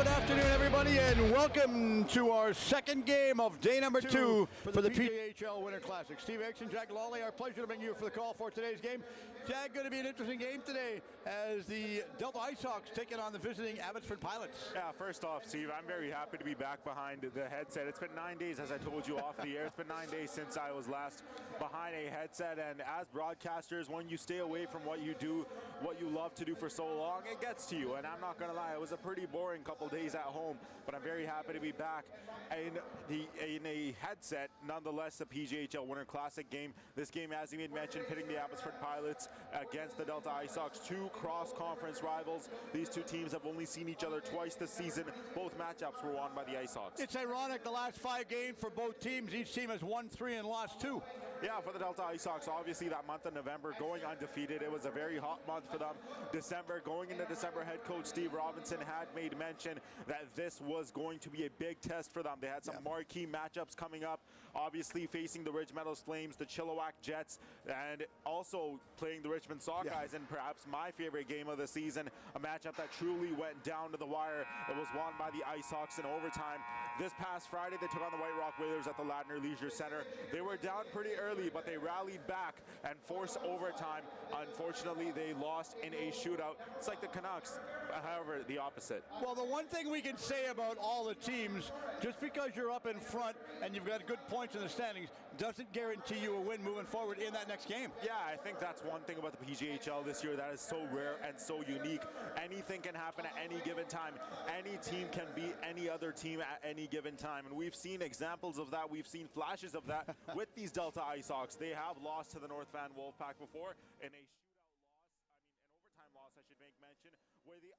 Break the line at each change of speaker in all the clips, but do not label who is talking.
Good afternoon, everybody, and welcome to our second game of day number two for the PJHL Winter Classic. Steve Erickson, Jack Lawley, our pleasure to bring you for the call for today's game. Jack, going to be an interesting game today as the Delta Ice Hawks taking on the visiting Abbotsford Pilots.
Yeah, first off, Steve, I'm very happy to be back behind the headset. It's been 9 days, as I told you off the air. It's been 9 days since I was last behind a headset, and as broadcasters, when you stay away from what you do, what you love to do for so long, it gets to you. And I'm not going to lie, it was a pretty boring couple days at home, but I'm very happy to be back in a headset. Nonetheless, the PJHL Winter Classic game. This game, as you had mentioned, pitting the Abbotsford Pilots against the Delta Ice Hawks, two cross-conference rivals. These two teams have only seen each other twice this season. Both matchups were won by the Ice Hawks.
It's ironic, the last 5 games for both teams, each team has won 3 and lost 2.
Yeah, for the Delta Ice Hawks, obviously that month of November going undefeated. It was a very hot month for them. December, going into December, head coach Steve Robinson had made mention that this was going to be a big test for them. They had some marquee matchups coming up, obviously facing the Ridge Meadows Flames, the Chilliwack Jets, and also playing the Richmond Sockeyes in perhaps my favorite game of the season, a matchup that truly went down to the wire. It was won by the Ice Hawks in overtime. This past Friday, they took on the White Rock Whalers at the Ladner Leisure Center. They were down pretty early, but they rallied back and forced overtime. Unfortunately, they lost in a shootout. It's like the Canucks, however, the opposite.
Well, the one thing we can say about all the teams, just because you're up in front and you've got good points in the standings, doesn't guarantee you a win moving forward in that next game.
Yeah, I think that's one thing about the PJHL this year that is so rare and so unique. Anything can happen at any given time. Any team can beat any other team at any given time, and we've seen examples of that. We've seen flashes of that with these Delta Ice Hawks. They have lost to the North Van Wolfpack before in a shootout loss, an overtime loss, I should make mention, where the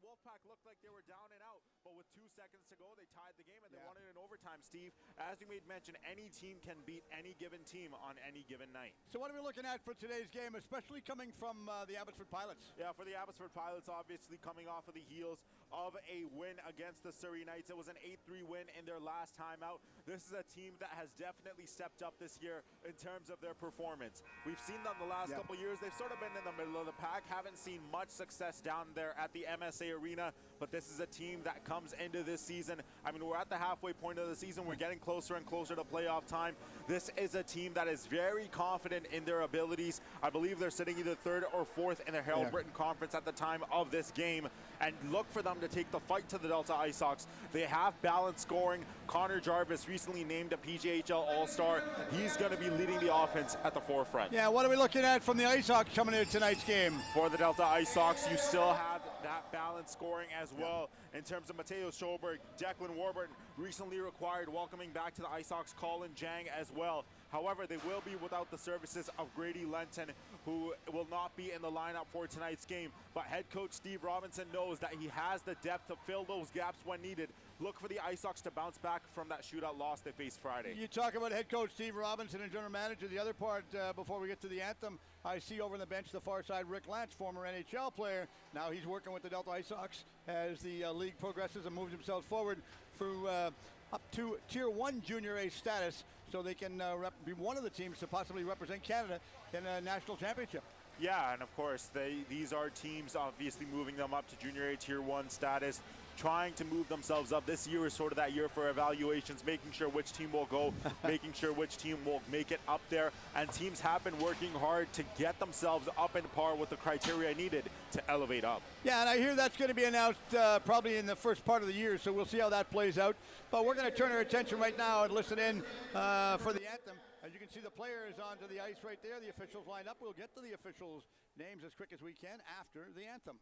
Wolfpack looked like they were down and out, but with 2 seconds to go, they tied the game and they won it in overtime. Steve, as you made mention, any team can beat any given team on any given night.
So what are we looking at for today's game, especially coming from the Abbotsford Pilots?
Yeah, for the Abbotsford Pilots, obviously coming off of the heels of a win against the Surrey Knights. It was an 8-3 win in their last time out. This is a team that has definitely stepped up this year in terms of their performance. We've seen them the last couple years. They've sort of been in the middle of the pack, haven't seen much success down there at the MSA Arena, but this is a team that comes into this season. I mean, we're at the halfway point of the season. We're getting closer and closer to playoff time. This is a team that is very confident in their abilities. I believe they're sitting either 3rd or 4th in the Harold Britton Conference at the time of this game, and look for them to take the fight to the Delta Ice Hawks. They have balanced scoring. Connor Jarvis, recently named a PJHL All-Star. He's going to be leading the offense at the forefront.
Yeah, what are we looking at from the Ice Hawks coming into tonight's game?
For the Delta Ice Hawks, you still have that balanced scoring as well in terms of Mateo Schoberg, Declan Warburton, recently required, welcoming back to the Ice Hawks Colin Jang as well. However, they will be without the services of Grady Lenton, who will not be in the lineup for tonight's game. But head coach Steve Robinson knows that he has the depth to fill those gaps when needed. Look for the Ice Hawks to bounce back from that shootout loss they faced Friday.
You talk about head coach Steve Robinson and general manager. The other part, before we get to the anthem, I see over on the bench the far side Rick Lance, former NHL player. Now he's working with the Delta Ice Hawks as the league progresses and moves themselves forward through up to Tier 1 Junior A status, so they can be one of the teams to possibly represent Canada in a national championship.
Yeah, and of course, these are teams obviously moving them up to Junior A Tier 1 status, trying to move themselves up. This year is sort of that year for evaluations, making sure which team will go, making sure which team will make it up there. And teams have been working hard to get themselves up in par with the criteria needed to elevate up.
Yeah, and I hear that's going to be announced probably in the first part of the year, so we'll see how that plays out. But we're going to turn our attention right now and listen in for the anthem. As you can see, the players onto the ice right there. The officials lined up. We'll get to the officials' names as quick as we can after the anthem.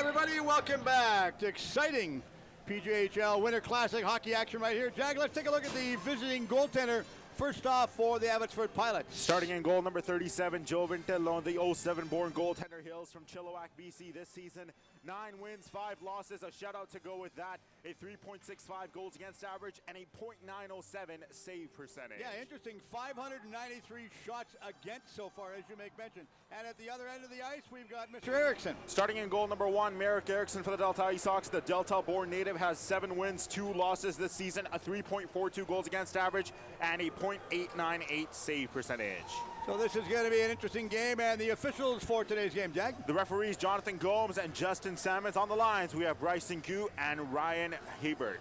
everybody. Welcome back to exciting PGHL Winter Classic hockey action right here. Jag, let's take a look at the visiting goaltender. First off for the Abbotsford Pilots.
Starting in goal number 37, Joe Vintello, the 07-born goaltender, hails from Chilliwack, BC this season. 9 wins, 5 losses, a shutout to go with that, a 3.65 goals against average, and a .907 save percentage.
Yeah, interesting. 593 shots against so far, as you make mention. And at the other end of the ice, we've got Mr. Erickson.
Starting in goal number 1, Merrick Erickson for the Delta Ice Hawks. The Delta-born native has 7 wins, 2 losses this season, a 3.42 goals against average, and a .898 save percentage.
So this is going to be an interesting game, and the officials for today's game, Jag?
The referees, Jonathan Gomes and Justin Sammons. On the lines, we have Bryson Gu and Ryan Hebert.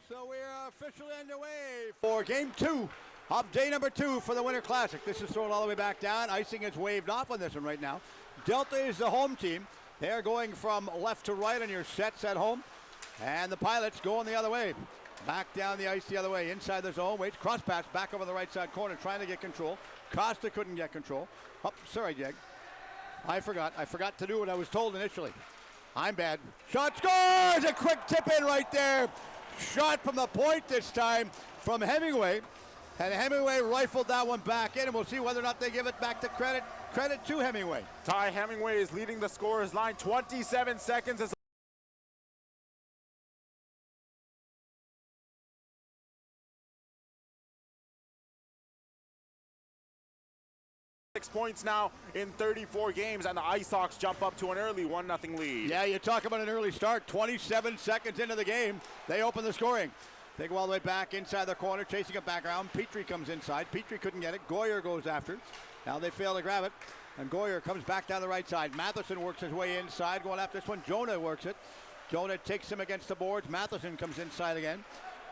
So we're officially underway for game 2 of day number 2 for the Winter Classic. This is thrown all the way back down. Icing is waved off on this one right now. Delta is the home team. They're going from left to right on your sets at home, and the Pilots going the other way. Back down the ice the other way, inside the zone, waits, cross pass, back over the right side corner, trying to get control. Costa couldn't get control. Oh, sorry, Jag. I forgot to do what I was told initially. I'm bad. Shot scores! A quick tip in right there. Shot from the point this time from Hemingway. And Hemingway rifled that one back in, and we'll see whether or not they give it back to credit to Hemingway.
Ty Hemingway is leading the scorer's line. 27 seconds is 6 points now in 34 games, and the Ice Hawks jump up to an early 1-0 lead.
Yeah, you talk about an early start. 27 seconds into the game, they open the scoring. They go all the way back inside the corner, chasing it back around. Petrie comes inside. Petrie couldn't get it. Goyer goes after it. Now they fail to grab it, and Goyer comes back down the right side. Matheson works his way inside, going after this one. Jonah works it. Jonah takes him against the boards. Matheson comes inside again.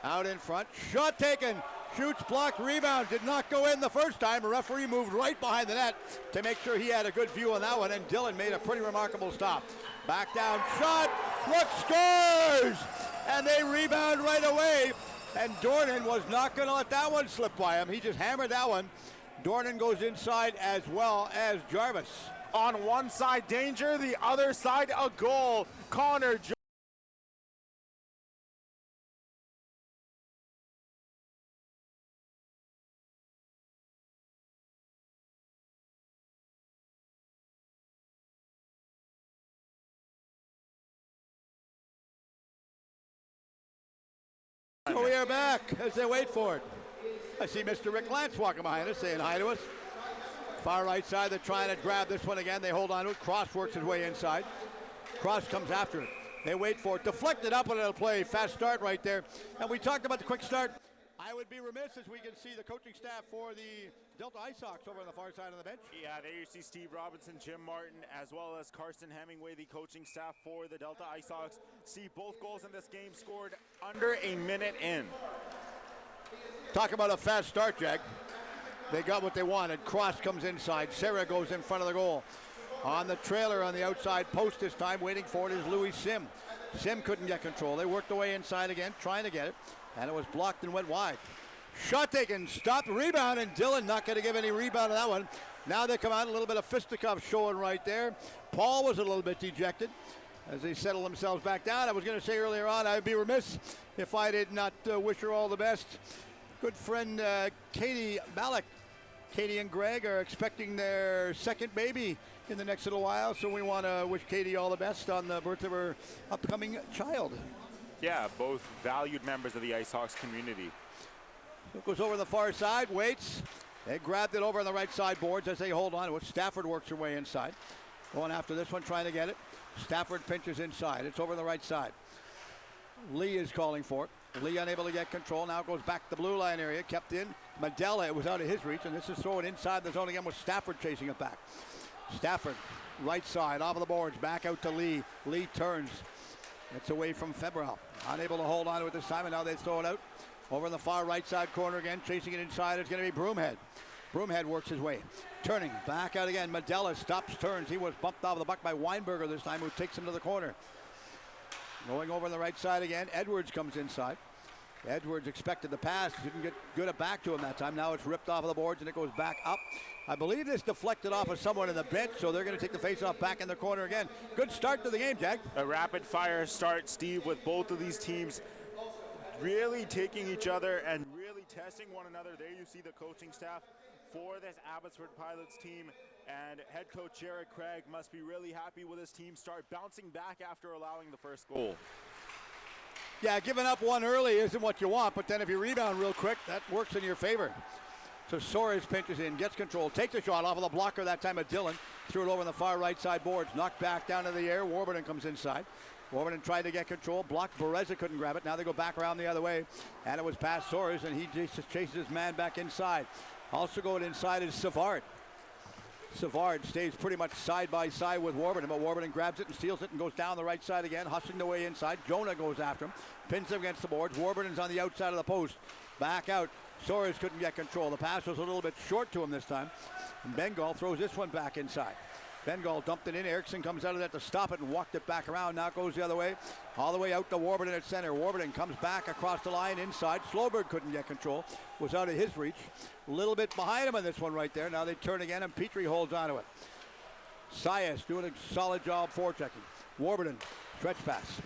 Out in front. Shot taken. Shoots, blocked, rebound. Did not go in the first time. A referee moved right behind the net to make sure he had a good view on that one, and Dillon made a pretty remarkable stop. Back down. Shot. Look, scores! And they rebound right away. And Dornan was not going to let that one slip by him. He just hammered that one. Dornan goes inside as well as Jarvis.
On one side, danger. The other side, a goal. Connor
'So we are back as they wait for it. I see Mr. Rick Lance walking behind us saying hi to us. Far right side, they're trying to grab this one again. They hold on to it. Cross works his way inside. Cross comes after it. They wait for it. Deflected up and it'll play. Fast start right there. And we talked about the quick start. I would be remiss as we can see the coaching staff for the Delta Ice Hawks over on the far side of the bench.
Yeah, there you see Steve Robinson, Jim Martin, as well as Carson Hemingway, the coaching staff for the Delta Ice Hawks. See both goals in this game scored under a minute in.
Talk about a fast start, Jag. They got what they wanted. Cross comes inside. Serra goes in front of the goal. On the trailer on the outside post this time, waiting for it is Louis Sim. Sim couldn't get control. They worked away inside again, trying to get it, and it was blocked and went wide. Shot taken, stopped, rebound, and Dillon not going to give any rebound on that one. Now they come out, a little bit of fisticuffs showing right there. Paul was a little bit dejected as they settle themselves back down. I was going to say earlier on, I'd be remiss if I did not wish her all the best. Good friend Katie Malik. Katie and Greg are expecting their second baby in the next little while, so we want to wish Katie all the best on the birth of her upcoming child.
Yeah, both valued members of the Ice Hawks community.
It goes over the far side, waits. They grabbed it over on the right side boards as they hold on to it. Stafford works her way inside. Going after this one, trying to get it. Stafford pinches inside. It's over the right side. Lee is calling for it. Lee unable to get control. Now goes back to the blue line area. Kept in. Mandela, it was out of his reach, and this is thrown inside the zone again with Stafford chasing it back. Stafford, right side, off of the boards, back out to Lee. Lee turns. It's away from Febral. Unable to hold on to it this time, and now they throw it out. Over in the far right side corner again, chasing it inside is going to be Broomhead. Broomhead works his way. Turning, back out again. Mandela stops, turns. He was bumped off the buck by Weinberger this time, who takes him to the corner. Going over on the right side again, Edwards comes inside. Edwards expected the pass, didn't get good at back to him that time. Now it's ripped off of the boards and it goes back up. I believe this deflected off of someone in the bench, so they're going to take the face-off back in the corner again. Good start to the game, Jack.
A rapid-fire start, Steve, with both of these teams really taking each other and really testing one another. There you see the coaching staff for this Abbotsford Pilots team, and head coach Jared Craig must be really happy with his team start bouncing back after allowing the first goal.
Yeah, giving up one early isn't what you want, but then if you rebound real quick, that works in your favor. So Soares pinches in, gets control, takes a shot off of the blocker that time of Dillon, threw it over on the far right side boards, knocked back down to the air. Warburton comes inside. Warburton tried to get control, blocked. Bereza couldn't grab it. Now they go back around the other way, and it was past Soares, and he just chases his man back inside. Also going inside is Savard. Savard stays pretty much side by side with Warburton, but Warburton grabs it and steals it and goes down the right side again, hustling the way inside. Jonah goes after him, pins him against the boards. Warburton's on the outside of the post. Back out. Soares couldn't get control. The pass was a little bit short to him this time. And Bengal throws this one back inside. Bengal dumped it in. Eriksson comes out of that to stop it and walked it back around. Now it goes the other way. All the way out to Warburton at center. Warburton comes back across the line inside. Slowberg couldn't get control. Was out of his reach. A little bit behind him on this one right there. Now they turn again and Petrie holds onto it. Sias doing a solid job forechecking. Warburton, stretch pass.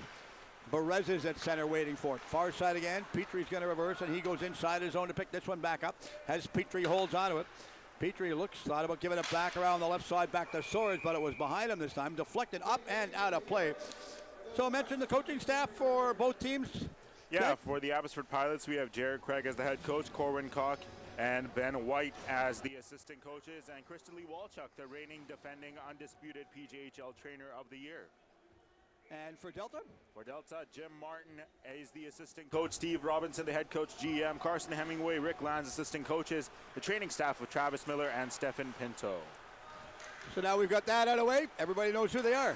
Bereza's at center waiting for it. Far side again. Petrie's going to reverse, and he goes inside his zone to pick this one back up. As Petrie holds onto it. Petrie thought about giving it back around the left side back to Soares, but it was behind him this time. Deflected up and out of play. So I mentioned the coaching staff for both teams.
Yeah, for the Abbotsford Pilots, we have Jared Craig as the head coach, Corwin Koch and Ben White as the assistant coaches, and Kristen Lee Walchuk, the reigning, defending, undisputed PJHL Trainer of the Year.
And for Delta?
For Delta, Jim Martin is the assistant coach, Steve Robinson, the head coach, GM, Carson Hemingway, Rick Lanz, assistant coaches, the training staff with Travis Miller and Stefan Pinto.
So now we've got that out of the way. Everybody knows who they are.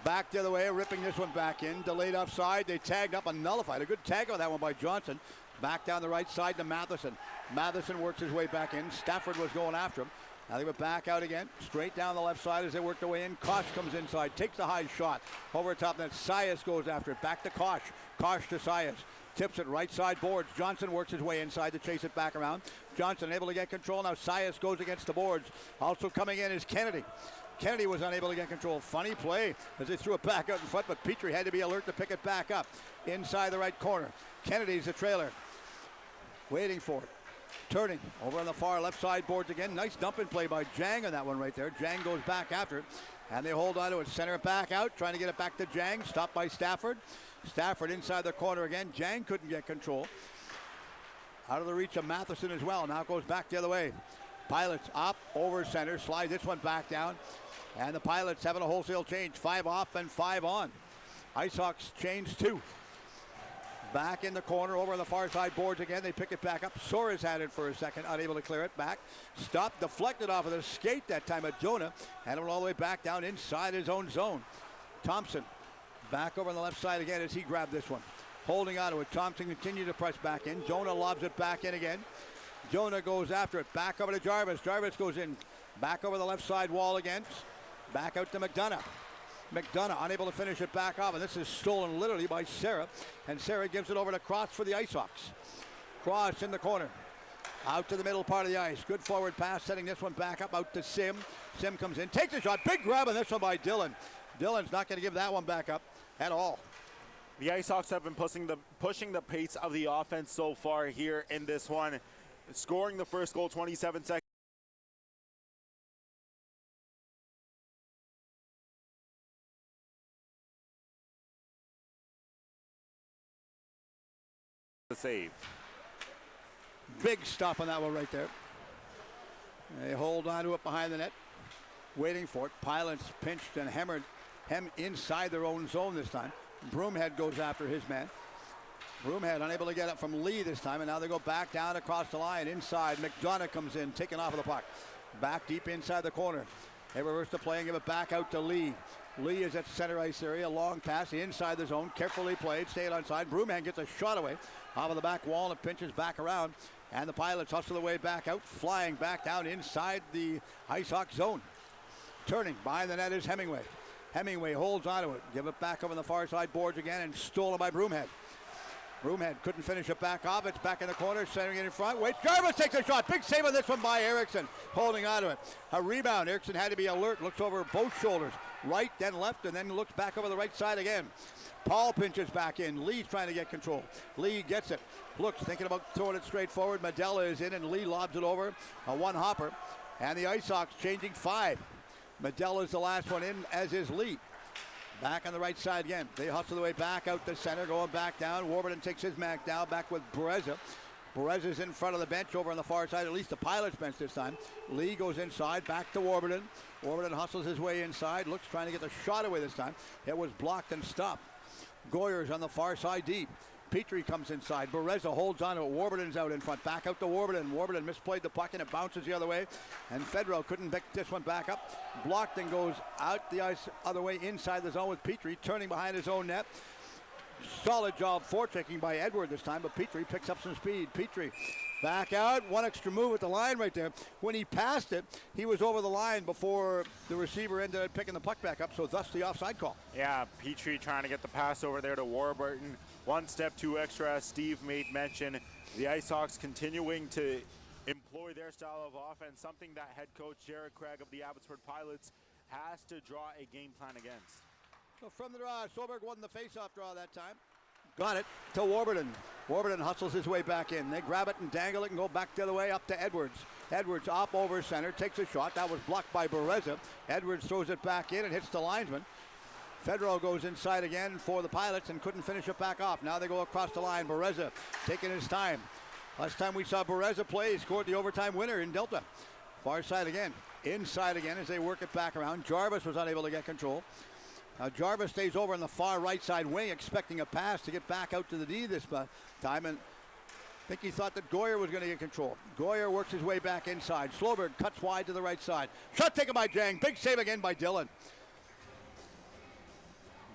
Back the other way, ripping this one back in. Delayed offside. They tagged up and nullified. A good tag on that one by Johnson. Back down the right side to Matheson. Matheson works his way back in. Stafford was going after him. Now they went back out again, straight down the left side as they work their way in. Kosh comes inside, takes the high shot. Over top net, Sias goes after it. Back to Kosh. Kosh to Sias. Tips it right side boards. Johnson works his way inside to chase it back around. Johnson able to get control. Now Sias goes against the boards. Also coming in is Kennedy. Kennedy was unable to get control. Funny play as they threw it back out in front, but Petrie had to be alert to pick it back up. Inside the right corner. Kennedy's the trailer. Waiting for it. Turning over on the far left side boards again. Nice dumping play by Jang on that one right there. Jang goes back after it, and they hold on to it. Center it back out, trying to get it back to Jang. Stopped by Stafford. Stafford inside the corner again. Jang couldn't get control. Out of the reach of Matheson as well. Now it goes back the other way. Pilots up over center. Slide this one back down. And the Pilots having a wholesale change. 5 off and 5 on. Ice Hawks change 2. Back in the corner, over on the far side boards again. They pick it back up. Soares had it for a second, unable to clear it back. Stopped, deflected off of the skate that time at Jonah. And it went all the way back down inside his own zone. Thompson back over on the left side again as he grabbed this one. Holding on to it. Thompson continued to press back in. Jonah lobs it back in again. Jonah goes after it. Back over to Jarvis. Jarvis goes in. Back over the left side wall again. Back out to McDonough. McDonough unable to finish it back off, and this is stolen literally by Sarah, and Sarah gives it over to Cross for the Ice Hawks. Cross in the corner, out to the middle part of the ice. Good forward pass, setting this one back up out to Sim. Sim comes in, takes a shot, big grab on this one by Dillon. Dillon's not going to give that one back up at all.
The Ice Hawks have been pushing the pace of the offense so far here in this one, scoring the first goal 27 seconds. The save.
Big stop on that one right there. They hold on to it behind the net, waiting for it. Pilots pinched and hem inside their own zone this time. Broomhead goes after his man. Broomhead unable to get it from Lee this time, and now they go back down across the line inside. McDonough comes in, taking off of the puck. Back deep inside the corner. They reverse the play and give it back out to Lee. Lee is at center ice area. Long pass inside the zone. Carefully played. Stayed onside. Broomhead gets a shot away off of the back wall and pinches back around. And the Pilots hustle their way back out. Flying back down inside the Ice Hawk zone. Turning behind the net is Hemingway. Hemingway holds onto it. Give it back over the far side boards again and stolen by Broomhead. Broomhead couldn't finish it back off. It's back in the corner, centering it in front. Waits. Jarvis takes a shot. Big save on this one by Eriksson, holding on to it. A rebound. Eriksson had to be alert. Looks over both shoulders, right, then left, and then looks back over the right side again. Paul pinches back in. Lee's trying to get control. Lee gets it. Looks, thinking about throwing it straight forward. Medela is in, and Lee lobs it over. A one-hopper. And the Ice Hawks changing 5. Medela is the last one in, as is Lee. Back on the right side again. They hustle their way back out the center, going back down. Warburton takes his man down, back with Bereza. Bereza's in front of the bench over on the far side, at least the Pilots bench this time. Lee goes inside, back to Warburton. Warburton hustles his way inside, looks trying to get the shot away this time. It was blocked and stopped. Goyer's on the far side deep. Petrie comes inside. Bereza holds on to it. Warburton's out in front. Back out to Warburton. Warburton misplayed the puck and it bounces the other way. And Fedorov couldn't pick this one back up. Blocked and goes out the ice other way inside the zone with Petrie turning behind his own net. Solid job forechecking by Edward this time, but Petrie picks up some speed. Petrie back out, one extra move at the line right there. When he passed it, he was over the line before the receiver ended up picking the puck back up, so thus the offside call.
Yeah, Petrie trying to get the pass over there to Warburton. One step too extra, as Steve made mention. The Ice Hawks continuing to employ their style of offense, something that head coach Jared Craig of the Abbotsford Pilots has to draw a game plan against.
So from the draw, Solberg won the face-off draw that time. Got it to Warburton. Warburton hustles his way back in. They grab it and dangle it and go back the other way up to Edwards. Edwards up over center, takes a shot. That was blocked by Bereza. Edwards throws it back in and hits the linesman. Fedorov goes inside again for the Pilots and couldn't finish it back off. Now they go across the line. Bereza taking his time. Last time we saw Bereza play, he scored the overtime winner in Delta. Far side again. Inside again as they work it back around. Jarvis was unable to get control. Now Jarvis stays over on the far right side wing, expecting a pass to get back out to the D this time, and I think he thought that Goyer was going to get control. Goyer works his way back inside. Slowberg cuts wide to the right side. Shot taken by Jang. Big save again by Dillon.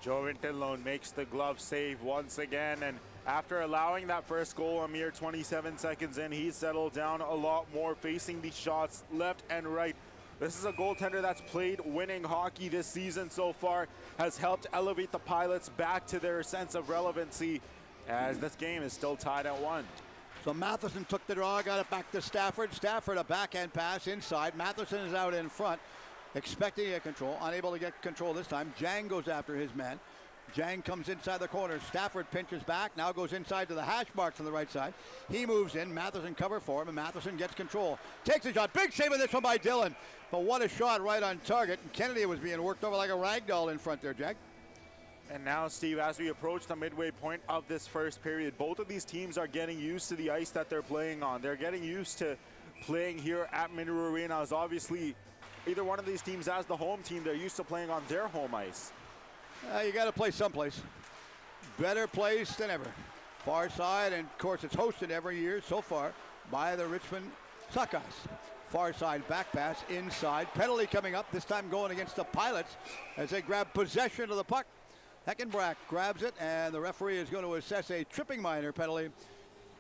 Joe Vintilone makes the glove save once again, and after allowing that first goal a mere 27 seconds in, he's settled down a lot more, facing the shots left and right. This is a goaltender that's played winning hockey this season so far, has helped elevate the Pilots back to their sense of relevancy, as this game is still tied at 1.
So Matheson took the draw, got it back to Stafford. Stafford, a backhand pass inside. Matheson is out in front, expecting to get control, unable to get control this time. Jang goes after his man. Jang comes inside the corner. Stafford pinches back, now goes inside to the hash marks on the right side. He moves in, Matheson cover for him, and Matheson gets control. Takes a shot, big save on this one by Dillon. But what a shot right on target. And Kennedy was being worked over like a rag doll in front there, Jack.
And now, Steve, as we approach the midway point of this first period, both of these teams are getting used to the ice that they're playing on. They're getting used to playing here at Minero Arena, as obviously either one of these teams as the home team, they're used to playing on their home ice.
You got to play someplace. Better place than ever. Far side, and of course it's hosted every year so far by the Richmond Sockeyes. Far side back pass inside. Penalty coming up, this time going against the Pilots as they grab possession of the puck. Heckenbrack grabs it, and the referee is going to assess a tripping minor penalty.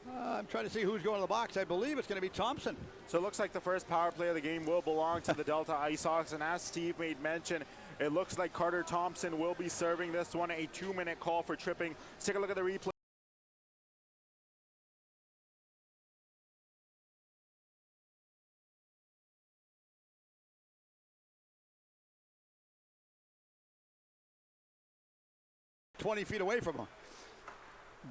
I'm trying to see who's going to the box. I believe it's going to be Thompson.
So it looks like the first power play of the game will belong to the Delta Ice Hawks, and as Steve made mention, it looks like Carter Thompson will be serving this one, a 2-minute call for tripping. Let's take a look at the replay.
.20 feet away from him.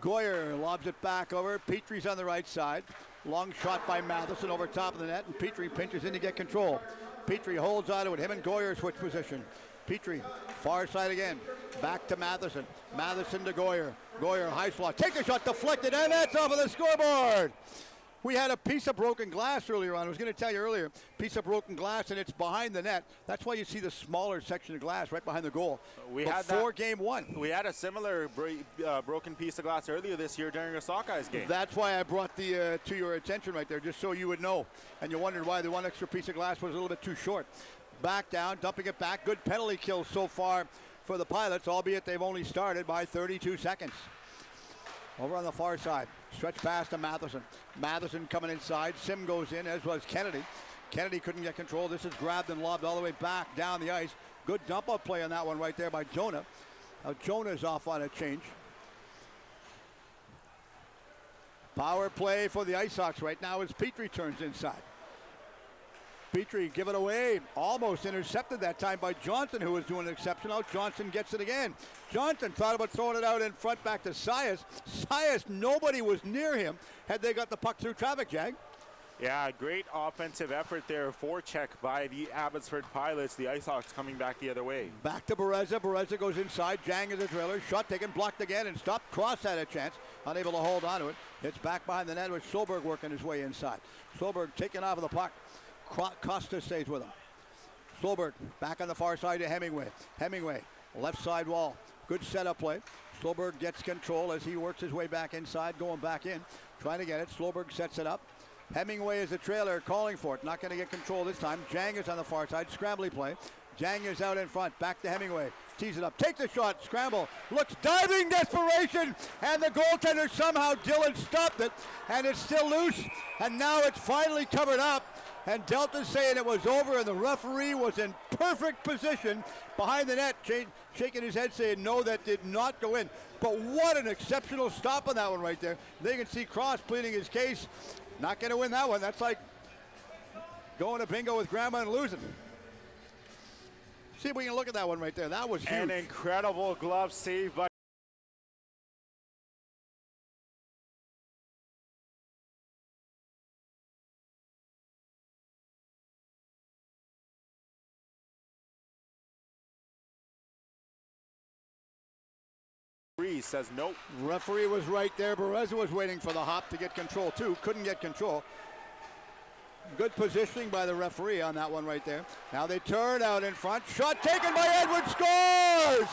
Goyer lobs it back over. Petrie's on the right side. Long shot by Matheson over top of the net, and Petrie pinches in to get control. Petrie holds on to it. Him and Goyer switch position. Petrie, far side again. Back to Matheson. Matheson to Goyer. Goyer, high slot. Take a shot, deflected, and that's off of the scoreboard. We had a piece of broken glass earlier on. I was going to tell you earlier, piece of broken glass, and it's behind the net. That's why you see the smaller section of glass right behind the goal.
We had that game one. We had a similar broken piece of glass earlier this year during a Sockeyes game.
That's why I brought the to your attention right there, just so you would know. And you wondered why the one extra piece of glass was a little bit too short. Back down, dumping it back. Good penalty kill so far for the Pilots, albeit they've only started by 32 seconds. Over on the far side, stretch pass to Matheson. Matheson coming inside. Sim goes in, as was Kennedy. Kennedy couldn't get control. This is grabbed and lobbed all the way back down the ice. Good dump-up play on that one right there by Jonah. Now Jonah's off on a change. Power play for the Ice Sox right now as Petrie turns inside. Petrie give it away, almost intercepted that time by Johnson, who was doing an exceptional. Johnson gets it again. Johnson thought about throwing it out in front back to Sias. Sias, nobody was near him had they got the puck through traffic, Jag.
Yeah, great offensive effort there, forecheck by the Abbotsford Pilots. The Ice Hawks coming back the other way.
Back to Bereza. Bereza goes inside. Jang is a driller. Shot taken, blocked again, and stopped. Cross had a chance, unable to hold on to it. It's back behind the net with Solberg working his way inside. Solberg taking off of the puck. Costa stays with him. Solberg back on the far side to Hemingway. Hemingway, left side wall. Good setup play. Solberg gets control as he works his way back inside, going back in, trying to get it. Solberg sets it up. Hemingway is a trailer, calling for it. Not going to get control this time. Jang is on the far side. Scrambly play. Jang is out in front. Back to Hemingway. Tees it up. Takes a shot. Scramble. Looks. Diving desperation. And the goaltender somehow, Dylan, stopped it. And it's still loose. And now it's finally covered up. And Delta's saying it was over, and the referee was in perfect position behind the net, shaking his head saying, no, that did not go in. But what an exceptional stop on that one right there. They can see Cross pleading his case. Not going to win that one. That's like going to bingo with grandma and losing. See if we can look at that one right there. That was huge.
An incredible glove save by says nope.
Referee was right there. Bereza was waiting for the hop to get control too. Couldn't get control. Good positioning by the referee on that one right there. Now they turn out in front. Shot taken by Edwards. Scores!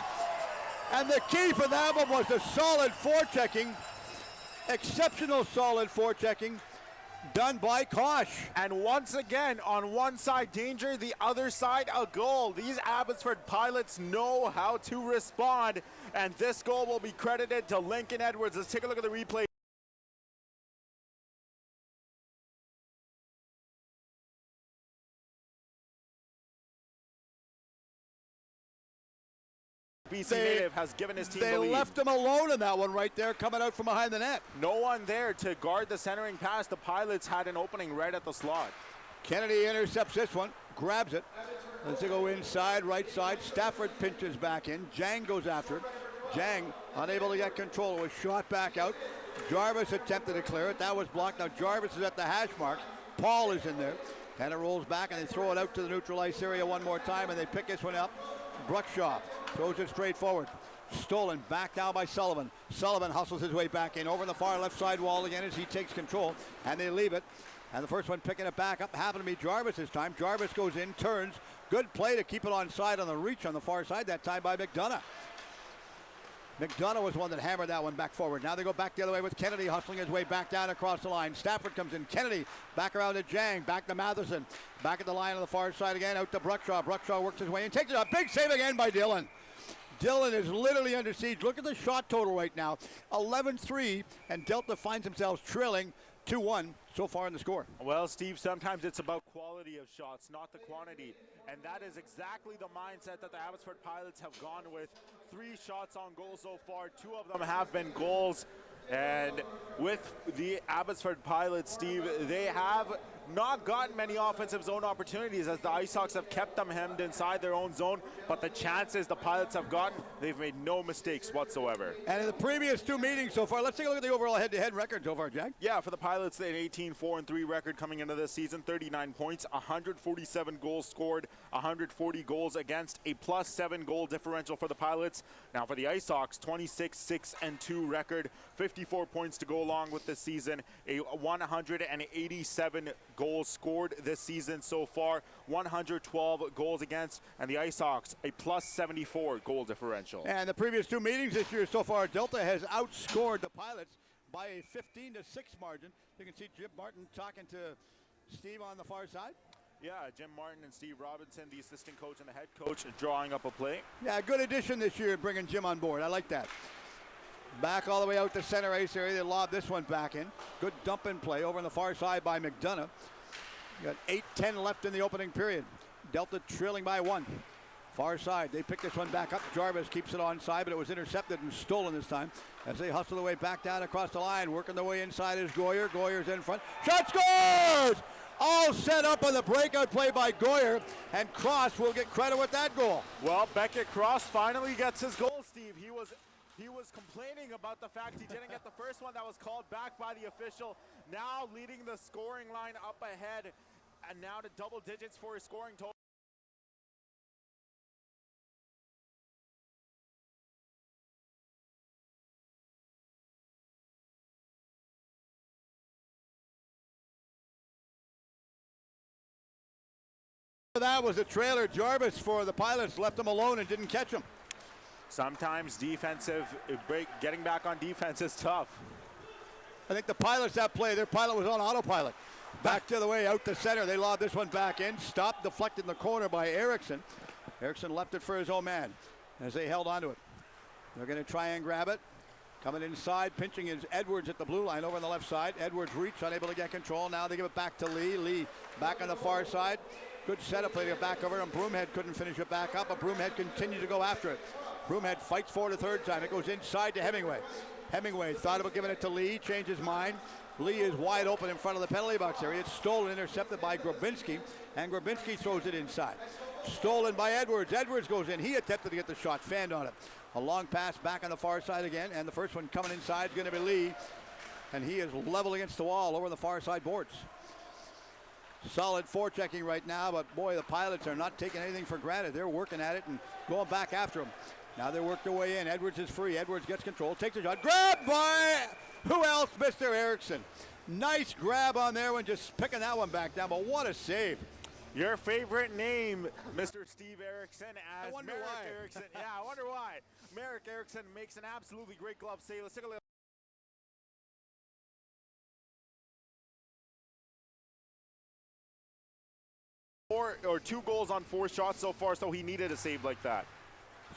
And the key for that one was the solid forechecking. Exceptional solid forechecking done by Kosh.
And once again, on one side danger, the other side a goal. These Abbotsford Pilots know how to respond, and this goal will be credited to Lincoln Edwards. Let's take a look at the replay. BC native has given his team the lead.
They left him alone in that one right there, coming out from behind the net.
No one there to guard the centering pass. The Pilots had an opening right at the slot.
Kennedy intercepts this one, grabs it. As they go inside, right side. Stafford pinches back in. Jang goes after it. Jang unable to get control. It was shot back out. Jarvis attempted to clear it. That was blocked. Now Jarvis is at the hash marks. Paul is in there. And it rolls back, and they throw it out to the neutral ice area one more time, and they pick this one up. Bruckshaw throws it straight forward. Stolen back now by Sullivan. Sullivan hustles his way back in over the far left side wall again as he takes control, and they leave it. And the first one picking it back up happened to be Jarvis this time. Jarvis goes in, turns. Good play to keep it on side on the reach on the far side that time by McDonough. McDonough was one that hammered that one back forward. Now they go back the other way with Kennedy hustling his way back down across the line. Stafford comes in. Kennedy back around to Jang. Back to Matheson. Back at the line on the far side again. Out to Bruckshaw. Bruckshaw works his way in. Takes it up. Big save again by Dylan. Dylan is literally under siege. Look at the shot total right now. 11-3, and Delta finds themselves trailing 2-1 so far in the score.
Well, Steve, sometimes it's about quality of shots, not the quantity. And that is exactly the mindset that the Abbotsford Pilots have gone with. 3 shots on goal so far. 2 of them have been goals. And with the Abbotsford Pilots, Steve, they have not gotten many offensive zone opportunities as the Ice Hawks have kept them hemmed inside their own zone. But the chances the Pilots have gotten, they've made no mistakes whatsoever.
And in the previous 2 meetings so far, let's take a look at the overall head-to-head record so far, Jack.
Yeah, for the Pilots, an 18-4-3 record coming into this season. 39 points, 147 goals scored, 140 goals against, a +7 goal differential for the Pilots. Now for the Ice Hawks, 26-6-2 record, 54 points to go along with this season, a 187 goals scored this season so far, 112 goals against, and the Ice Hawks a +74 goal differential.
And the previous 2 meetings this year so far, Delta has outscored the Pilots by a 15-6 margin. You can see Jim Martin talking to Steve on the far side.
Yeah, Jim Martin and Steve Robinson, the assistant coach and the head coach, drawing up a play.
Yeah, good addition this year bringing Jim on board. I like that. Back all the way out to center ice area. They lob this one back in. Good dump in play over on the far side by McDonough. Got 8:10 left in the opening period. Delta trailing by 1. Far side, they pick this one back up. Jarvis keeps it onside, but it was intercepted and stolen this time as they hustle their way back down across the line. Working their way inside is Goyer. Goyer's in front. Shot scores! All set up on the breakout play by Goyer, and Cross will get credit with that goal.
Well, Beckett Cross finally gets his goal, Steve. He was complaining about the fact he didn't get the first one that was called back by the official. Now leading the scoring line up ahead, and now to double digits for his scoring total.
That was a trailer. Jarvis for the Pilots left him alone and didn't catch him.
Sometimes getting back on defense is tough.
I think the Pilots that play, their pilot was on autopilot. Back to the way, out the center. They lobbed this one back in. Stopped, deflected in the corner by Erickson. Erickson left it for his own man as they held onto it. They're going to try and grab it. Coming inside, pinching is Edwards at the blue line over on the left side. Edwards reached, unable to get control. Now they give it back to Lee. Lee back on the far side. Good setup, played it back over, and Broomhead couldn't finish it back up, but Broomhead continued to go after it. Broomhead fights for it a third time. It goes inside to Hemingway. Hemingway thought about giving it to Lee, changed his mind. Lee is wide open in front of the penalty box area. It's stolen, intercepted by Grabinski, and Grabinski throws it inside. Stolen by Edwards. Edwards goes in. He attempted to get the shot, fanned on it. A long pass back on the far side again, and the first one coming inside is going to be Lee, and he is level against the wall over the far side boards. Solid forechecking right now, but boy, the Pilots are not taking anything for granted. They're working at it and going back after him. Now they work their way in. Edwards is free. Edwards gets control, takes a shot. Grabbed by, who else? Mr. Erickson. Nice grab on there one, just picking that one back down, but what a save.
Your favorite name, Mr. Steve Erickson, as Merrick Erickson. Yeah, I wonder why. Merrick Erickson makes an absolutely great glove save. Let's take a look. Two goals on 4 shots so far, so he needed a save like that.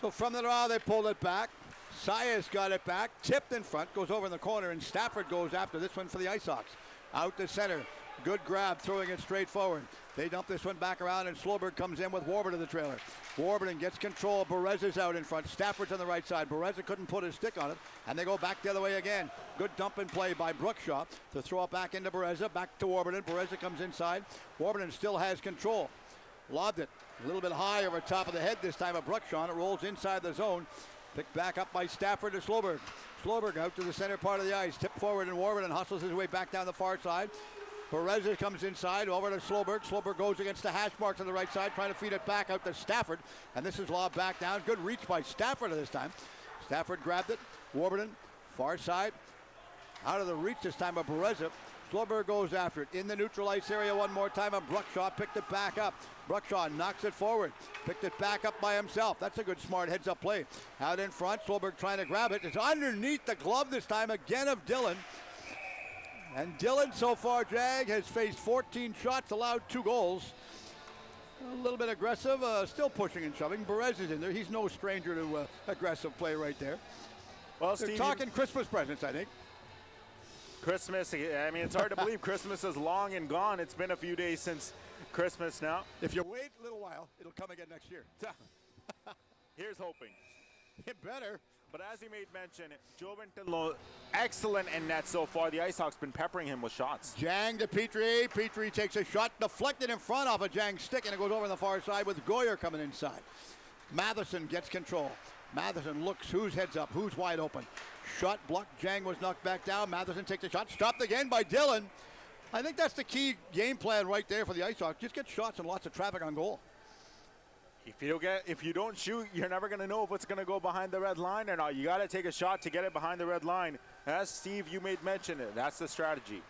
So from the draw, they pulled it back. Sayas got it back, tipped in front, goes over in the corner, and Stafford goes after this one for the Ice Sox. Out to center, good grab, throwing it straight forward. They dump this one back around, and Sloberg comes in with Warburton to the trailer. Warburton gets control. Bereza's out in front. Stafford's on the right side. Bereza couldn't put his stick on it, and they go back the other way again. Good dump and play by Brookshaw to throw it back into Bereza. Back to Warburton. Bereza comes inside. Warburton still has control. Lobbed it a little bit high over top of the head this time of Brookshaw. It rolls inside the zone. Picked back up by Stafford to Sloberg. Sloberg out to the center part of the ice. Tipped forward, and Warburton hustles his way back down the far side. Bereza comes inside, over to Sloberg. Sloberg goes against the hash marks on the right side, trying to feed it back out to Stafford. And this is lobbed back down. Good reach by Stafford this time. Stafford grabbed it. Warburton, far side. Out of the reach this time of Bereza. Sloberg goes after it. In the neutral ice area one more time, and Brookshaw picked it back up. Brookshaw knocks it forward. Picked it back up by himself. That's a good smart heads-up play. Out in front, Sloberg trying to grab it. It's underneath the glove this time again of Dillon. And Dillon so far, Jag, has faced 14 shots, allowed 2 goals. A little bit aggressive, still pushing and shoving. Berez is in there. He's no stranger to aggressive play right there.
Well,
they're
Steve,
talking Christmas presents, I think.
Christmas, I mean, it's hard to believe Christmas is long and gone. It's been a few days since Christmas now.
If you wait a little while, it'll come again next year.
Here's hoping.
It better.
But as you made mention, Jovan Tinlo, excellent in net so far. The Ice Hawks been peppering him with shots.
Jang to Petrie. Petrie takes a shot, deflected in front off of Jang's stick, and it goes over on the far side with Goyer coming inside. Matheson gets control. Matheson looks who's heads up, who's wide open. Shot blocked. Jang was knocked back down. Matheson takes a shot, stopped again by Dillon. I think that's the key game plan right there for the Ice Hawks. Just get shots and lots of traffic on goal.
If you don't shoot, you're never going to know if it's going to go behind the red line or not. You got to take a shot to get it behind the red line. As Steve, you made mention it. That's the strategy.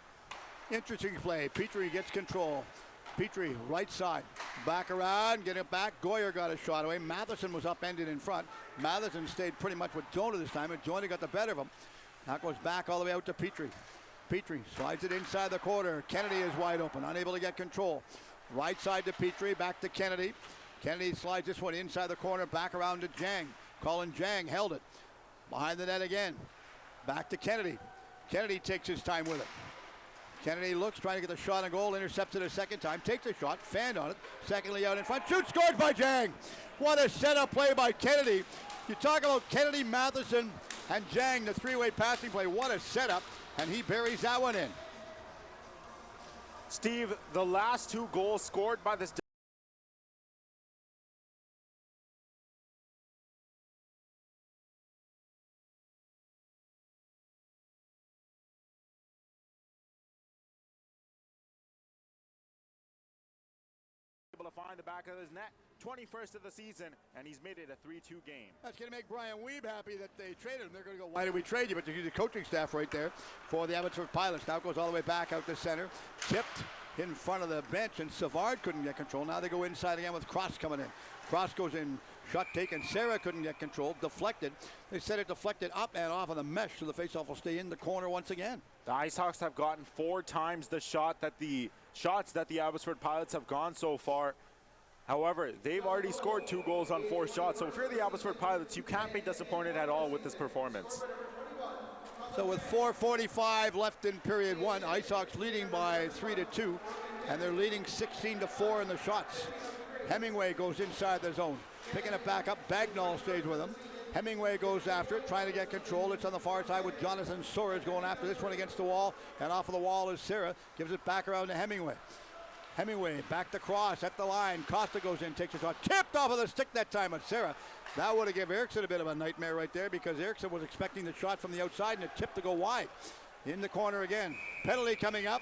Interesting play. Petrie gets control. Petrie, right side. Back around, get it back. Goyer got a shot away. Matheson was upended in front. Matheson stayed pretty much with Jonah this time, and Jonah got the better of him. Now it goes back all the way out to Petrie. Petrie slides it inside the corner. Kennedy is wide open, unable to get control. Right side to Petrie, back to Kennedy. Kennedy slides this one inside the corner, back around to Jang. Colin Jang held it. Behind the net again. Back to Kennedy. Kennedy takes his time with it. Kennedy looks, trying to get the shot on goal, intercepts it a second time, takes a shot, fanned on it. Secondly out in front, shoots, scored by Jang. What a setup play by Kennedy. You talk about Kennedy, Matheson, and Jang, the three-way passing play. What a setup, and he buries that one in.
Steve, the last 2 goals scored by this able to find the back of his net. 21st of the season, and he's made it a 3-2 game.
That's going to make Brian Weeb happy that they traded him. They're going to go, why did we trade you? But there's the coaching staff right there for the Abbotsford Pilots. Now goes all the way back out to center. Tipped in front of the bench, and Savard couldn't get control. Now they go inside again with Cross coming in. Cross goes in, shot taken. Sarah couldn't get control, deflected. They said it deflected up and off of the mesh, so the faceoff will stay in the corner once again.
The IceHawks have gotten 4 times the shots that the Abbotsford Pilots have gone so far. However, they've already scored 2 goals on 4 shots, so if you're the Abbotsford Pilots, you can't be disappointed at all with this performance.
So with 4:45 left in period 1, IceHawks leading by 3-2, and they're leading 16-4 in the shots. Hemingway goes inside the zone, picking it back up. Bagnall stays with him. Hemingway goes after it, trying to get control. It's on the far side with Jonathan Soares going after this one against the wall, and off of the wall is Sarah. Gives it back around to Hemingway. Hemingway back to Cross at the line. Costa goes in, takes a shot, tipped off of the stick that time at Sarah. That would have given Eriksson a bit of a nightmare right there, because Eriksson was expecting the shot from the outside and it tipped to go wide. In the corner again. Penalty coming up.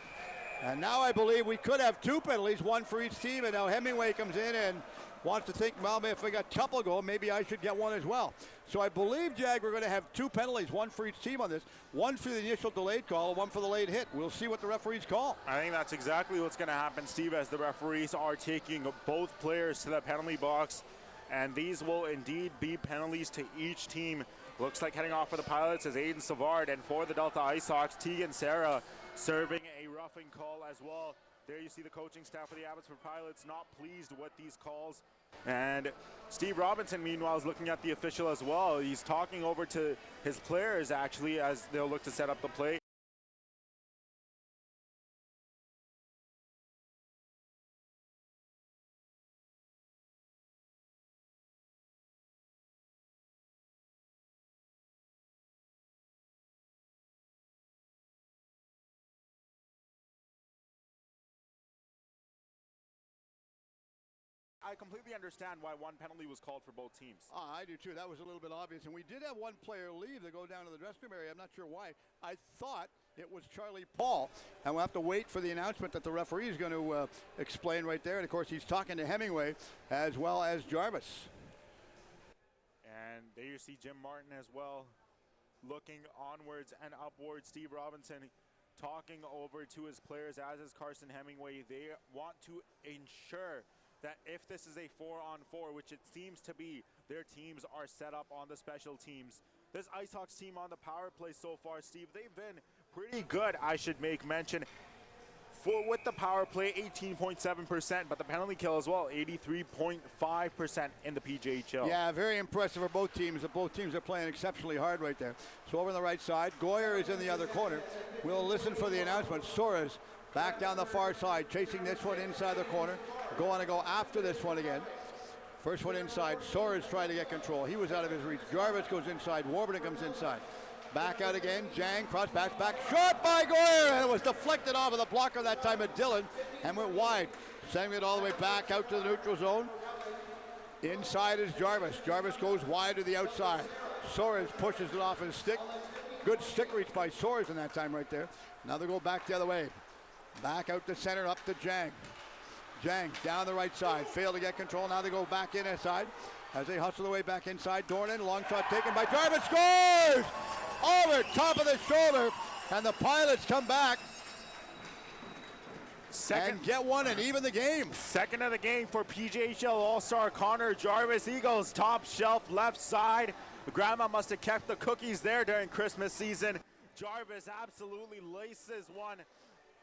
And now I believe we could have 2 penalties, 1 for each team. And now Hemingway comes in and wants to think, well, if we got a couple goal, maybe I should get 1 as well. So I believe, Jag, we're going to have 2 penalties, 1 for each team on this. 1 for the initial delayed call, 1 for the late hit. We'll see what the referees call.
I think that's exactly what's going to happen, Steve, as the referees are taking both players to the penalty box. And these will indeed be penalties to each team. Looks like heading off for the Pilots is Aiden Savard, and for the Delta IceHawks, Tegan Sarah serving a roughing call as well. There you see the coaching staff for the Abbotsford Pilots not pleased with these calls. And Steve Robinson, meanwhile, is looking at the official as well. He's talking over to his players, actually, as they'll look to set up the play. I completely understand why 1 penalty was called for both teams.
I do too. That was a little bit obvious. And we did have 1 player leave to go down to the dressing room area. I'm not sure why. I thought it was Charlie Paul. And we'll have to wait for the announcement that the referee is going to explain right there. And, of course, he's talking to Hemingway as well as Jarvis.
And there you see Jim Martin as well, looking onwards and upwards. Steve Robinson talking over to his players, as is Carson Hemingway. They want to ensure that if this is a 4-on-4, which it seems to be, their teams are set up on the special teams. This IceHawks team on the power play so far, Steve, they've been pretty good, I should make mention. With the power play, 18.7%, but the penalty kill as well, 83.5% in the PJHL.
Yeah, very impressive for both teams. Both teams are playing exceptionally hard right there. So over on the right side, Goyer is in the other corner. We'll listen for the announcement. Soares back down the far side, chasing this one inside the corner. Going to go after this one again. First one inside. Soares trying to get control. He was out of his reach. Jarvis goes inside. Warburton comes inside. Back out again. Jang, cross, back. Shot by Goyer, and it was deflected off of the blocker that time at Dillon and went wide. Sending it all the way back out to the neutral zone. Inside is Jarvis. Jarvis goes wide to the outside. Soares pushes it off his stick. Good stick reach by Soares in that time right there. Now they go back the other way. Back out to center, up to Jang. Jang down the right side, failed to get control. Now they go back in inside as they hustle their way back inside. Dornan, long shot taken by Jarvis, scores! Over top of the shoulder, and the Pilots come back and get one and even the game.
Second of the game for PJHL All-Star Connor Jarvis. Eagles top shelf left side. Grandma must have kept the cookies there during Christmas season. Jarvis absolutely laces one.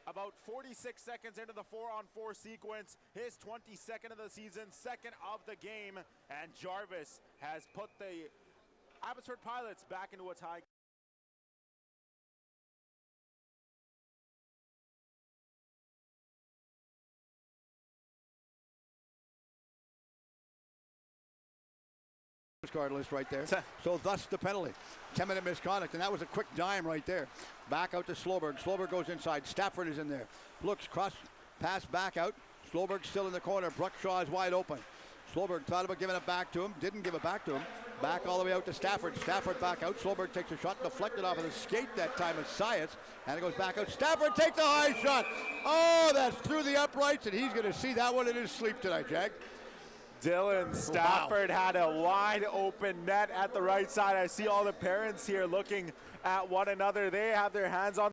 About 46 seconds into the 4-on-4 sequence, his 22nd of the season, second of the game, and Jarvis has put the Abbotsford Pilots back into a tie.
orange card list right there. So thus the penalty. 10-minute misconduct, and that was a quick dime right there. Back out to Sloberg. Sloberg goes inside. Stafford is in there. Looks, cross, pass back out. Sloberg still in the corner. Bruckshaw is wide open. Sloberg thought about giving it back to him. Didn't give it back to him. Back all the way out to Stafford. Stafford back out. Sloberg takes a shot. Deflected off of the skate that time of Sias. And it goes back out. Stafford takes a high shot. Oh, that's through the uprights. And he's going to see that one in his sleep tonight, Jack.
Dylan Stafford had a wide open net at the right side. I see all the parents here looking at one another. They have their hands on.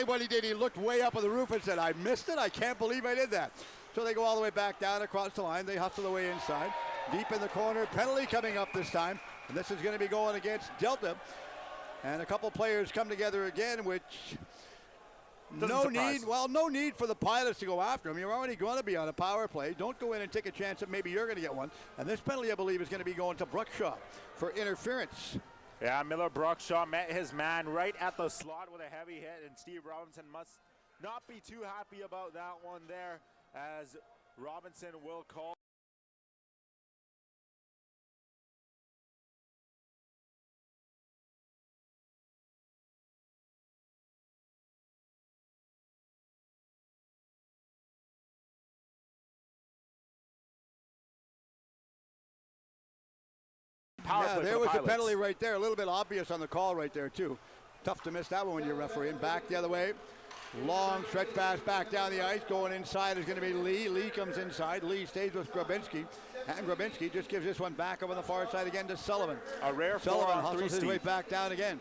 What he did, he looked way up on the roof and said, I missed it. I can't believe I did that. So they go all the way back down across the line. They hustle the way inside. Deep in the corner. Penalty coming up this time. And this is going to be going against Delta. And a couple players come together again, which no need for the Pilots to go after him. You're already going to be on a power play. Don't go in and take a chance that maybe you're going to get one. And this penalty, I believe, is going to be going to Bruckshaw for interference.
Yeah, Miller Bruckshaw met his man right at the slot with a heavy hit, and Steve Robinson must not be too happy about that one there, as Robinson will call.
Yeah, there was a penalty right there. A little bit obvious on the call right there, too. Tough to miss that one when you're refereeing. Back the other way. Long stretch pass back down the ice. Going inside is going to be Lee. Lee comes inside. Lee stays with Grabinski. And Grabinski just gives this one back over the far side again to Sullivan.
A rare
Sullivan hustles his way back down again.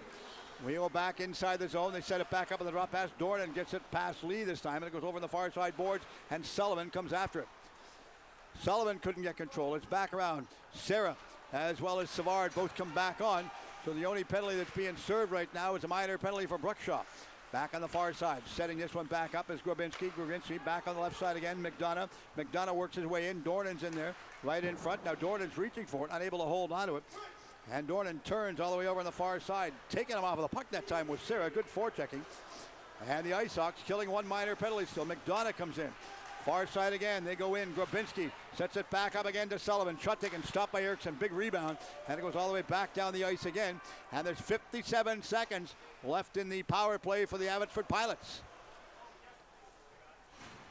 We go back inside the zone. They set it back up on the drop pass. Dornan gets it past Lee this time. And it goes over the far side boards. And Sullivan comes after it. Sullivan couldn't get control. It's back around. Serra as well as Savard both come back on. So the only penalty that's being served right now is a minor penalty for Bruckshaw. Back on the far side, setting this one back up is Grabinski. Grabinski back on the left side again, McDonough. McDonough works his way in. Dornan's in there, right in front. Now Dornan's reaching for it, unable to hold on to it. And Dornan turns all the way over on the far side. Taking him off of the puck that time was Serra. Good forechecking. And the Ice Hawks killing one minor penalty still. McDonough comes in. Far side again, they go in. Grabinski sets it back up again to Sullivan. Shot taken, stopped by Eriksson. Big rebound, and it goes all the way back down the ice again. And there's 57 seconds left in the power play for the Abbotsford Pilots.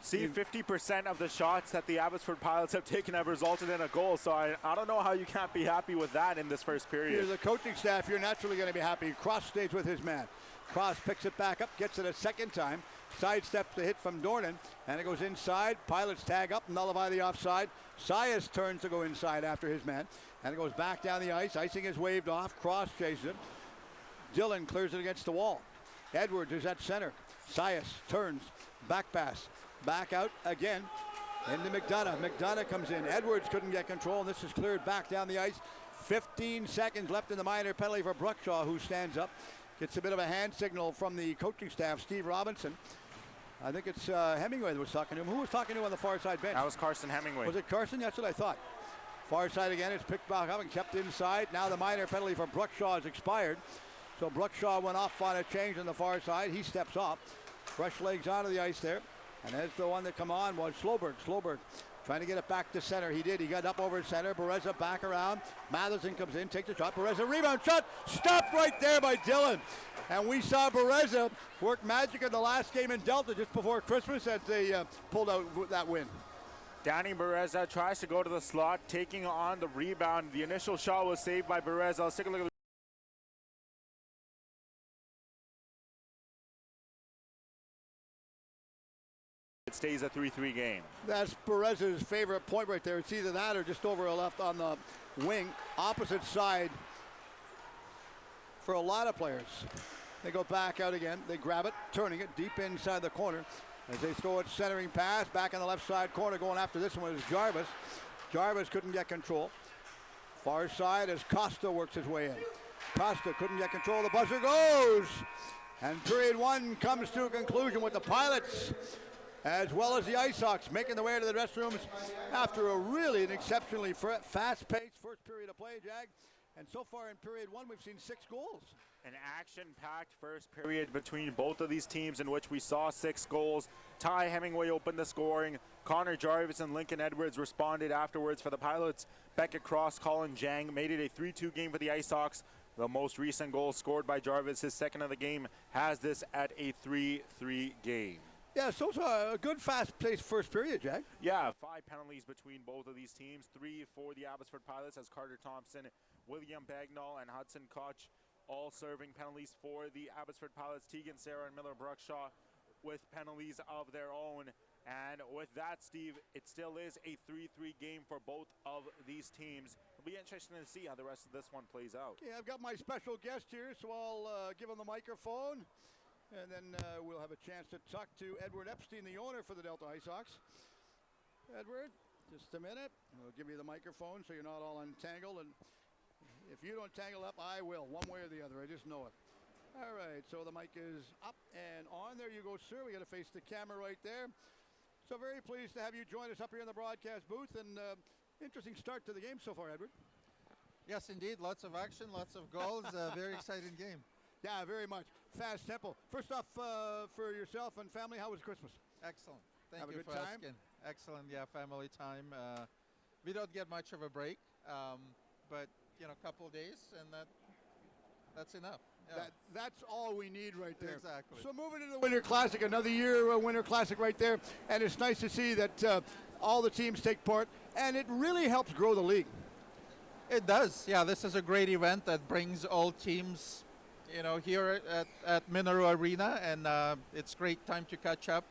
See, 50% of the shots that the Abbotsford Pilots have taken have resulted in a goal, so I don't know how you can't be happy with that in this first period.
You're the coaching staff, you're naturally going to be happy. Cross stays with his man. Cross picks it back up, gets it a second time. Sidesteps the hit from Dornan, and it goes inside. Pilots tag up, nullify the offside. Sias turns to go inside after his man, and it goes back down the ice. Icing is waved off. Cross chases it. Dillon clears it against the wall. Edwards is at center. Sias turns, back pass, back out again into McDonough. McDonough comes in. Edwards couldn't get control, and this is cleared back down the ice. 15 seconds left in the minor penalty for Bruckshaw, who stands up. Gets a bit of a hand signal from the coaching staff, Steve Robinson. I think it's Hemingway that was talking to him. Who was talking to him on the far side bench?
That was Carson Hemingway.
Was it Carson? That's what I thought. Far side again, it's picked back up and kept inside. Now the minor penalty for Bruckshaw has expired. So Bruckshaw went off on a change on the far side. He steps off. Fresh legs onto the ice there. And as the one that come on was Sloberg. Sloberg trying to get it back to center. He did. He got up over center. Bereza back around. Matherson comes in, takes a shot. Bereza rebound shot. Stopped right there by Dillon. And we saw Bereza work magic in the last game in Delta just before Christmas as they pulled out that win.
Danny Bereza tries to go to the slot, taking on the rebound. The initial shot was saved by Bereza. Let's take a look at the It stays a 3-3 game.
That's Bereza's favorite point right there. It's either that or just over a left on the wing. Opposite side for a lot of players. They go back out again. They grab it, turning it deep inside the corner. As they throw it centering pass, back in the left side corner. Going after this one is Jarvis. Jarvis couldn't get control. Far side as Costa works his way in. Costa couldn't get control. The buzzer goes. And period one comes to a conclusion with the Pilots as well as the Ice Hawks making their way to the dressing rooms after an exceptionally fast-paced first period of play, Jag. And so far in period one, we've seen 6 goals.
An action-packed first period between both of these teams in which we saw 6 goals. Ty Hemingway opened the scoring. Connor Jarvis and Lincoln Edwards responded afterwards for the Pilots. Beckett Cross, Colin Jang made it a 3-2 game for the Ice Hawks. The most recent goal scored by Jarvis, his second of the game, has this at a 3-3 game.
Yeah, so it's a good fast-paced first period, Jack.
Yeah, 5 penalties between both of these teams. 3 for the Abbotsford Pilots as Carter Thompson, William Bagnall, and Hudson Koch all serving penalties for the Abbotsford Pilots. Tegan Sarah and Miller Bruckshaw with penalties of their own. And with that, Steve, it still is a 3-3 game for both of these teams. It'll be interesting to see how the rest of this one plays out.
Yeah, I've got my special guest here, so I'll give him the microphone. And then we'll have a chance to talk to Edward Epstein, the owner for the Delta Ice Hawks. Edward, just a minute. We'll give you the microphone so you're not all entangled. And if you don't tangle up, I will, one way or the other. I just know it. All right, so the mic is up and on. There you go, sir. We got to face the camera right there. So very pleased to have you join us up here in the broadcast booth. And interesting start to the game so far, Edward.
Yes, indeed. Lots of action, lots of goals. Very exciting game.
Yeah, very much. Fast tempo. First off, for yourself and family, how was Christmas?
Excellent. Thank
Have a
you
good
for
time?
asking. Excellent, yeah, family time. We don't get much of a break, but, you know, a couple of days, and that's enough. Yeah.
That's all we need right there.
Exactly.
So moving into the Winter Classic, another year Winter Classic right there, and it's nice to see that all the teams take part, and it really helps grow the league.
It does, yeah. This is a great event that brings all teams, you know, here at Minoru Arena, and it's great time to catch up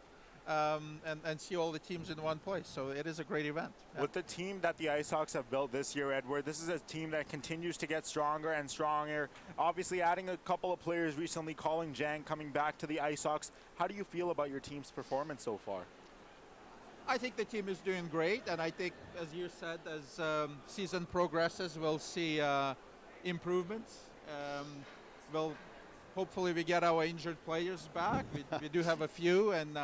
and see all the teams in one place. So it is a great event. Yeah.
With the team that the Ice Hawks have built this year, Edward, this is a team that continues to get stronger and stronger. Obviously, adding a couple of players recently, Colin Jang coming back to the Ice Hawks. How do you feel about your team's performance so far?
I think the team is doing great, and I think, as you said, as season progresses, we'll see improvements. Hopefully we get our injured players back. We do have a few, and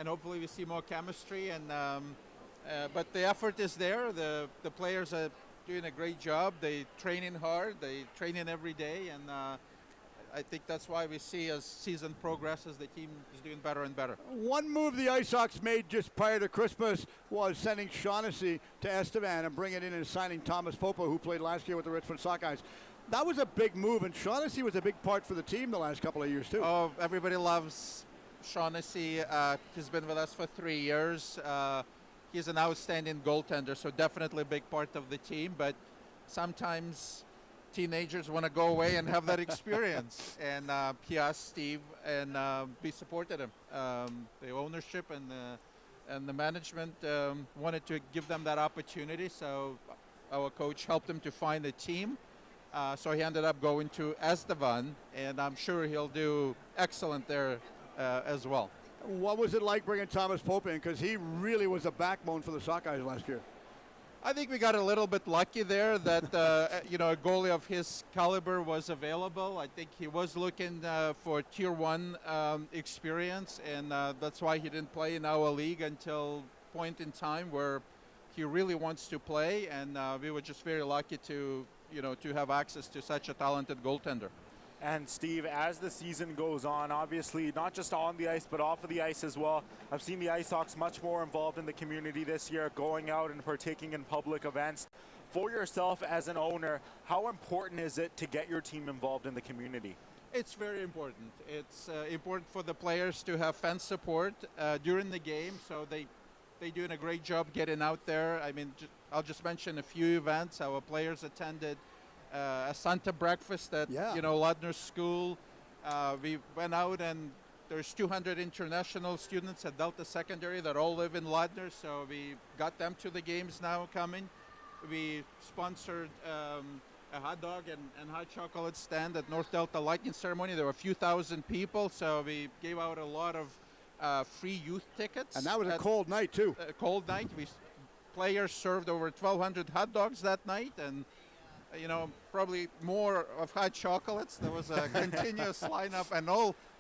hopefully we see more chemistry. But the effort is there. The players are doing a great job. They training hard. They training every day, and I think that's why we see as season progresses, the team is doing better and better.
One move the Ice Hawks made just prior to Christmas was sending Shaughnessy to Estevan and bringing in and signing Thomas Popa, who played last year with the Richmond Sockeyes. That was a big move, and Shaughnessy was a big part for the team the last couple of years, too.
Oh, everybody loves Shaughnessy. He's been with us for 3 years. He's an outstanding goaltender, so definitely a big part of the team. But sometimes teenagers want to go away and have that experience. And he asked Steve, and we supported him. The ownership and the management wanted to give them that opportunity, so our coach helped him to find a team. So he ended up going to Estevan, and I'm sure he'll do excellent there as well.
What was it like bringing Thomas Pope in? Because he really was a backbone for the Sockeyes last year.
I think we got a little bit lucky there that, you know, a goalie of his caliber was available. I think he was looking for Tier 1 experience, and that's why he didn't play in our league until point in time where he really wants to play, and we were just very lucky to have access to such a talented goaltender.
And Steve, as the season goes on, obviously not just on the ice but off of the ice as well, I've seen the Ice Hawks much more involved in the community this year, going out and partaking in public events. For yourself as an owner, how important is it to get your team involved in the community?
It's very important. It's important for the players to have fan support during the game, so they're doing a great job getting out there. I mean, I'll just mention a few events. Our players attended a Santa breakfast at Ladner School. We went out, and there's 200 international students at Delta Secondary that all live in Ladner, so we got them to the games now coming. We sponsored a hot dog and hot chocolate stand at North Delta Lightning Ceremony. There were a few thousand people, so we gave out a lot of free youth tickets.
And that was a cold night, too.
A cold night. Players served over 1,200 hot dogs that night, and probably more of hot chocolates. There was a continuous lineup, and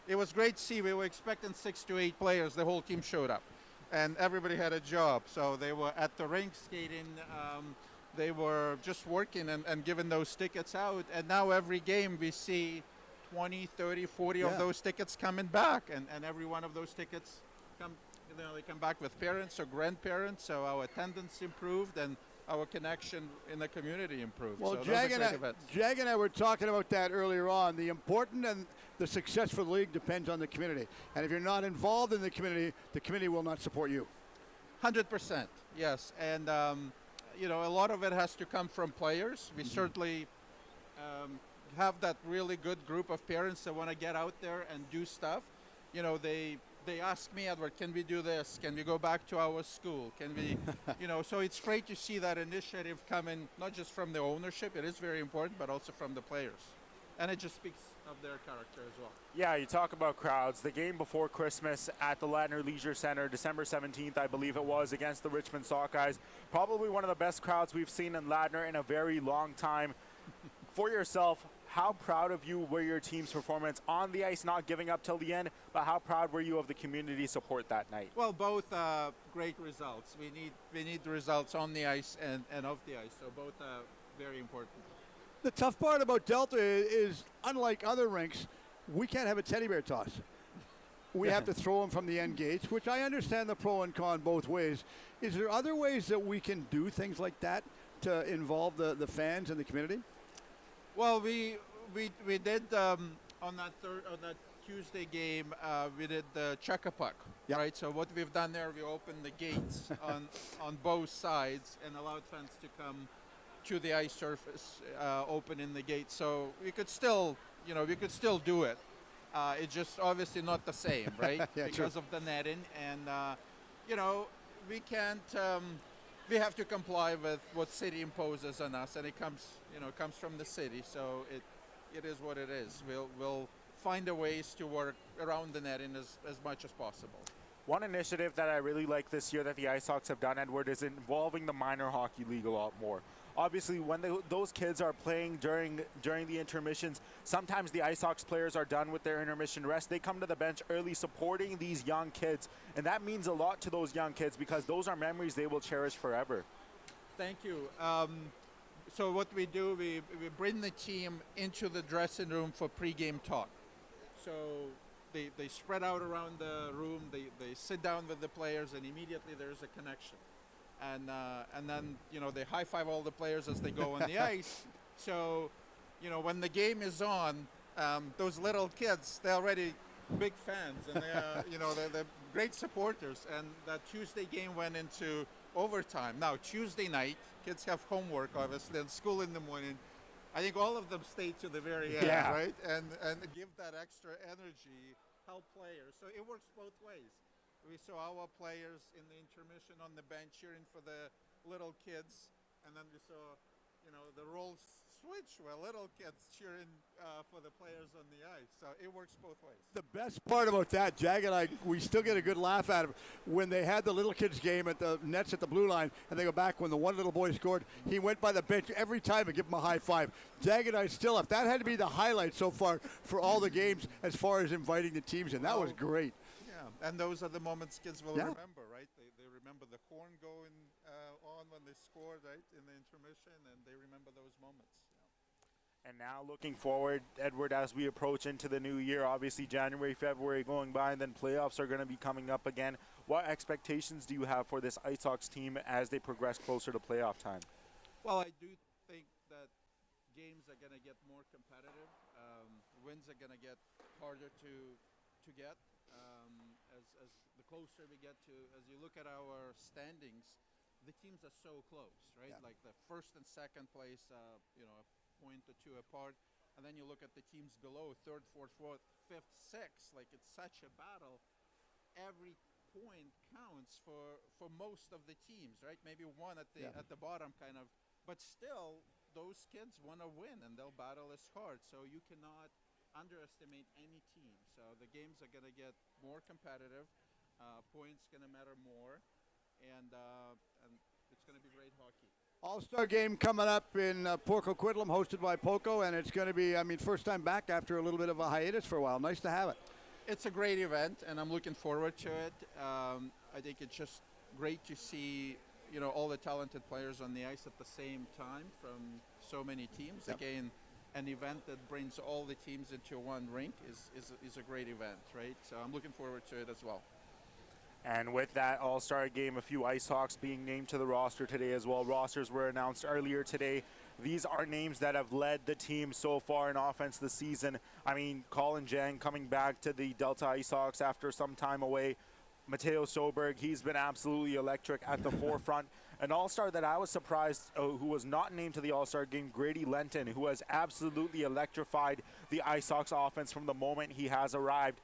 it was great to see. We were expecting 6 to 8 players. The whole team showed up, and everybody had a job. So they were at the rink skating. They were just working and giving those tickets out. And now every game we see 20, 30, 40
Yeah.
of those tickets coming back, and every one of those tickets they come back with parents or grandparents, so our attendance improved and our connection in the community improved.
Well,
so those are great events.
Jag and I were talking about that earlier on. The important and the success for the league depends on the community. And if you're not involved in the community will not support you.
100%, yes. And, a lot of it has to come from players. We certainly have that really good group of parents that want to get out there and do stuff. They ask me, Edward, can we do this? Can we go back to our school? Can we, so it's great to see that initiative coming, not just from the ownership, it is very important, but also from the players. And it just speaks of their character as well.
Yeah, you talk about crowds. The game before Christmas at the Ladner Leisure Center, December 17th, I believe it was, against the Richmond Sockeyes. Probably one of the best crowds we've seen in Ladner in a very long time. For yourself, how proud of you were your team's performance on the ice, not giving up till the end, but how proud were you of the community support that night?
Well, both great results. We need the results on the ice and off the ice, so both very important.
The tough part about Delta is unlike other rinks, we can't have a teddy bear toss. We have to throw them from the end gates, which I understand the pro and con both ways. Is there other ways that we can do things like that to involve the fans and the community?
Well, we did on that Tuesday game. We did the check-a-puck, right? So what we've done there, we opened the gates on both sides and allowed fans to come to the ice surface, open in the gate. So we could still do it. It's just obviously not the same, right? Because of the netting, and we can't. We have to comply with what city imposes on us, and it comes from the city. So it is what it is. We'll find a ways to work around the netting as much as possible.
One initiative that I really like this year that the Ice Hawks have done, Edward, is involving the minor hockey league a lot more. Obviously, when those kids are playing during the intermissions, sometimes the Ice Hawks players are done with their intermission rest. They come to the bench early supporting these young kids, and that means a lot to those young kids because those are memories they will cherish forever.
Thank you. So what we do, we bring the team into the dressing room for pregame talk. So they spread out around the room, they sit down with the players, and immediately there's a connection. And then they high five all the players as they go on the ice. So when the game is on, those little kids, they're already big fans, and they're great supporters. And that Tuesday game went into overtime. Now Tuesday night, kids have homework obviously, and school in the morning. I think all of them stayed to the very end, right? And give that extra energy, help players. So it works both ways. We saw our players in the intermission on the bench cheering for the little kids, and then we saw, the roles switch where little kids cheering for the players on the ice. So it works both ways.
The best part about that, Jag and I, we still get a good laugh out of it. When they had the little kids game at the nets at the blue line, and they go back when the one little boy scored, he went by the bench every time and give him a high five. Jag and I still, if that had to be the highlight so far for all the games as far as inviting the teams in, that was great.
And those are the moments kids will remember, right? They remember the horn going on when they scored, right, in the intermission, and they remember those moments.
And now looking forward, Edward, as we approach into the new year, obviously January, February going by, and then playoffs are going to be coming up again. What expectations do you have for this Ice Hawks team as they progress closer to playoff time?
Well, I do think that games are going to get more competitive. Wins are going to get harder to get. As the closer we get to, as you look at our standings, the teams are so close, right?
Yeah.
Like the first and second place, a point or two apart, and then you look at the teams below, third, fourth, fifth, sixth. Like it's such a battle. Every point counts for most of the teams, right? Maybe one at the bottom, kind of, but still, those kids want to win, and they'll battle as hard. So you cannot underestimate any team. So the games are going to get more competitive. Points going to matter more, and it's going to be great hockey.
All-Star game coming up in Port Coquitlam, hosted by POCO, and it's going to be, first time back after a little bit of a hiatus for a while. Nice to have it.
It's a great event, and I'm looking forward to it. I think it's just great to see, all the talented players on the ice at the same time from so many teams.
Yep.
Again, an event that brings all the teams into one rink is a great event, right? So I'm looking forward to it as well.
And with that All-Star game, a few Ice Hawks being named to the roster today as well. Rosters were announced earlier today. These are names that have led the team so far in offense this season. I mean, Colin Jang coming back to the Delta Ice Hawks after some time away. Matteo Soberg, he's been absolutely electric at the forefront. An All-Star that I was surprised who was not named to the All-Star game, Grady Lenton, who has absolutely electrified the Ice Hawks offense from the moment he has arrived.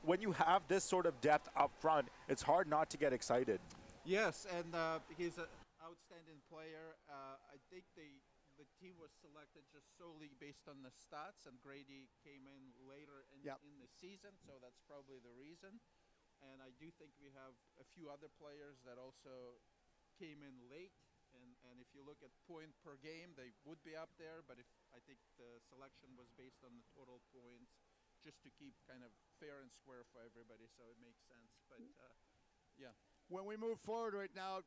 When you have this sort of depth up front, it's hard not to get excited.
Yes, and he's an outstanding player. I think the team was selected just solely based on the stats, and Grady came in later in the season, so that's probably the reason. And I do think we have a few other players that also came in late, and if you look at point per game, they would be up there, but I think the selection was based on the total points, just to keep kind of fair and square for everybody, so it makes sense. But yeah.
When we move forward right now,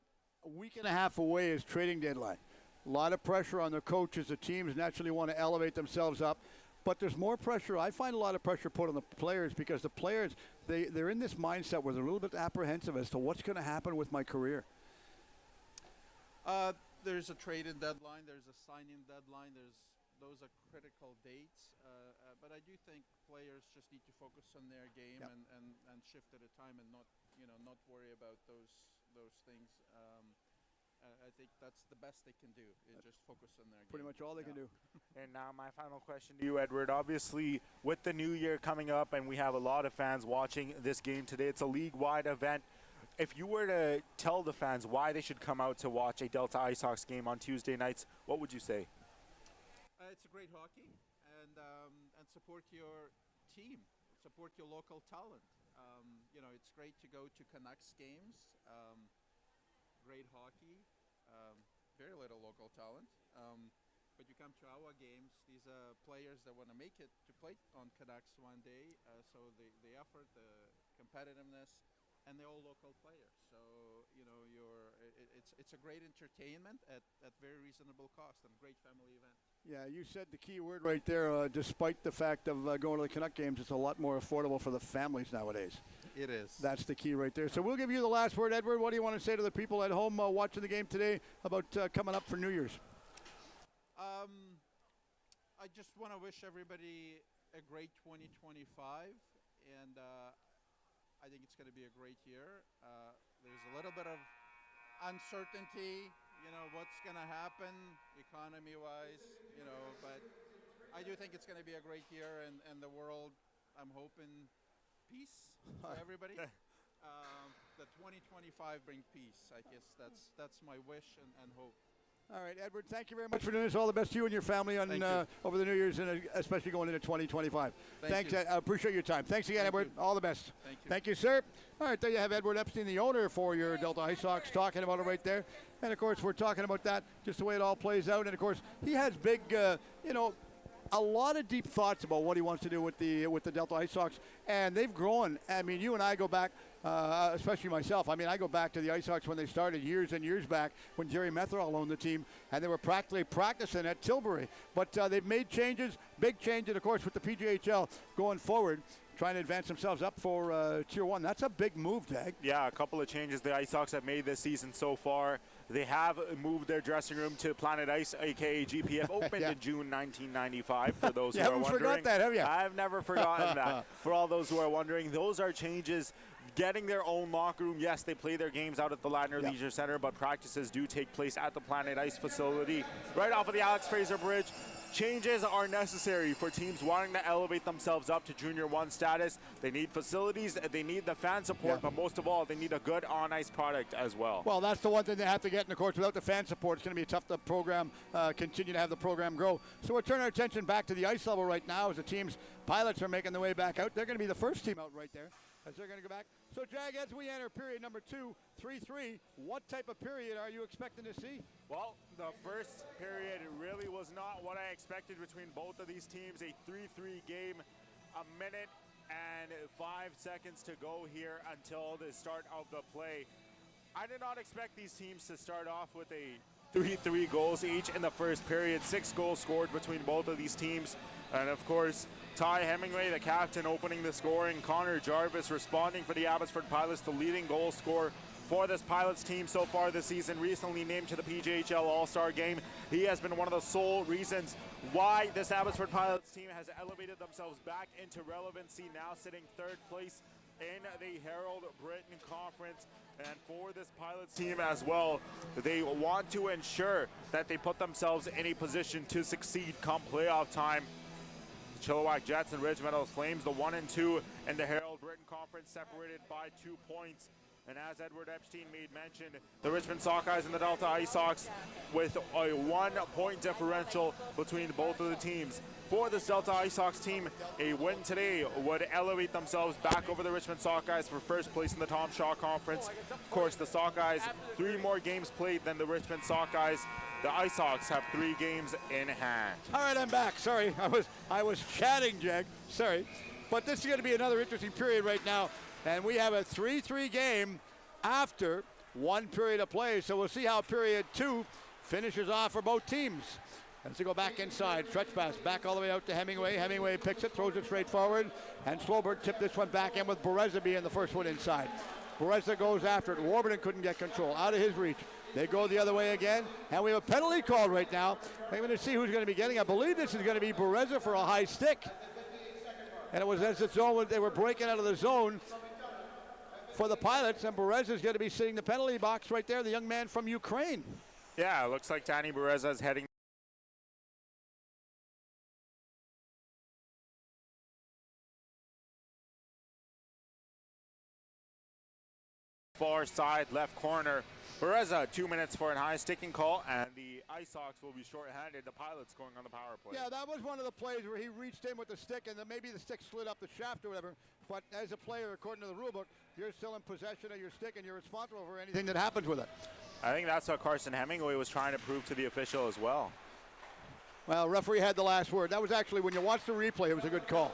a week and a half away is trading deadline. A lot of pressure on the coaches. The teams naturally want to elevate themselves up, but there's more pressure. I find a lot of pressure put on the players because the players, they're in this mindset where they're a little bit apprehensive as to what's going to happen with my career.
There's a trade-in deadline. There's a sign-in deadline. Those are critical dates, but I do think players just need to focus on their game and shift at a time and not worry about those things. I think that's the best they can do, is just focus on their game.
Pretty much all they can do.
And now my final question to you, Edward. Obviously, with the new year coming up and we have a lot of fans watching this game today, it's a league-wide event. If you were to tell the fans why they should come out to watch a Delta Ice Hawks game on Tuesday nights, what would you say?
It's a great hockey, and support your team, support your local talent. It's great to go to Canucks games. Great hockey, very little local talent. But you come to our games, these are players that want to make it to play on Kodiaks one day. So the effort, the competitiveness, and they're all local players. So it's a great entertainment at very reasonable cost and great family event.
Yeah, you said the key word right there. Despite the fact of going to the Canuck games, it's a lot more affordable for the families nowadays.
It is.
That's the key right there. So we'll give you the last word, Edward. What do you want to say to the people at home watching the game today about coming up for New Year's?
I just want to wish everybody a great 2025, and I think it's going to be a great year. There's a little bit of uncertainty, what's going to happen economy-wise, but I do think it's going to be a great year, and the world, I'm hoping, peace for everybody. The 2025 bring peace. I guess that's my wish and hope.
All right, Edward, thank you very much for doing this. All the best to you and your family on over the New Year's, and especially going into 2025. Thanks. I appreciate your time. Thanks again, Edward. All the best.
Thank you.
Thank you, sir. All right, there you have Edward Epstein, the owner for your Delta Ice Hawks, talking about it right there. And, of course, we're talking about that, just the way it all plays out. And, of course, he has big, a lot of deep thoughts about what he wants to do with the Delta Ice Hawks, and they've grown. I mean, you and I go back, especially myself. I mean, I go back to the Ice Hawks when they started years and years back when Jerry Metherall owned the team, and they were practically practicing at Tilbury. But they've made changes, big changes, of course, with the PJHL going forward, trying to advance themselves up for Tier 1. That's a big move, Dag.
Yeah, a couple of changes the Ice Hawks have made this season so far. They have moved their dressing room to Planet Ice, a.k.a. GPF, opened in June 1995, for those who are wondering. You haven't
forgot that, have you?
I've never forgotten that. For all those who are wondering, those are changes. Getting their own locker room. Yes, they play their games out at the Ladner Leisure Center, but practices do take place at the Planet Ice facility right off of the Alex Fraser Bridge. Changes are necessary for teams wanting to elevate themselves up to Junior 1 status. They need facilities, they need the fan support, but most of all, they need a good on-ice product as well.
Well, that's the one thing they have to get, and of course, without the fan support, it's going to be tough to continue to have the program grow. So we'll turn our attention back to the ice level right now as the team's pilots are making their way back out. They're going to be the first team out right there as they're going to go back. So, Jag, as we enter period number 2, 3-3, what type of period are you expecting to see?
Well, the first period really was not what I expected between both of these teams. A 3-3 game, a minute and 5 seconds to go here until the start of the play. I did not expect these teams to start off with a 3 goals each in the first period. 6 goals scored between both of these teams. And of course, Ty Hemingway, the captain, opening the scoring. Connor Jarvis responding for the Abbotsford Pilots, the leading goal scorer for this Pilots team so far this season, recently named to the PJHL All-Star Game. He has been one of the sole reasons why this Abbotsford Pilots team has elevated themselves back into relevancy, now sitting 3rd place in the Herald Britain Conference. And for this Pilots team as well, they want to ensure that they put themselves in a position to succeed come playoff time. Chilliwack Jets and Ridge Meadows Flames, the 1 and 2 in the Herald Britain Conference, separated by 2 points. And as Edward Epstein made mention, the Richmond Sockeyes and the Delta Ice Sox with a 1-point differential between both of the teams. For this Delta Ice Sox team, a win today would elevate themselves back over the Richmond Sockeyes for first place in the Tom Shaw Conference. Of course, the Sockeyes 3 more games played than the Richmond Sockeyes. The Ice Sox have 3 games in hand.
All right, I'm back. Sorry, I was chatting, Jag. Sorry. But this is going to be another interesting period right now. And we have a 3-3 game after 1 period of play. So we'll see how period 2 finishes off for both teams. As they go back inside, stretch pass, back all the way out to Hemingway. Hemingway picks it, throws it straight forward. And Sloberg tipped this one back in with Bereza being the first one inside. Bereza goes after it. Warburton couldn't get control. Out of his reach. They go the other way again. And we have a penalty called right now. I'm going to see who's going to be getting. I believe this is going to be Bereza for a high stick. And it was as the zone, they were breaking out of the zone for the Pilots, and Bereza is going to be sitting the penalty box right there, the young man from Ukraine.
Yeah, it looks like Danny Bereza is heading far side left corner. Bereza 2 minutes for a high sticking call, and the Ice Sox will be short-handed. The Pilots going on the power play.
Yeah, that was one of the plays where he reached in with the stick, and then maybe the stick slid up the shaft or whatever. But as a player, according to the rule book, you're still in possession of your stick, and you're responsible for anything that happens with it.
I think that's what Carson Hemingway was trying to prove to the official as well.
Well, referee had the last word. That was actually, when you watch the replay, it was a good call.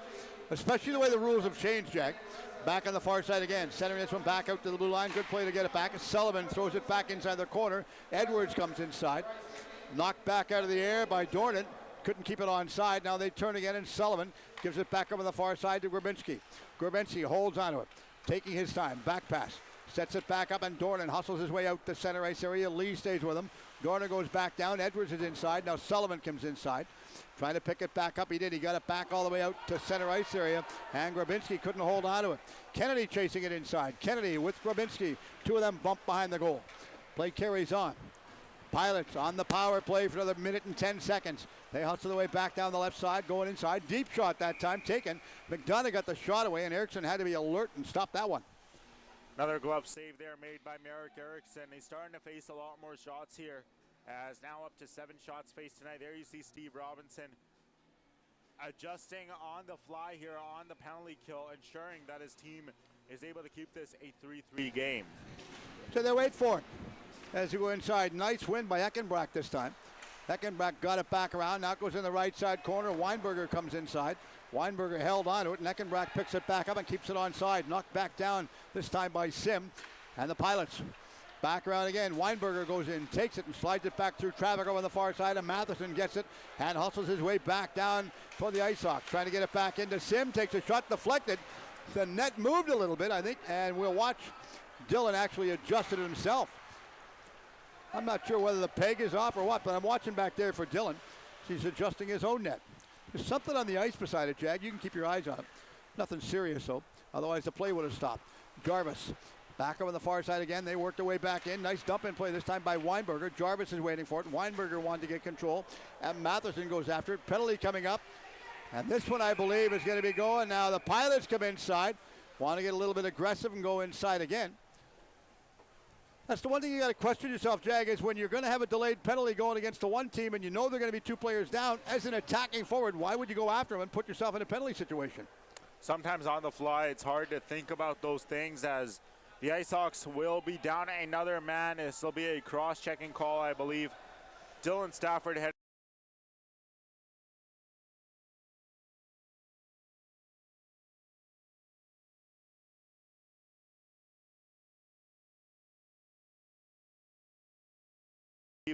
Especially the way the rules have changed, Jack. Back on the far side again. Centering this one back out to the blue line. Good play to get it back. Sullivan throws it back inside the corner. Edwards comes inside. Knocked back out of the air by Dornan. Couldn't keep it onside. Now they turn again, and Sullivan gives it back over the far side to Grabinski. Grabinski holds onto it. Taking his time. Back pass. Sets it back up, and Dornan hustles his way out to center ice area. Lee stays with him. Dornan goes back down. Edwards is inside. Now Sullivan comes inside. Trying to pick it back up. He did. He got it back all the way out to center ice area. And Grabinski couldn't hold on to it. Kennedy chasing it inside. Kennedy with Grabinski. 2 of them bump behind the goal. Play carries on. Pilots on the power play for another minute and 10 seconds. They hustle their way back down the left side. Going inside. Deep shot that time taken. McDonough got the shot away, and Erickson had to be alert and stop that one.
Another glove save there made by Merrick Erickson. He's starting to face a lot more shots here, as now up to 7 shots faced tonight. There you see Steve Robinson adjusting on the fly here on the penalty kill, ensuring that his team is able to keep this a 3-3 game.
So they wait for it as we go inside. Nice win by Eckenbrack this time. Eckenbrack got it back around. Now it goes in the right side corner. Weinberger comes inside. Weinberger held on to it, and Eckenbrack picks it back up and keeps it onside. Knocked back down this time by Sim. And the Pilots back around again. Weinberger goes in, takes it, and slides it back through traffic over the far side, and Matheson gets it and hustles his way back down for the Ice Sox. Trying to get it back into Sim. Takes a shot, deflected. The net moved a little bit, I think, and we'll watch Dylan actually adjusted it himself. I'm not sure whether the peg is off or what, but I'm watching back there for Dylan. He's adjusting his own net. There's something on the ice beside it, Jag. You can keep your eyes on it. Nothing serious, though. Otherwise, the play would have stopped. Jarvis back over the far side again. They worked their way back in. Nice dump in play this time by Weinberger. Jarvis is waiting for it. Weinberger wanted to get control, and Matheson goes after it. Penalty coming up. And this one, I believe, is going to be going. Now the Pilots come inside. Want to get a little bit aggressive and go inside again. That's the one thing you got to question yourself, Jag, is when you're going to have a delayed penalty going against the one team and you know they're going to be 2 players down, as an attacking forward, why would you go after them and put yourself in a penalty situation?
Sometimes on the fly, it's hard to think about those things, as the Ice Sox will be down another man. This will be a cross-checking call, I believe. Dylan Stafford had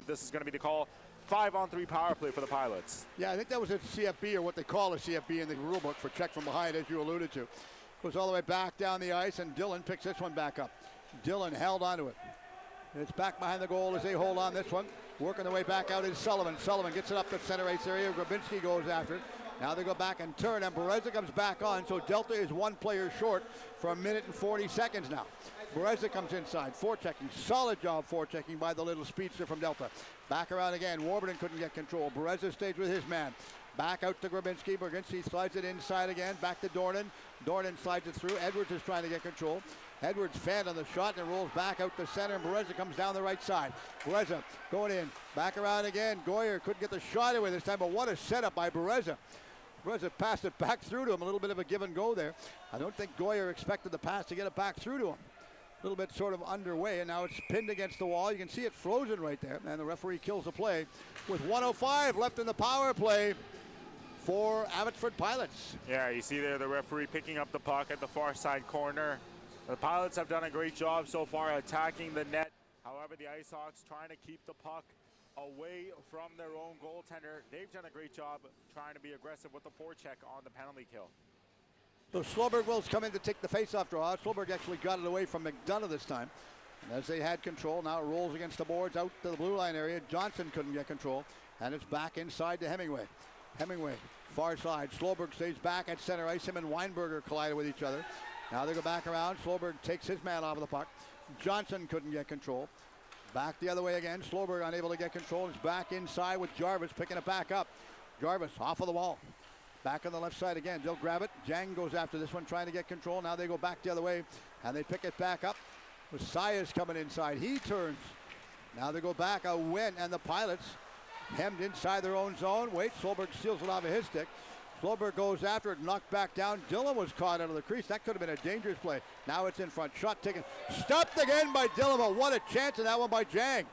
This is going to be the call. 5-on-3 power play for the Pilots.
Yeah, I think that was a CFB, or what they call a CFB in the rule book for check from behind, as you alluded to. Goes all the way back down the ice, and Dillon picks this one back up. Dillon held onto it. It's back behind the goal as they hold on this one. Working their way back out is Sullivan. Sullivan gets it up the center ice area. Grabinski goes after it. Now they go back and turn, and Bereza comes back on, so Delta is one player short for 1 minute and 40 seconds now. Bereza comes inside, forechecking. Solid job forechecking by the little speedster from Delta. Back around again. Warburton couldn't get control. Bereza stays with his man. Back out to Grabinski. Grabinski slides it inside again. Back to Dornan. Dornan slides it through. Edwards is trying to get control. Edwards fanned on the shot and it rolls back out to center, and Bereza comes down the right side. Bereza going in. Back around again. Goyer couldn't get the shot away this time, but what a setup by Bereza. Bereza passed it back through to him. A little bit of a give and go there. I don't think Goyer expected the pass to get it back through to him. A little bit sort of underway, and now it's pinned against the wall. You can see it frozen right there, and the referee kills the play with 1:05 left in the power play for Abbotsford Pilots.
Yeah, you see there the referee picking up the puck at the far side corner. The Pilots have done a great job so far attacking the net. However, the Ice Hawks trying to keep the puck away from their own goaltender. They've done a great job trying to be aggressive with the forecheck on the penalty kill.
So Slowberg will come in to take the face-off draw. Slowberg actually got it away from McDonough this time. And as they had control, now it rolls against the boards out to the blue line area. Johnson couldn't get control, and it's back inside to Hemingway. Hemingway, far side. Slowberg stays back at center ice. Him and Weinberger collided with each other. Now they go back around. Slowberg takes his man off of the puck. Johnson couldn't get control. Back the other way again. Slowberg unable to get control. It's back inside with Jarvis picking it back up. Jarvis off of the wall. Back on the left side again. They'll grab it. Jang goes after this one, trying to get control. Now they go back the other way, and they pick it back up. Messiah's coming inside. He turns. Now they go back. A win, and the Pilots hemmed inside their own zone. Wait, Slowberg steals it off of his stick. Slowberg goes after it, knocked back down. Dillon was caught out of the crease. That could have been a dangerous play. Now it's in front. Shot taken. Stopped again by Dillon, but what a chance in that one by Jang.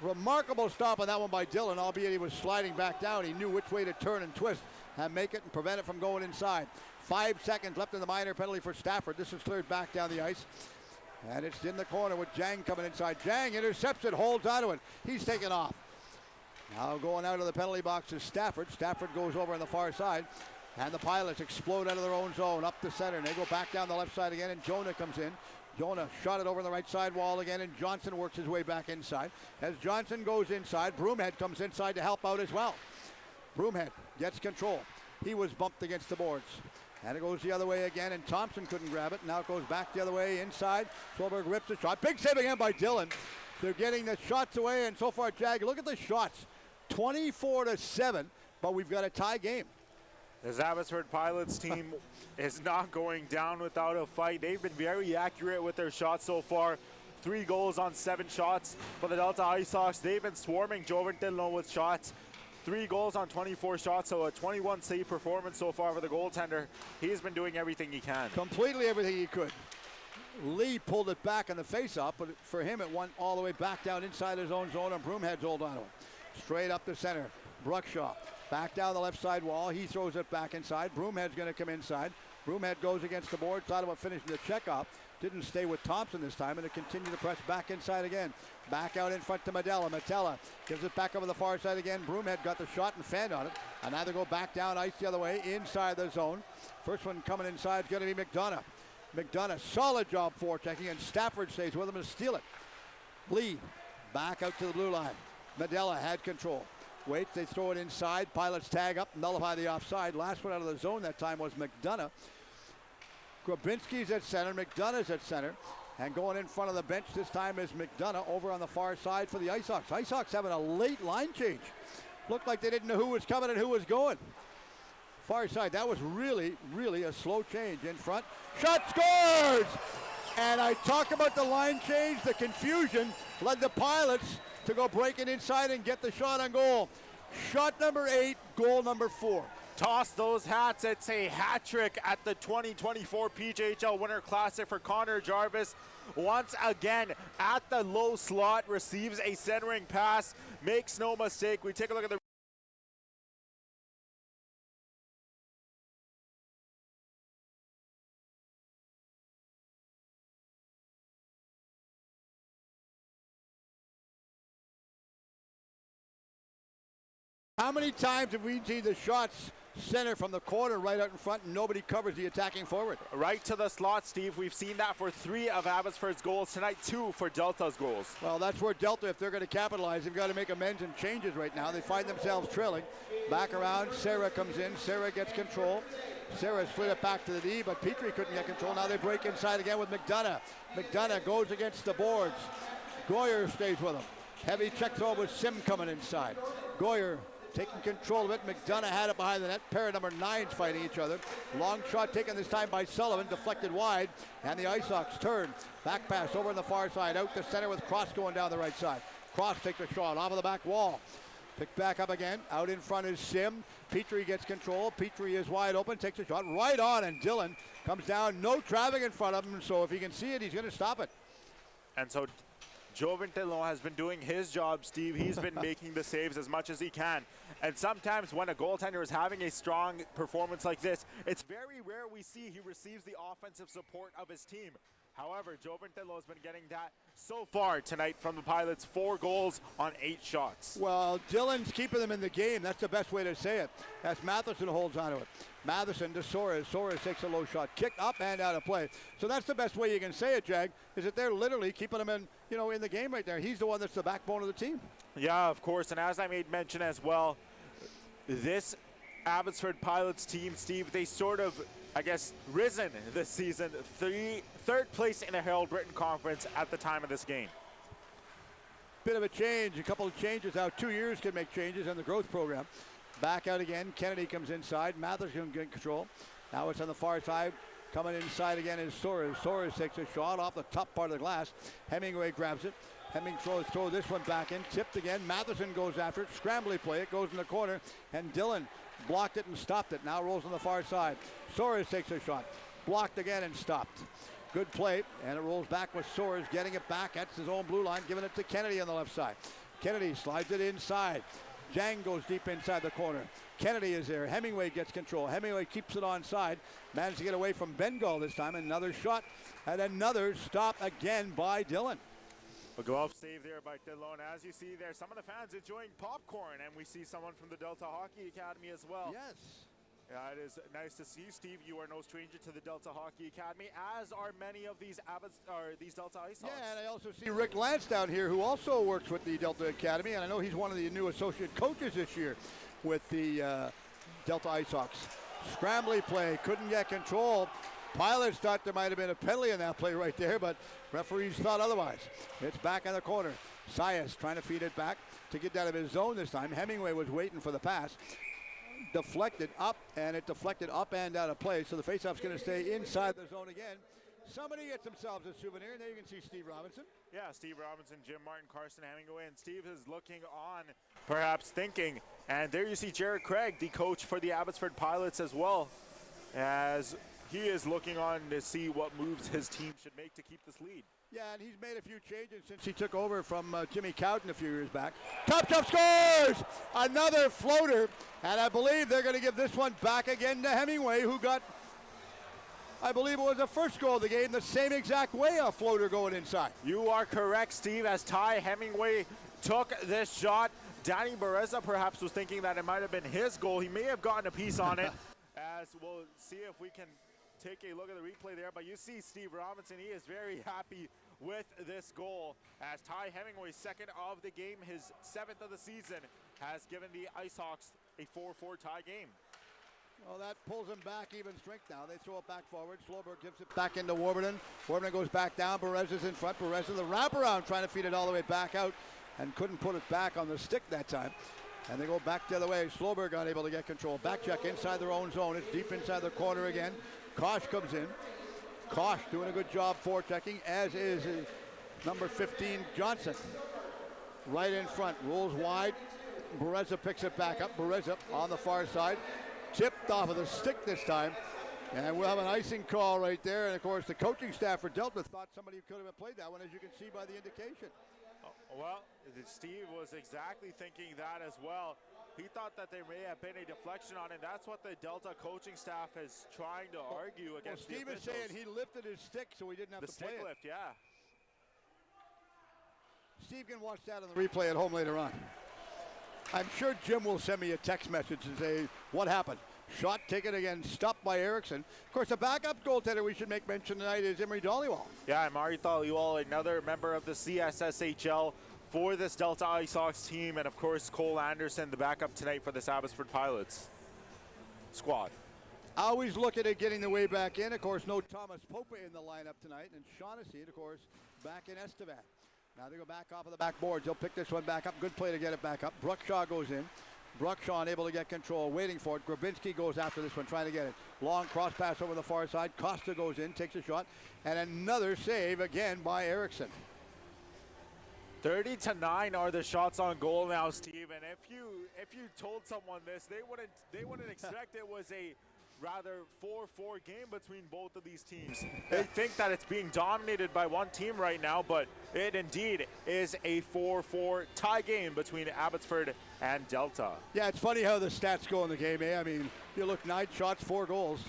Remarkable stop on that one by Dillon, albeit he was sliding back down. He knew which way to turn and twist and make it and prevent it from going inside. 5 seconds left in the minor penalty for Stafford. This is cleared back down the ice. And it's in the corner with Jang coming inside. Jang intercepts it, holds onto it. He's taken off. Now going out of the penalty box is Stafford. Stafford goes over on the far side. And the Pilots explode out of their own zone up the center. And they go back down the left side again, and Jonah comes in. Jonah shot it over the right side wall again, and Johnson works his way back inside. As Johnson goes inside, Broomhead comes inside to help out as well. Broomhead gets control. He was bumped against the boards. And it goes the other way again, and Thompson couldn't grab it. Now it goes back the other way inside. Slowberg rips the shot. Big save again by Dillon. They're getting the shots away, and so far, Jag, look at the shots. 24-7, but we've got a tie game.
The Abbotsford Pilots team is not going down without a fight. They've been very accurate with their shots so far. 3 goals on 7 shots for the Delta Ice Hawks. They've been swarming Jovan Tinlo with shots. 3 goals on 24 shots, so a 21 save performance so far for the goaltender. He's been doing everything he can.
Completely everything he could. Lee pulled it back on the face-off, but for him it went all the way back down inside his own zone, and Broomhead's hold on to it. Straight up the center. Bruckshaw back down the left side wall. He throws it back inside. Broomhead's going to come inside. Broomhead goes against the board. Thought about finishing the checkoff. Didn't stay with Thompson this time, and it continued to press back inside again. Back out in front to Medella. Metella gives it back over the far side again. Broomhead got the shot and fanned on it. And now they go back down ice the other way inside the zone. First one coming inside is going to be McDonough. McDonough, solid job forechecking, and Stafford stays with him to steal it. Lee back out to the blue line. Medella had control. Waits, they throw it inside. Pilots tag up, nullify the offside. Last one out of the zone that time was McDonough. Grabinski's at center, McDonough's at center. And going in front of the bench this time is McDonough over on the far side for the Ice Hawks. Ice Hawks having a late line change. Looked like they didn't know who was coming and who was going. Far side, that was really, really a slow change in front. Shot scores! And I talk about the line change, the confusion led the Pilots to go breaking inside and get the shot on goal. Shot number 8, goal number 4.
Toss those hats. It's a hat trick at the 2024 PJHL Winter Classic for Connor Jarvis. Once again, at the low slot, receives a centering pass. Makes no mistake. We take a look at the
How many times have we seen the shots center from the corner right out in front and nobody covers the attacking forward?
Right to the slot, Steve. We've seen that for 3 of Abbotsford's goals tonight, 2 for Delta's goals.
Well, that's where Delta, if they're going to capitalize, they've got to make amends and changes right now. They find themselves trailing. Back around, Sarah comes in. Sarah gets control. Sarah slid it back to the D, but Petrie couldn't get control. Now they break inside again with McDonough. McDonough goes against the boards. Goyer stays with him. Heavy check throw with Sim coming inside. Goyer taking control of it. McDonough had it behind the net. Pair of number 9s fighting each other. Long shot taken this time by Sullivan, deflected wide, and the Ice Hawks turn. Back pass over on the far side, out to center with Cross going down the right side. Cross takes a shot off of the back wall. Picked back up again. Out in front is Sim. Petrie gets control. Petrie is wide open, takes a shot right on, and Dillon comes down. No traffic in front of him, so if he can see it, he's going to stop it.
And so Jovan Tillon has been doing his job, Steve. He's been making the saves as much as he can. And sometimes when a goaltender is having a strong performance like this, it's very rare we see he receives the offensive support of his team. However, Jovan Tillon has been getting that so far tonight from the Pilots. 4 goals on 8 shots.
Well, Dillon's keeping them in the game. That's the best way to say it. As Matheson holds onto it. Matheson to Soares. Soares takes a low shot. Kick up and out of play. So that's the best way you can say it, Jag, is that they're literally keeping him in, in the game right there. He's the one that's the backbone of the team.
Yeah, of course. And as I made mention as well, this Abbotsford Pilots team, Steve, they sort of, I guess, risen this season. Third place in the Herald Britain Conference at the time of this game.
Bit of a change, a couple of changes out. 2 years can make changes in the growth program. Back out again. Kennedy comes inside. Matheson get control. Now it's on the far side. Coming inside again is Soares. Soares takes a shot off the top part of the glass. Hemingway grabs it. Hemingway throws this one back in. Tipped again. Matheson goes after it. Scrambly play. It goes in the corner. And Dillon blocked it and stopped it. Now rolls on the far side. Soares takes a shot. Blocked again and stopped. Good play. And it rolls back with Soares getting it back. That's his own blue line. Giving it to Kennedy on the left side. Kennedy slides it inside. Jang goes deep inside the corner. Kennedy is there. Hemingway gets control. Hemingway keeps it onside. Managed to get away from Bengal this time. Another shot and another stop again by Dillon.
A glove save there by Dillon. As you see there, some of the fans enjoying popcorn, and we see someone from the Delta Hockey Academy as well.
Yes.
Yeah, it is nice to see you, Steve. You are no stranger to the Delta Hockey Academy, as are many of these these Delta Ice Hawks.
Yeah, and I also see Rick Lance down here, who also works with the Delta Academy, and I know he's one of the new associate coaches this year with the Delta Ice Hawks. Scrambly play, couldn't get control. Pilots thought there might have been a penalty in that play right there, but referees thought otherwise. It's back in the corner. Sias trying to feed it back to get out of his zone this time. Hemingway was waiting for the pass. Deflected up, and it deflected up and out of play, so the faceoff's going to stay inside the zone again. Somebody gets themselves a souvenir, and there you can see Steve Robinson.
Yeah, Steve Robinson, Jim Martin, Carson Hemingway, and Steve is looking on, perhaps thinking. And there you see Jared Craig, the coach for the Abbotsford Pilots as well, as he is looking on to see what moves his team should make to keep this lead.
Yeah, and he's made a few changes since he took over from Jimmy Cowden a few years back. Top scores! Another floater, and I believe they're going to give this one back again to Hemingway, who got, I believe it was the first goal of the game, the same exact way, a floater going inside.
You are correct, Steve, as Ty Hemingway took this shot. Danny Bereza perhaps was thinking that it might have been his goal. He may have gotten a piece on it, as we'll see if we can take a look at the replay there, but you see Steve Robinson, he is very happy with this goal, as Ty Hemingway's second of the game, his 7th of the season, has given the Ice Hawks a 4-4 tie game.
Well, that pulls him back even strength now. They throw it back forward. Sloberg gives it back into Warburton. Warburton goes back down. Bereza's in front. Bereza the wraparound trying to feed it all the way back out and couldn't put it back on the stick that time. And they go back the other way. Sloberg unable to get control. Back check inside their own zone. It's deep inside the corner again. Kosh comes in. Kosh doing a good job forechecking, as is number 15, Johnson. Right in front, rolls wide. Bereza picks it back up. Bereza on the far side. Tipped off of the stick this time. And we'll have an icing call right there. And, of course, the coaching staff for Delta thought somebody could have played that one, as you can see by the indication.
Well, Steve was exactly thinking that as well. He thought that there may have been a deflection on it. That's what the Delta coaching staff is trying to argue against.
Well, Steve is saying he lifted his stick so he didn't have to play it.
The stick lift, yeah.
Steve can watch that on the replay at home later on. I'm sure Jim will send me a text message and say, what happened? Shot taken again, stopped by Eriksson. Of course, the backup goaltender we should make mention tonight is Imre Dhaliwal.
Yeah, Mari Dhaliwal, another member of the CSSHL for this Delta Ice Hawks team, and of course Cole Anderson, the backup tonight for this Abbotsford Pilots squad.
Always looking at getting the way back in. Of course, no Thomas Popa in the lineup tonight, and Shaughnessy, of course, back in Estevan. Now they go back off of the backboards. They'll pick this one back up. Good play to get it back up. Bruckshaw goes in. Bruckshaw unable to get control, waiting for it. Grabinski goes after this one, trying to get it. Long cross pass over the far side. Costa goes in, takes a shot, and another save again by Eriksson.
30-9 are the shots on goal now, Steve. And if you told someone this, they wouldn't expect it was a rather 4-4 game between both of these teams. They think that it's being dominated by one team right now, but it indeed is a 4-4 tie game between Abbotsford and Delta.
Yeah, it's funny how the stats go in the game, eh? I mean, you look 9 shots, 4 goals.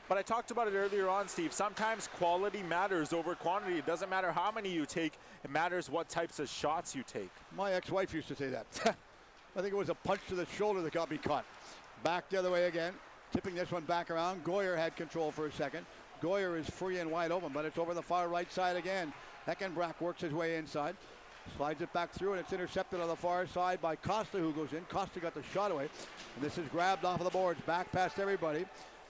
But I talked about it earlier on, Steve. Sometimes quality matters over quantity. It doesn't matter how many you take. It matters what types of shots you take.
My ex-wife used to say that. I think it was a punch to the shoulder that got me caught. Back the other way again. Tipping this one back around. Goyer had control for a second. Goyer is free and wide open, but it's over the far right side again. Heckenbrack works his way inside. Slides it back through, and it's intercepted on the far side by Costa, who goes in. Costa got the shot away. And this is grabbed off of the boards, back past everybody.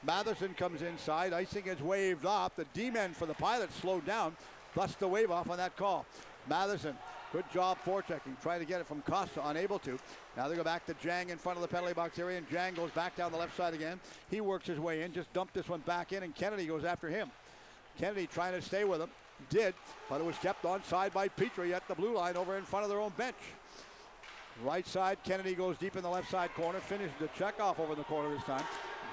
Matherson comes inside. Icing is waved off. The D-men for the Pilots slowed down. Thus the wave off on that call. Matherson, good job forechecking. Trying to get it from Costa, unable to. Now they go back to Jang in front of the penalty box area, and Jang goes back down the left side again. He works his way in, just dumped this one back in, and Kennedy goes after him. Kennedy trying to stay with him. Did, but it was kept onside by Petrie at the blue line over in front of their own bench. Right side, Kennedy goes deep in the left side corner. Finishes the check off over the corner this time.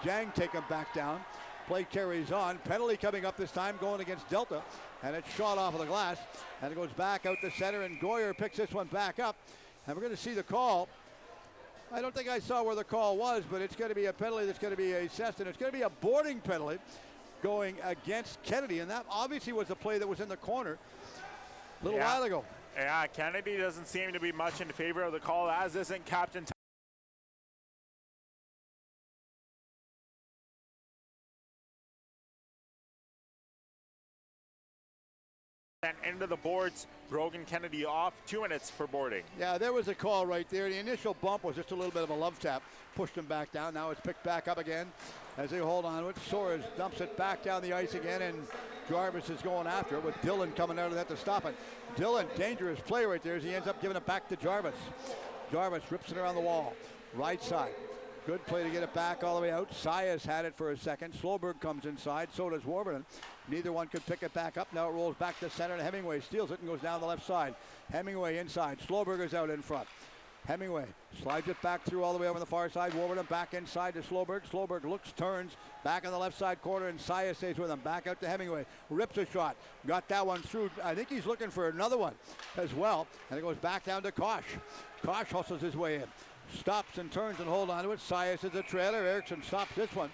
Jang take him back down. Play carries on. Penalty coming up this time, going against Delta. And it's shot off of the glass. And it goes back out the center, and Goyer picks this one back up. And we're going to see the call. I don't think I saw where the call was, but it's going to be a penalty that's going to be assessed, and it's going to be a boarding penalty going against Kennedy. And that obviously was a play that was in the corner a little while ago.
Yeah, Kennedy doesn't seem to be much in favor of the call, as isn't Captain and into the boards. Brogan Kennedy off, 2 minutes for boarding.
Yeah, there was a call right there. The initial bump was just a little bit of a love tap. Pushed him back down. Now it's picked back up again as they hold on to it. Soares dumps it back down the ice again, and Jarvis is going after it with Dillon coming out of that to stop it. Dillon, dangerous play right there as he ends up giving it back to Jarvis. Jarvis rips it around the wall. Right side. Good play to get it back all the way out. Sias had it for a second. Slowberg comes inside. So does Warburton. Neither one could pick it back up. Now it rolls back to center, and Hemingway steals it and goes down the left side. Hemingway inside. Slowberger's out in front. Hemingway slides it back through all the way over the far side. Warburton back inside to Slowberg. Slowberg looks, turns, back on the left side corner, and Sias stays with him. Back out to Hemingway. Rips a shot. Got that one through. I think he's looking for another one as well. And it goes back down to Kosh. Kosh hustles his way in. Stops and turns and hold on to it. Sias is a trailer. Eriksson stops this one.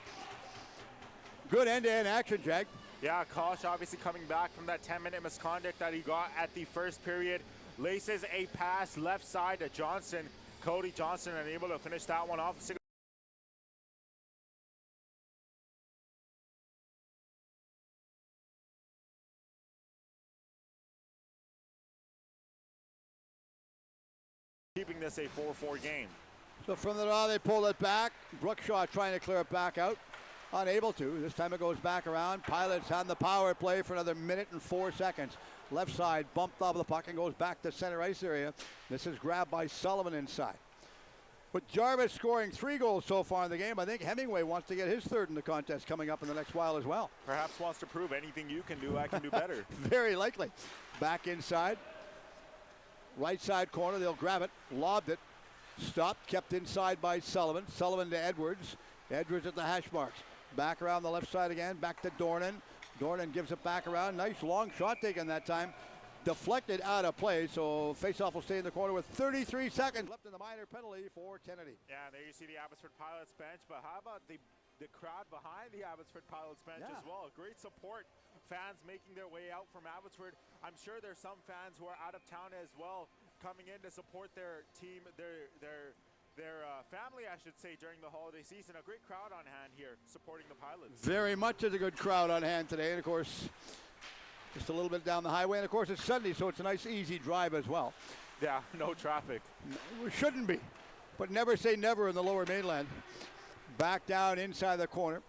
Good end-to-end action, Jack.
Yeah, Kosh obviously coming back from that 10-minute misconduct that he got at the first period. Laces a pass left side to Johnson. Cody Johnson unable to finish that one off. Keeping this a 4-4 game.
So from the draw, they pull it back. Brookshaw trying to clear it back out. Unable to. This time it goes back around. Pilots on the power play for another minute and 4 seconds. Left side bumped off the puck and goes back to center ice area. This is grabbed by Sullivan inside. With Jarvis scoring 3 goals so far in the game, I think Hemingway wants to get his third in the contest coming up in the next while as well.
Perhaps wants to prove anything you can do, I can do better.
Very likely. Back inside. Right side corner, they'll grab it. Lobbed it. Stopped, kept inside by Sullivan. Sullivan to Edwards. Edwards at the hash marks. Back around the left side again. Back to Dornan. Dornan gives it back around. Nice long shot taken that time. Deflected out of play, so faceoff will stay in the corner with 33 seconds left in the minor penalty for Kennedy.
Yeah, there you see the Abbotsford Pilots bench, but how about the crowd behind the Abbotsford Pilots bench as well? Great support. Fans making their way out from Abbotsford. I'm sure there's some fans who are out of town as well, coming in to support their team, their family, I should say, during the holiday season. A great crowd on hand here supporting the Pilots.
Very much is a good crowd on hand today, and of course, just a little bit down the highway, and of course it's Sunday, so it's a nice easy drive as well.
Yeah, no traffic.
It shouldn't be, but never say never in the Lower Mainland. Back down inside the corner.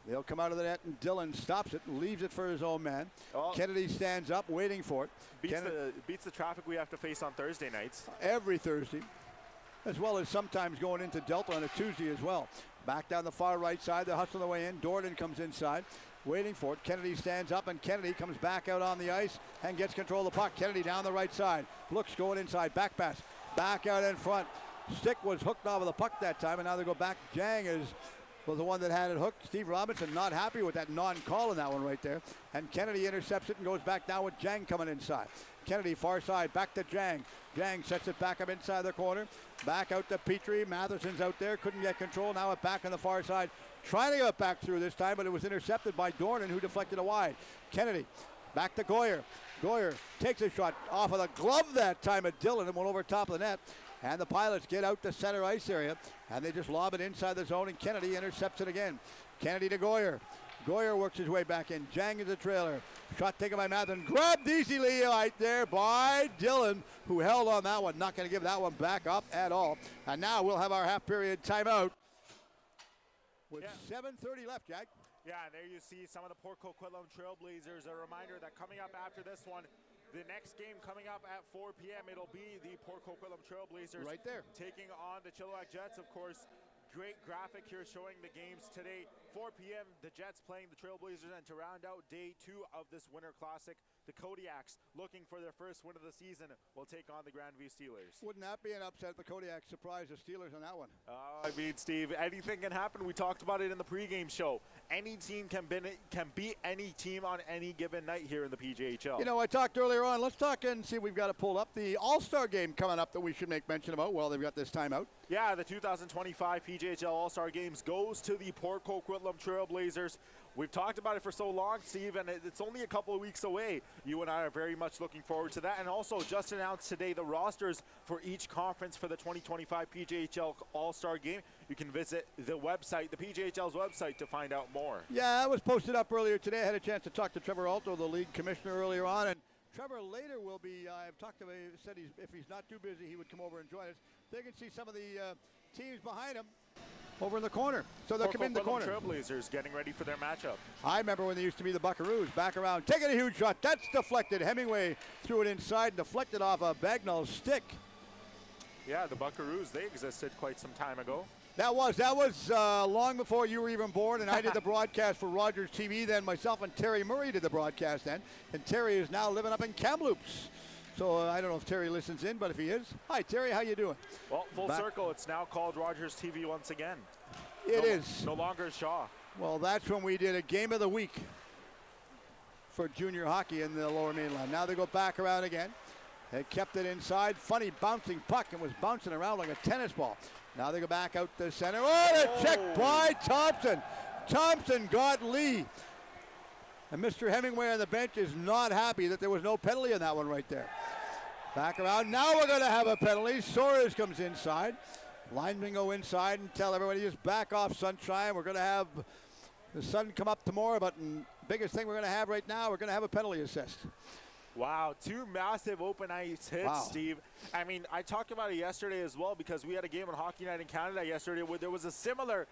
They'll come out of the net, and Dillon stops it and leaves it for his own man.
Oh.
Kennedy stands up, waiting for it.
Beats the traffic we have to face on Thursday nights.
Every Thursday, as well as sometimes going into Delta on a Tuesday as well. Back down the far right side, they're hustling their way in. Dornan comes inside, waiting for it. Kennedy stands up, and Kennedy comes back out on the ice and gets control of the puck. Kennedy down the right side, looks going inside, back pass, back out in front. Stick was hooked off of the puck that time, and now they go back. Jang was the one that had it hooked. Steve Robinson not happy with that non-call in that one right there. And Kennedy intercepts it and goes back down with Jang coming inside. Kennedy far side, back to Jang. Jang sets it back up inside the corner. Back out to Petrie. Matheson's out there, couldn't get control. Now it back on the far side. Trying to get back through this time, but it was intercepted by Dornan, who deflected it wide. Kennedy back to Goyer. Goyer takes a shot off of the glove that time at Dillon and went over top of the net. And the Pilots get out the center ice area, and they just lob it inside the zone, and Kennedy intercepts it again. Kennedy to Goyer. Goyer works his way back in. Jang is the trailer. Shot taken by Matheson. Grabbed easily right there by Dillon, who held on that one. Not going to give that one back up at all. And now we'll have our half-period timeout with 7:30 left, Jack.
Yeah, and there you see some of the Port Coquitlam Trailblazers. A reminder that coming up after this one, the next game coming up at 4 p.m., it'll be the Port Coquitlam Trailblazers
right there
taking on the Chilliwack Jets, of course. Great graphic here showing the games today. 4 p.m., the Jets playing the Trailblazers, and to round out day 2 of this Winter Classic, the Kodiaks, looking for their first win of the season, will take on the Grandview Steelers.
Wouldn't that be an upset? The Kodiaks surprised the Steelers on that one.
I mean, Steve, anything can happen. We talked about it in the pregame show. Any team can beat any team on any given night here in the PJHL.
You know, I talked earlier on. Let's talk and see if we've got it pulled up. The All-Star game coming up that we should make mention about. Well, they've got this timeout.
Yeah, the 2025 PJHL All-Star Games goes to the Port Coquitlam Trailblazers. We've talked about it for so long, Steve, and it's only a couple of weeks away. You and I are very much looking forward to that. And also just announced today the rosters for each conference for the 2025 PJHL All-Star Game. You can visit the website, the PJHL's website, to find out more.
Yeah, that was posted up earlier today. I had a chance to talk to Trevor Alto, the league commissioner, earlier on. And Trevor later will be, I've talked to him, he said if he's not too busy, he would come over and join us. They can see some of the teams behind him over in the corner. So they'll come in the corner.
Trailblazers getting ready for their matchup.
I remember when they used to be the Buckaroos. Back around, taking a huge shot. That's deflected. Hemingway threw it inside, deflected off a Bagnall's stick.
Yeah, the Buckaroos, they existed quite some time ago.
That was long before you were even born, and I did the broadcast for Rogers TV then. Myself and Terry Murray did the broadcast then, and Terry is now living up in Kamloops. So I don't know if Terry listens in, but if he is, hi Terry, how you doing?
Well, full circle, it's now called Rogers TV once again.
It is.
No longer Shaw.
Well, that's when we did a game of the week for junior hockey in the Lower Mainland. Now they go back around again. They kept it inside. Funny bouncing puck and was bouncing around like a tennis ball. Now they go back out the center. Oh, a check by Thompson. Thompson got Lee. And Mr. Hemingway on the bench is not happy that there was no penalty on that one right there. Back around. Now we're going to have a penalty. Soares comes inside. Linemen go inside and tell everybody just back off, Sunshine. We're going to have the sun come up tomorrow, but the biggest thing we're going to have right now, we're going to have a penalty assist.
Wow, 2 massive open ice hits,
wow.
Steve. I mean, I talked about it yesterday as well because we had a game on Hockey Night in Canada yesterday where there was a similar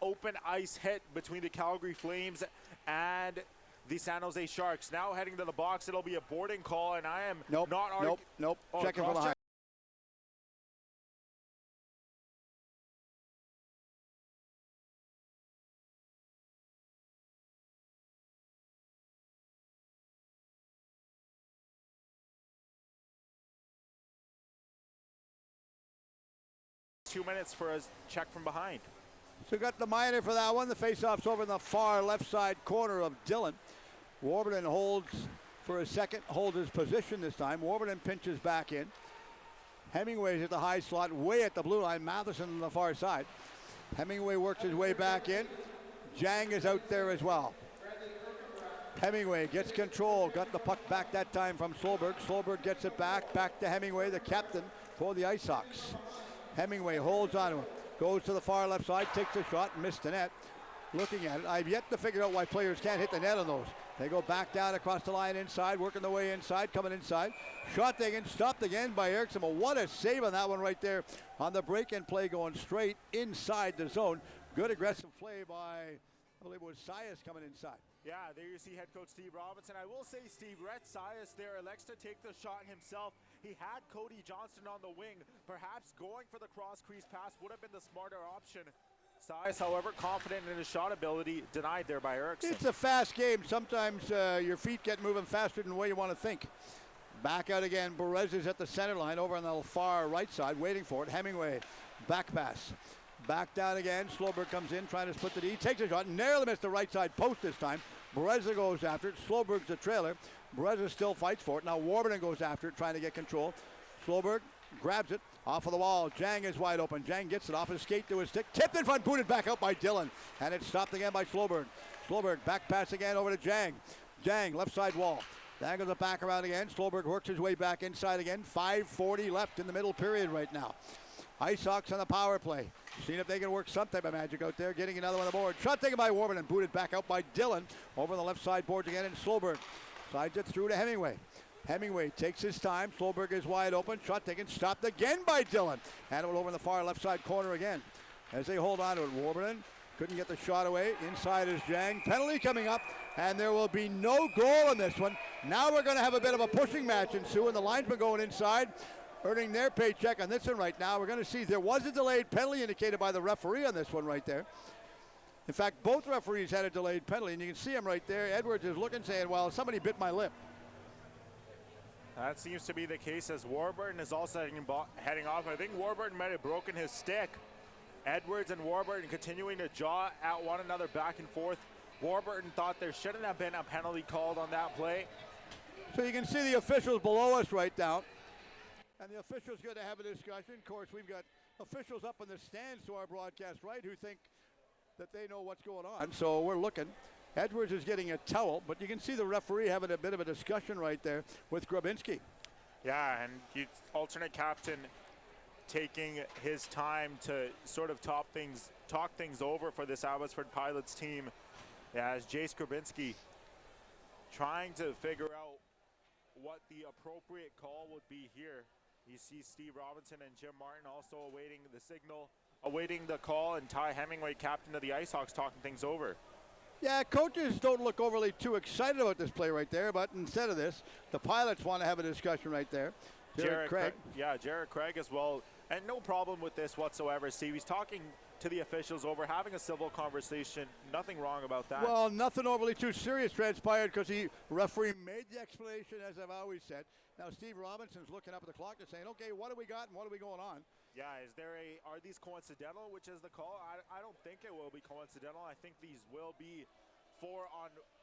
open ice hit between the Calgary Flames and the San Jose Sharks. Now heading to the box, it'll be a boarding call, and I am not arguing.
Nope.
Oh,
checking from behind.
2 minutes for a check from behind.
So got the minor for that one. The faceoff's over in the far left side corner of Dillon. Warburton holds for a second, holds his position this time. Warburton pinches back in. Hemingway's at the high slot, way at the blue line. Matheson on the far side. Hemingway works his way back in. Jang is out there as well. Hemingway gets control, got the puck back that time from Slowberg. Slowberg gets it back to Hemingway, the captain for the Ice Hawks. Hemingway holds on to him. Goes to the far left side, takes a shot, missed the net. Looking at it, I've yet to figure out why players can't hit the net on those. They go back down across the line inside, working their way inside, coming inside. Shot taken, stopped again by Eriksson. But what a save on that one right there on the break-in play, going straight inside the zone. Good aggressive play by, I believe it was Sias coming inside.
Yeah, there you see head coach Steve Robinson. I will say Steve Rhett Sias there elects to take the shot himself. He had Cody Johnston on the wing. Perhaps going for the cross crease pass would have been the smarter option. Sias, however, confident in his shot ability, denied there by Eriksson.
It's a fast game. Sometimes your feet get moving faster than the way you want to think. Back out again. Perez is at the center line over on the far right side, waiting for it. Hemingway, back pass. Back down again. Slowberg comes in, trying to split the D. Takes a shot. Narrowly missed the right side post this time. Bereza goes after it. Slowberg's the trailer. Bereza still fights for it. Now Warburton goes after it, trying to get control. Slowberg grabs it off of the wall. Jang is wide open. Jang gets it off his skate to his stick. Tipped in front, booted back out by Dillon. And it's stopped again by Slowberg. Slowberg back pass again over to Jang. Jang, left side wall. Dangles it back around again. Slowberg works his way back inside again. 5:40 left in the middle period right now. Ice Hawks on the power play. Seeing if they can work some type of magic out there. Getting another one on the board. Shot taken by Warburton and booted back out by Dillon. Over the left side boards again, and Slowberg sides it through to Hemingway. Hemingway takes his time. Slowberg is wide open. Shot taken. Stopped again by Dillon. And it went over in the far left side corner again. As they hold on to it, Warburton couldn't get the shot away. Inside is Jang. Penalty coming up. And there will be no goal in this one. Now we're going to have a bit of a pushing match ensue. And the linesmen going inside, earning their paycheck on this one right now. We're going to see there was a delayed penalty indicated by the referee on this one right there. In fact, both referees had a delayed penalty, and you can see him right there. Edwards is looking, saying, well, somebody bit my lip.
That seems to be the case, as Warburton is also heading off. I think Warburton might have broken his stick. Edwards and Warburton continuing to jaw at one another back and forth. Warburton thought there shouldn't have been a penalty called on that play.
So you can see the officials below us right now. And the officials going to have a discussion. Of course, we've got officials up in the stands to our broadcast right who think that they know what's going on. So we're looking. Edwards is getting a towel, but you can see the referee having a bit of a discussion right there with Grabinski.
Yeah, and alternate captain taking his time to sort of talk things over for this Abbotsford Pilots team. Yeah, as Jace Grabinski trying to figure out what the appropriate call would be here. You see Steve Robinson and Jim Martin also awaiting the signal, awaiting the call, and Ty Hemingway, captain of the Ice Hawks, talking things over.
Yeah, coaches don't look overly too excited about this play right there, but instead of this, the Pilots want to have a discussion right there. Jared Craig.
Jared Craig as well. And no problem with this whatsoever, Steve. He's talking to the officials over, having a civil conversation. Nothing wrong about that.
Well, nothing overly too serious transpired because the referee made the explanation, as I've always said. Now, Steve Robinson's looking up at the clock and saying, okay, what do we got and what are we going on?
Yeah, are these coincidental, which is the call? I don't think it will be coincidental. I think these will be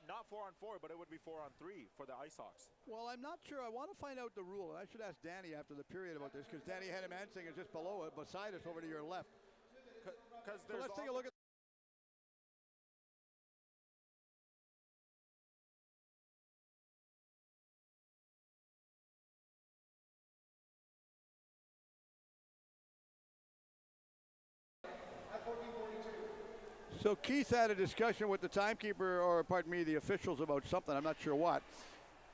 not 4-on-4, but it would be 4-on-3 for the Ice Hawks.
Well, I'm not sure. I want to find out the rule, and I should ask Danny after the period about this, because Danny Hennemansinger is just below it, beside us over to your left. So let's take a look at. So Keith had a discussion with the timekeeper, or pardon me, the officials about something. I'm not sure what.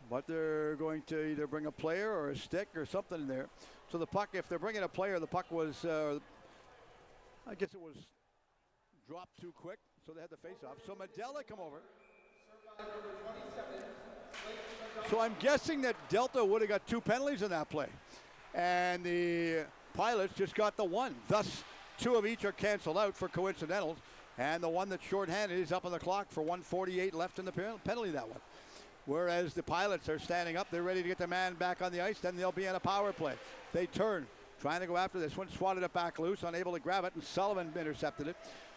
But they're going to either bring a player or a stick or something in there. So the puck, if they're bringing a player, the puck was, I guess it was dropped too quick. So they had the face-off. So Medella come over. So I'm guessing that Delta would have got 2 penalties in that play. And the Pilots just got the 1. Thus, 2 of each are canceled out for coincidentals. And the one that's shorthanded is up on the clock for 1:48 left in the penalty, that one. Whereas the Pilots are standing up. They're ready to get the man back on the ice. Then they'll be on a power play. They turn, trying to go after this one. Swatted it back loose, unable to grab it, and Sullivan intercepted it.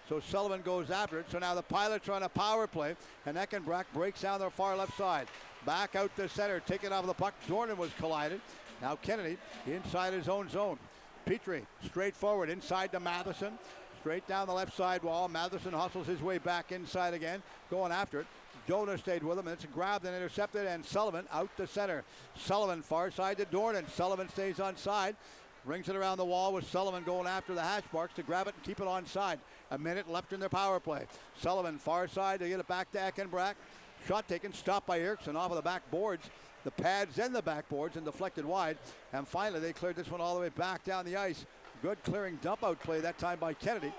So Sullivan goes after it. So now the Pilots are on a power play, and Eckenbrack breaks down their far left side. Back out to center, taking off the puck. Jordan was collided. Now Kennedy inside his own zone. Petrie straight forward inside to Matheson. Straight down the left side wall. Matheson hustles his way back inside again, going after it. Jonah stayed with him, and it's grabbed and intercepted, and Sullivan out to center. Sullivan far side to Dornan. Sullivan stays on side. Rings it around the wall with Sullivan going after the hash marks to grab it and keep it onside. A minute left in their power play. Sullivan far side to get it back to Eckenbrack. Shot taken, stopped by Eriksson off of the back boards. The pads and the backboards and deflected wide. And finally they cleared this one all the way back down the ice. Good clearing dump out play that time by Kennedy.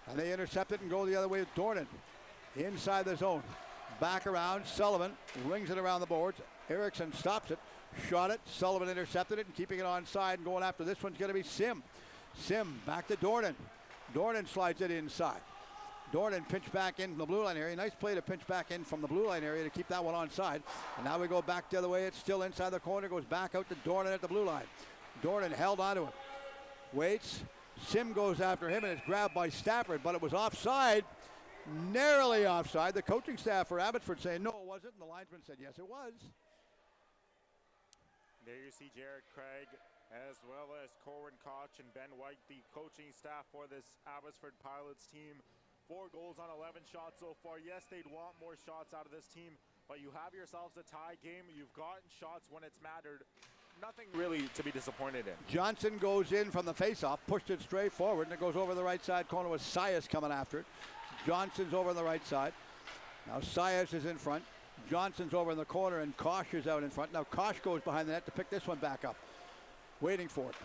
And they intercept it and go the other way with Dornan. Inside the zone. Back around. Sullivan rings it around the boards. Eriksson stops it. Shot it. Sullivan intercepted it and keeping it onside and going after this one's going to be Sim. Sim back to Dornan. Dornan slides it inside. Dornan pinched back in from the blue line area. Nice play to pinch back in from the blue line area to keep that one onside. And now we go back the other way. It's still inside the corner. Goes back out to Dornan at the blue line. Dornan held onto it. Waits. Sim goes after him and it's grabbed by Stafford, but it was offside. Narrowly offside. The coaching staff for Abbotsford saying no, it wasn't. And the linesman said yes, it was.
There you see Jared Craig as well as Corwin Koch and Ben White, the coaching staff for this Abbotsford Pilots team. 4 goals on 11 shots so far. Yes, they'd want more shots out of this team, but you have yourselves a tie game. You've gotten shots when it's mattered. Nothing really to be disappointed in.
Johnson goes in from the faceoff, pushed it straight forward, and it goes over the right side corner with Sias coming after it. Johnson's over on the right side. Now Sias is in front. Johnson's over in the corner, and Koch is out in front. Now Koch goes behind the net to pick this one back up. Waiting for it.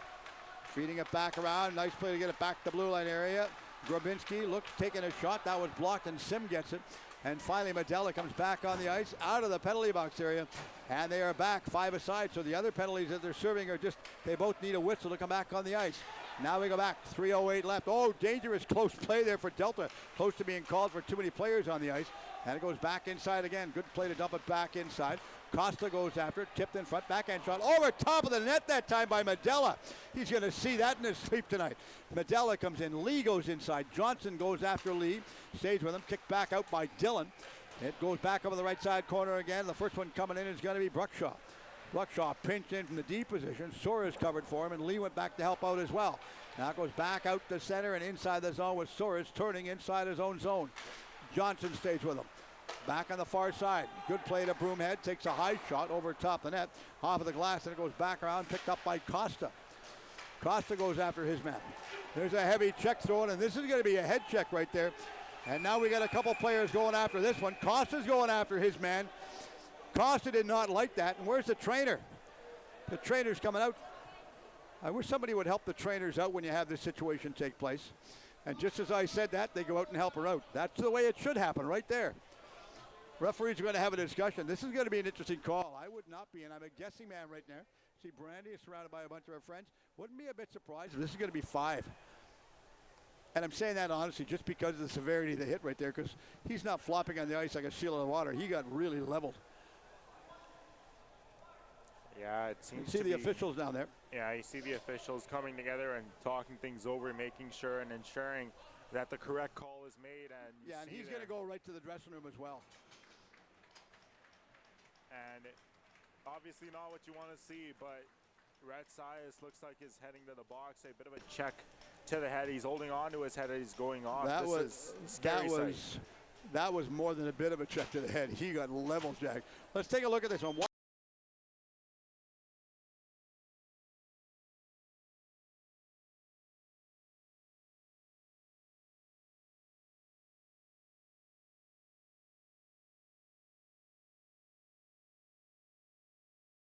Feeding it back around. Nice play to get it back to the blue line area. Grabinski looks, taking a shot. That was blocked, and Sim gets it. And finally, Medella comes back on the ice, out of the penalty box area. And they are back 5 aside. So the other penalties that they're serving are just, they both need a whistle to come back on the ice. Now we go back, 3:08 left. Oh, dangerous close play there for Delta. Close to being called for too many players on the ice. And it goes back inside again. Good play to dump it back inside. Costa goes after it, tipped in front, backhand shot over top of the net that time by Medella. He's going to see that in his sleep tonight. Medella comes in, Lee goes inside. Johnson goes after Lee, stays with him, kicked back out by Dillon. It goes back over the right side corner again. The first one coming in is going to be Bruckshaw. Bruckshaw pinched in from the D position. Soares covered for him, and Lee went back to help out as well. Now it goes back out the center and inside the zone with Soares turning inside his own zone. Johnson stays with him. Back on the far side. Good play to Broomhead. Takes a high shot over top the net. Off of the glass, and it goes back around. Picked up by Costa. Costa goes after his man. There's a heavy check thrown, and this is going to be a head check right there. And now we got a couple players going after this one. Costa's going after his man. Costa did not like that. And where's the trainer? The trainer's coming out. I wish somebody would help the trainers out when you have this situation take place. And just as I said that, they go out and help her out. That's the way it should happen right there. Referees are going to have a discussion. This is going to be an interesting call. I would not be, and I'm a guessing man right now. See, Brandy is surrounded by a bunch of our friends. Wouldn't be a bit surprised if this is going to be 5. And I'm saying that honestly just because of the severity of the hit right there, because he's not flopping on the ice like a seal in the water. He got really leveled.
Yeah, it seems
you see the officials down there.
Yeah, you see the officials coming together and talking things over, making sure and ensuring that the correct call is made. And
yeah, and he's going to go right to the dressing room as well.
And obviously not what you want to see, but Red Sias looks like he's heading to the box. A bit of a check to the head. He's holding on to his head as he's going off. That
was more than a bit of a check to the head. He got level jacked. Let's take a look at this one.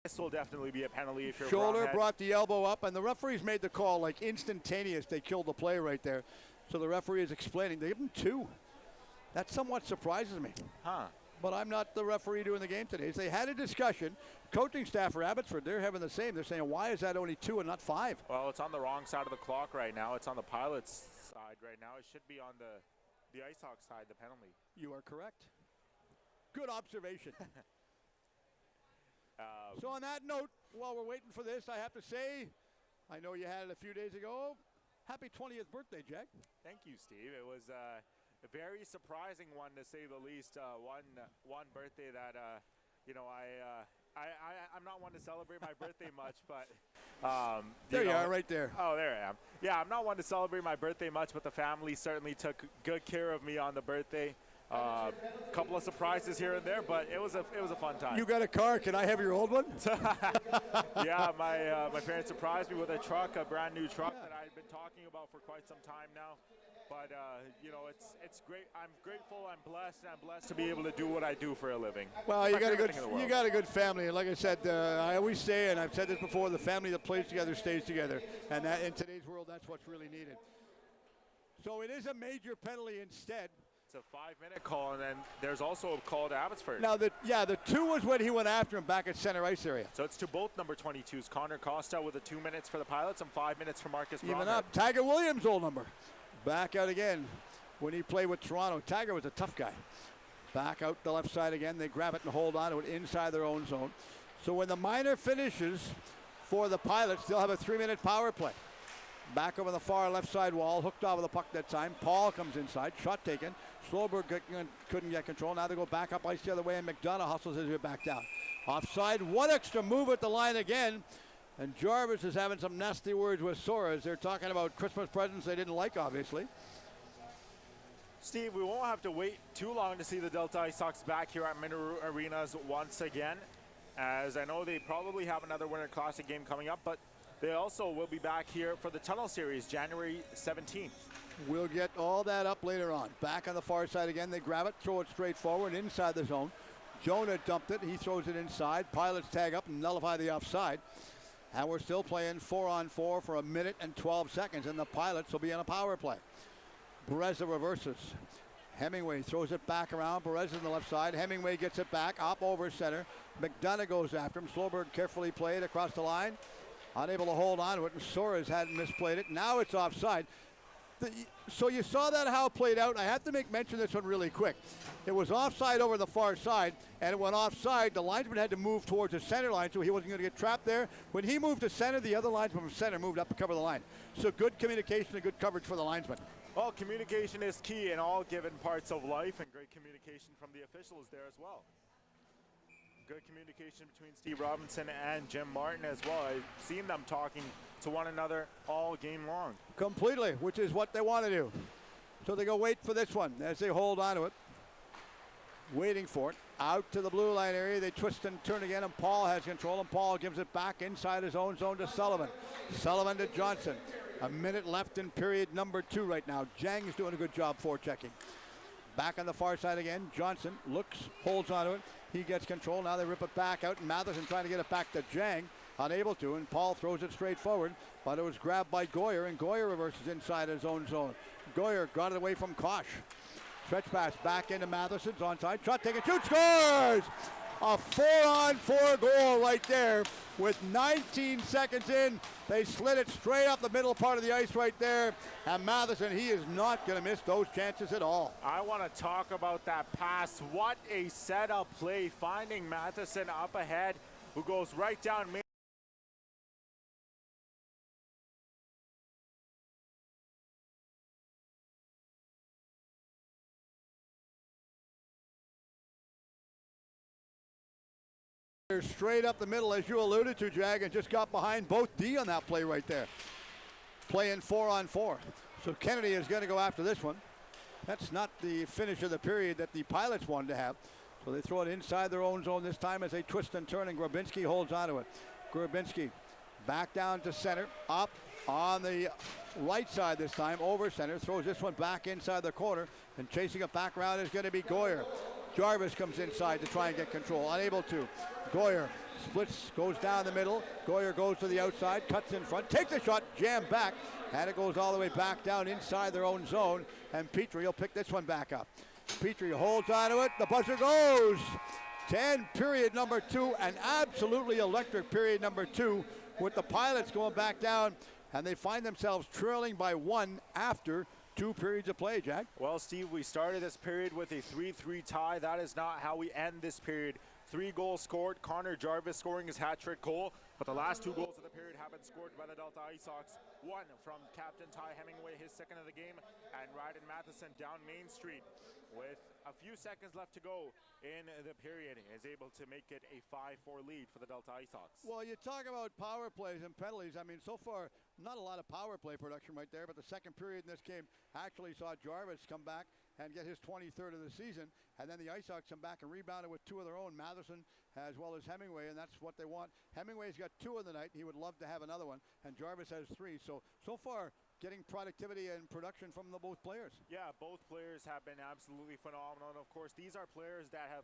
This will definitely be a penalty if you're
shoulder brought the elbow up, and the referees made the call like instantaneous. They killed the play right there. So the referee is explaining. They give him 2. That somewhat surprises me. But I'm not the referee doing the game today. So they had a discussion. Coaching staff for Abbotsford, they're having the same. They're saying, why is that only 2 and not 5?
Well, it's on the wrong side of the clock right now. It's on the Pilots' side right now. It should be on the Ice Hawks side, the penalty.
You are correct. Good observation. So on that note, while we're waiting for this, I have to say, I know you had it a few days ago. Happy 20th birthday, Jack.
Thank you, Steve. It was a very surprising one, to say the least. One birthday that, I'm not one to celebrate my birthday much, but
there you are, right there.
Oh, there I am. Yeah, I'm not one to celebrate my birthday much, but the family certainly took good care of me on the birthday. Couple of surprises here and there, but it was a fun time.
You got a car? Can I have your old one?
Yeah, my parents surprised me with a truck, a brand new truck that I've been talking about for quite some time now. But you know, it's great. I'm grateful. I'm blessed to be able to do what I do for a living.
Well, you got a good family, and like I said, I always say, and I've said this before, the family that plays together stays together, and that in today's world, that's what's really needed. So it is a major penalty instead.
It's a 5-minute call, and then there's also a call to Abbotsford.
Now, the 2 was when he went after him back at center ice area.
So it's to both number 22s. Connor Costa with the 2 minutes for the Pilots and 5 minutes for Marcus
Even
Bromhead.
up. Tiger Williams' old number. Back out again when he played with Toronto. Tiger was a tough guy. Back out the left side again. They grab it and hold on to it inside their own zone. So when the minor finishes for the Pilots, they'll have a 3-minute power play. Back over the far left side wall, hooked off of the puck that time. Paul comes inside, shot taken. Sloberg couldn't get control. Now they go back up ice the other way, and McDonough hustles his way back down. Offside, one extra move at the line again. And Jarvis is having some nasty words with Soares. They're talking about Christmas presents they didn't like, obviously.
Steve, we won't have to wait too long to see the Delta Ice Sox back here at Minoru Arenas once again, as I know they probably have another Winter Classic game coming up, but they also will be back here for the Tunnel Series, January 17th.
We'll get all that up later on. Back on the far side again. They grab it, throw it straight forward inside the zone. Jonah dumped it. He throws it inside. Pilots tag up and nullify the offside. And we're still playing 4-on-4 for 1 minute and 12 seconds, and the Pilots will be on a power play. Bereza reverses. Hemingway throws it back around. Bereza on the left side. Hemingway gets it back, up over center. McDonough goes after him. Sloberg carefully played across the line. Unable to hold on to it, and Soares hadn't misplayed it. Now it's offside. So you saw that how it played out. I have to make mention of this one really quick. It was offside over the far side, and it went offside. The linesman had to move towards the center line, so he wasn't going to get trapped there. When he moved to center, the other linesman from center moved up to cover the line. So good communication and good coverage for the linesman.
Well, communication is key in all given parts of life, and great communication from the officials there as well. Good communication between Steve Robinson and Jim Martin as well. I've seen them talking to one another all game long.
Completely, which is what they want to do. So they go wait for this one as they hold on to it. Waiting for it. Out to the blue line area. They twist and turn again, and Paul has control, and Paul gives it back inside his own zone to Sullivan. Sullivan to Johnson. 1 minute left in period number 2 right now. Jang is doing a good job forechecking. Back on the far side again. Johnson looks, holds onto it. He gets control. Now they rip it back out, and Matheson trying to get it back to Jang. Unable to, and Paul throws it straight forward, but it was grabbed by Goyer, and Goyer reverses inside his own zone. Goyer got it away from Kosh. Stretch pass back into Matheson's onside. Shot taken, shoot, scores! A 4-on-4 goal right there with 19 seconds in. They slid it straight up the middle part of the ice right there. And Matheson, he is not going to miss those chances at all.
I want to talk about that pass. What a setup play, finding Matheson up ahead, who goes right down.
Straight up the middle, as you alluded to, Jag, and just got behind both D on that play right there. Playing 4-on-4. So Kennedy is going to go after this one. That's not the finish of the period that the Pilots wanted to have. So they throw it inside their own zone this time as they twist and turn, and Grabinski holds onto it. Grabinski back down to center, up on the right side this time, over center, throws this one back inside the corner, and chasing it back around is going to be Goyer. Jarvis comes inside to try and get control, unable to. Goyer splits, goes down the middle. Goyer goes to the outside, cuts in front, takes a shot, jammed back, and it goes all the way back down inside their own zone, and Petrie will pick this one back up. Petrie holds onto it, the buzzer goes. 10, period number 2, an absolutely electric period number 2, with the Pilots going back down, and they find themselves trailing by 1 after 2 periods of play, Jack.
Well, Steve, we started this period with a 3-3 tie. That is not how we end this period. 3 goals scored. Connor Jarvis scoring his hat-trick goal, but the last 2 goals of the period period have been scored by the Delta Ice Hawks. One from Captain Ty Hemingway, his second of the game, and Ryden Matheson down Main Street with a few seconds left to go in the period is able to make it a 5-4 lead for the Delta Ice Hawks.
Well, you talk about power plays and penalties. I mean, so far, not a lot of power play production right there, but the second period in this game actually saw Jarvis come back and get his 23rd of the season, and then the Ice Hawks come back and rebounded with two of their own, Matheson as well as Hemingway, and that's what they want. Hemingway's got two in the night. He would love to have another one, and Jarvis has three. So far, getting productivity and production from the both players.
Yeah, both players have been absolutely phenomenal. And of course, these are players that have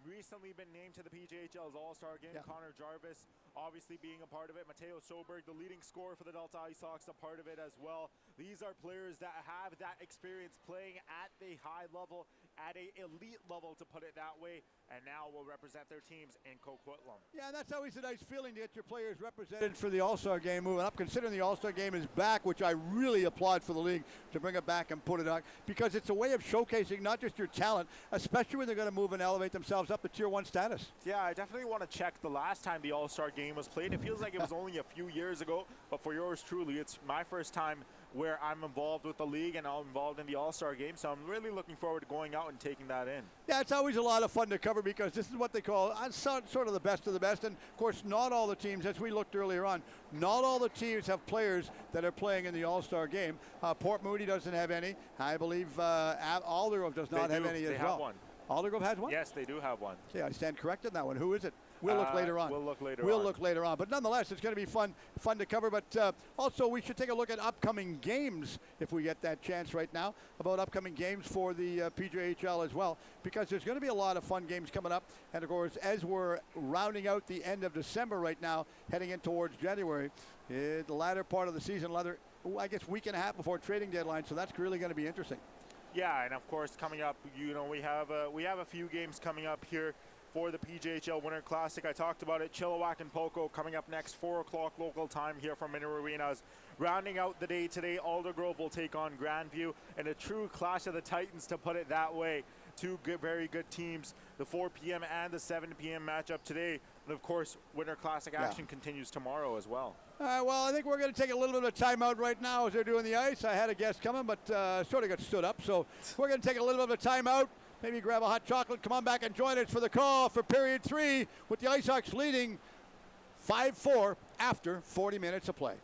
recently been named to the PJHL's All-Star game.
Yeah.
Connor Jarvis obviously being a part of it. Mateo Soberg, the leading scorer for the Delta Ice Hawks, a part of it as well. These are players that have that experience playing at the high level, at a elite level, to put it that way, and now will represent their teams in Coquitlam.
Yeah, and that's always a nice feeling to get your players represented for the All-Star game moving up, considering the All-Star game is back, which I really applaud for the league to bring it back and put it on, because it's a way of showcasing not just your talent, especially when they're going to move and elevate themselves up to Tier 1 status.
Yeah, I definitely want to check the last time the All-Star game was played. It feels like it was only a few years ago, but for yours truly, it's my first time where I'm involved with the league and I'm involved in the All-Star game, so I'm really looking forward to going out and taking that in.
Yeah, it's always a lot of fun to cover because this is what they call sort of the best of the best. And, of course, not all the teams, as we looked earlier on, not all the teams have players that are playing in the All-Star game. Port Moody doesn't have any. I believe Aldergrove does not have any as well.
They have one.
Aldergrove has one?
Yes, they do have one.
Yeah, I stand corrected on that one. Who is it? We'll look later on.
We'll look later on.
We'll look later on. But nonetheless, it's going to be fun to cover. But also, we should take a look at upcoming games if we get that chance right now, about upcoming games for the PJHL as well, because there's going to be a lot of fun games coming up. And, of course, as we're rounding out the end of December right now, heading in towards January, the latter part of the season, I guess week and a half before trading deadline, so that's really going to be interesting.
Yeah, and of course, coming up, we have a few games coming up here for the PJHL Winter Classic. I talked about it. Chilliwack and Poco coming up next, 4 o'clock local time here from Minter Arenas. Rounding out the day today, Aldergrove will take on Grandview in a true clash of the Titans, to put it that way. Two very good teams, the 4 p.m. and the 7 p.m. matchup today. And of course, Winter Classic action continues tomorrow as well.
Well, I think we're going to take a little bit of time out right now as they're doing the ice. I had a guest coming, but sort of got stood up. So we're going to take a little bit of a time out. Maybe grab a hot chocolate. Come on back and join us for the call for period 3 with the Ice Hawks leading 5-4 after 40 minutes of play.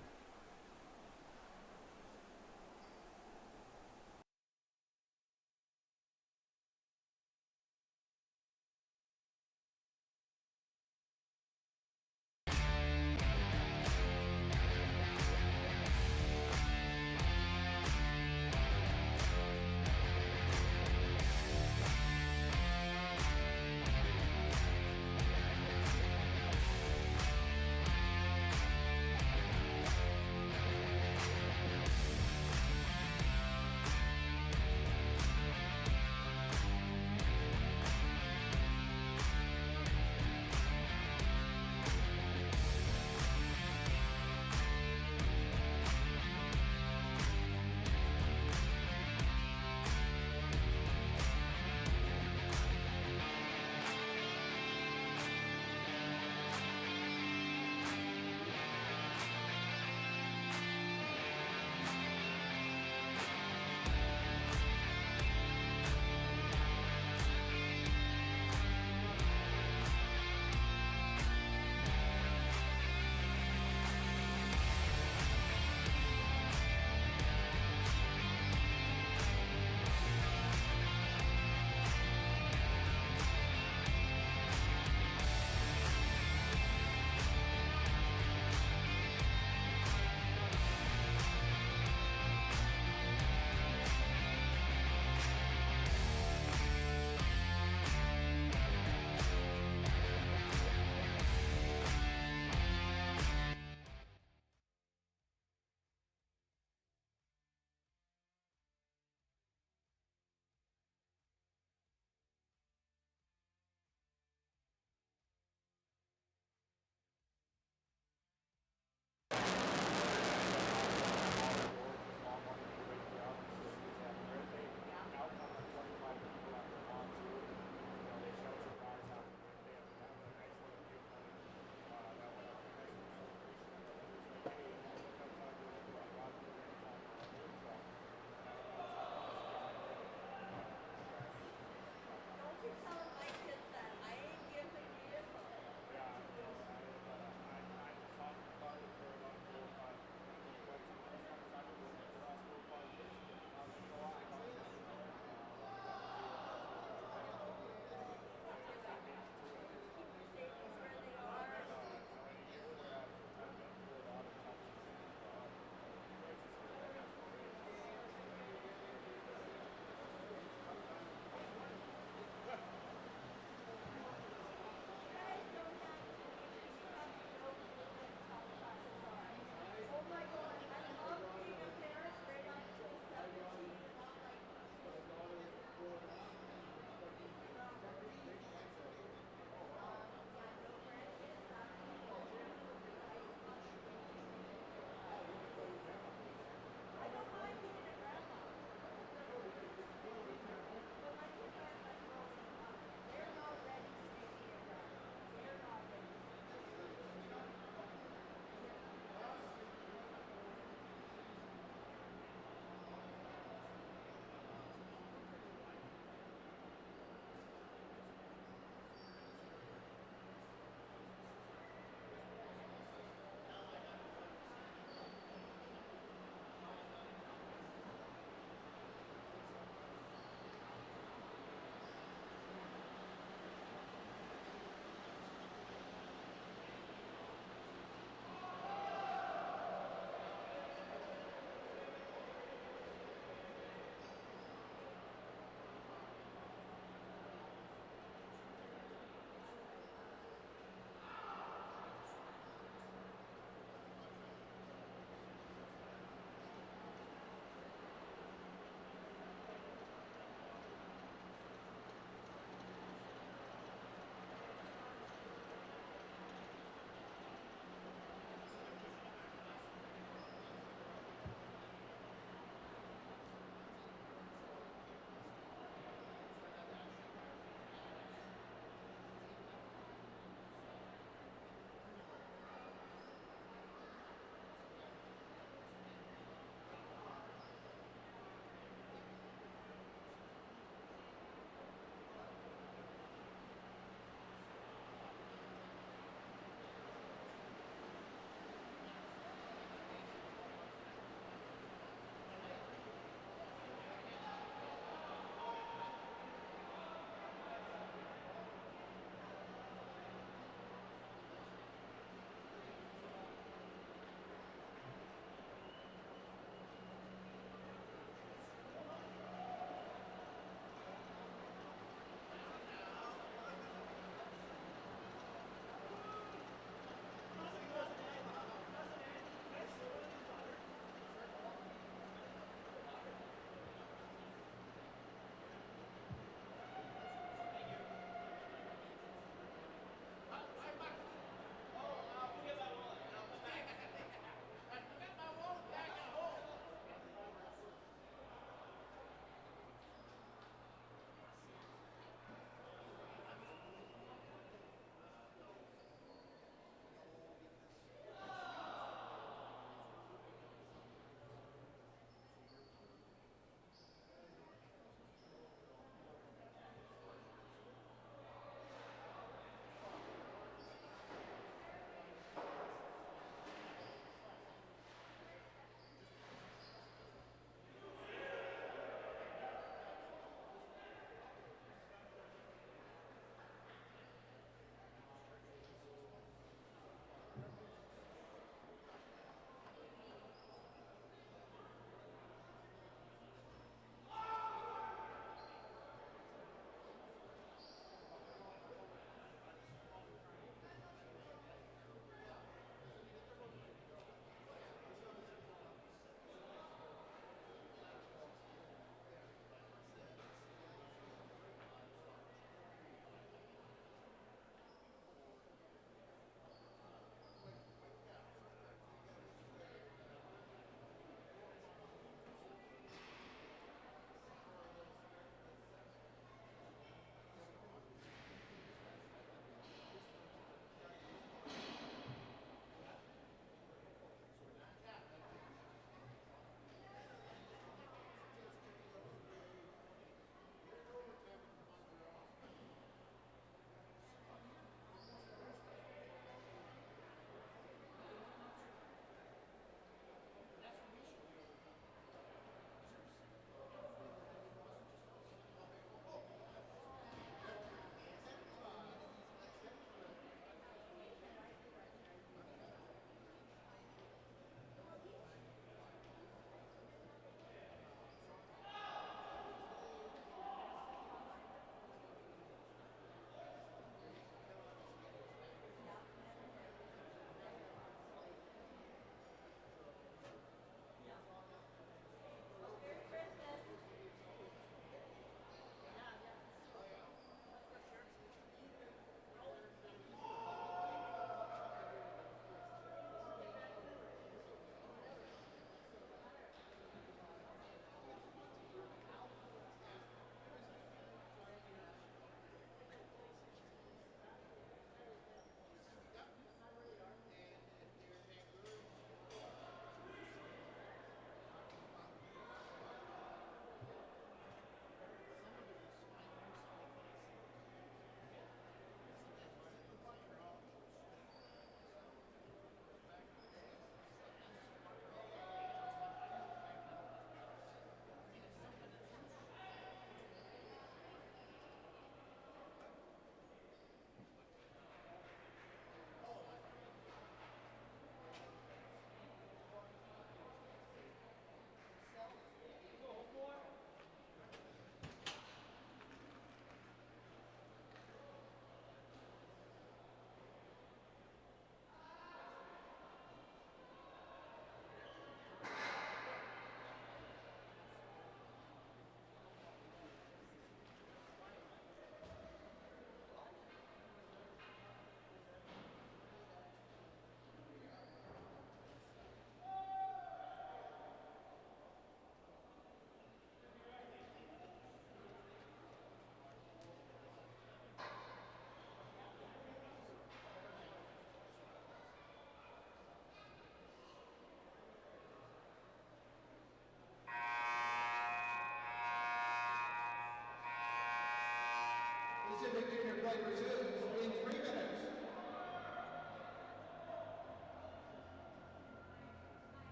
Pacific Junior flight resumes in 3 minutes.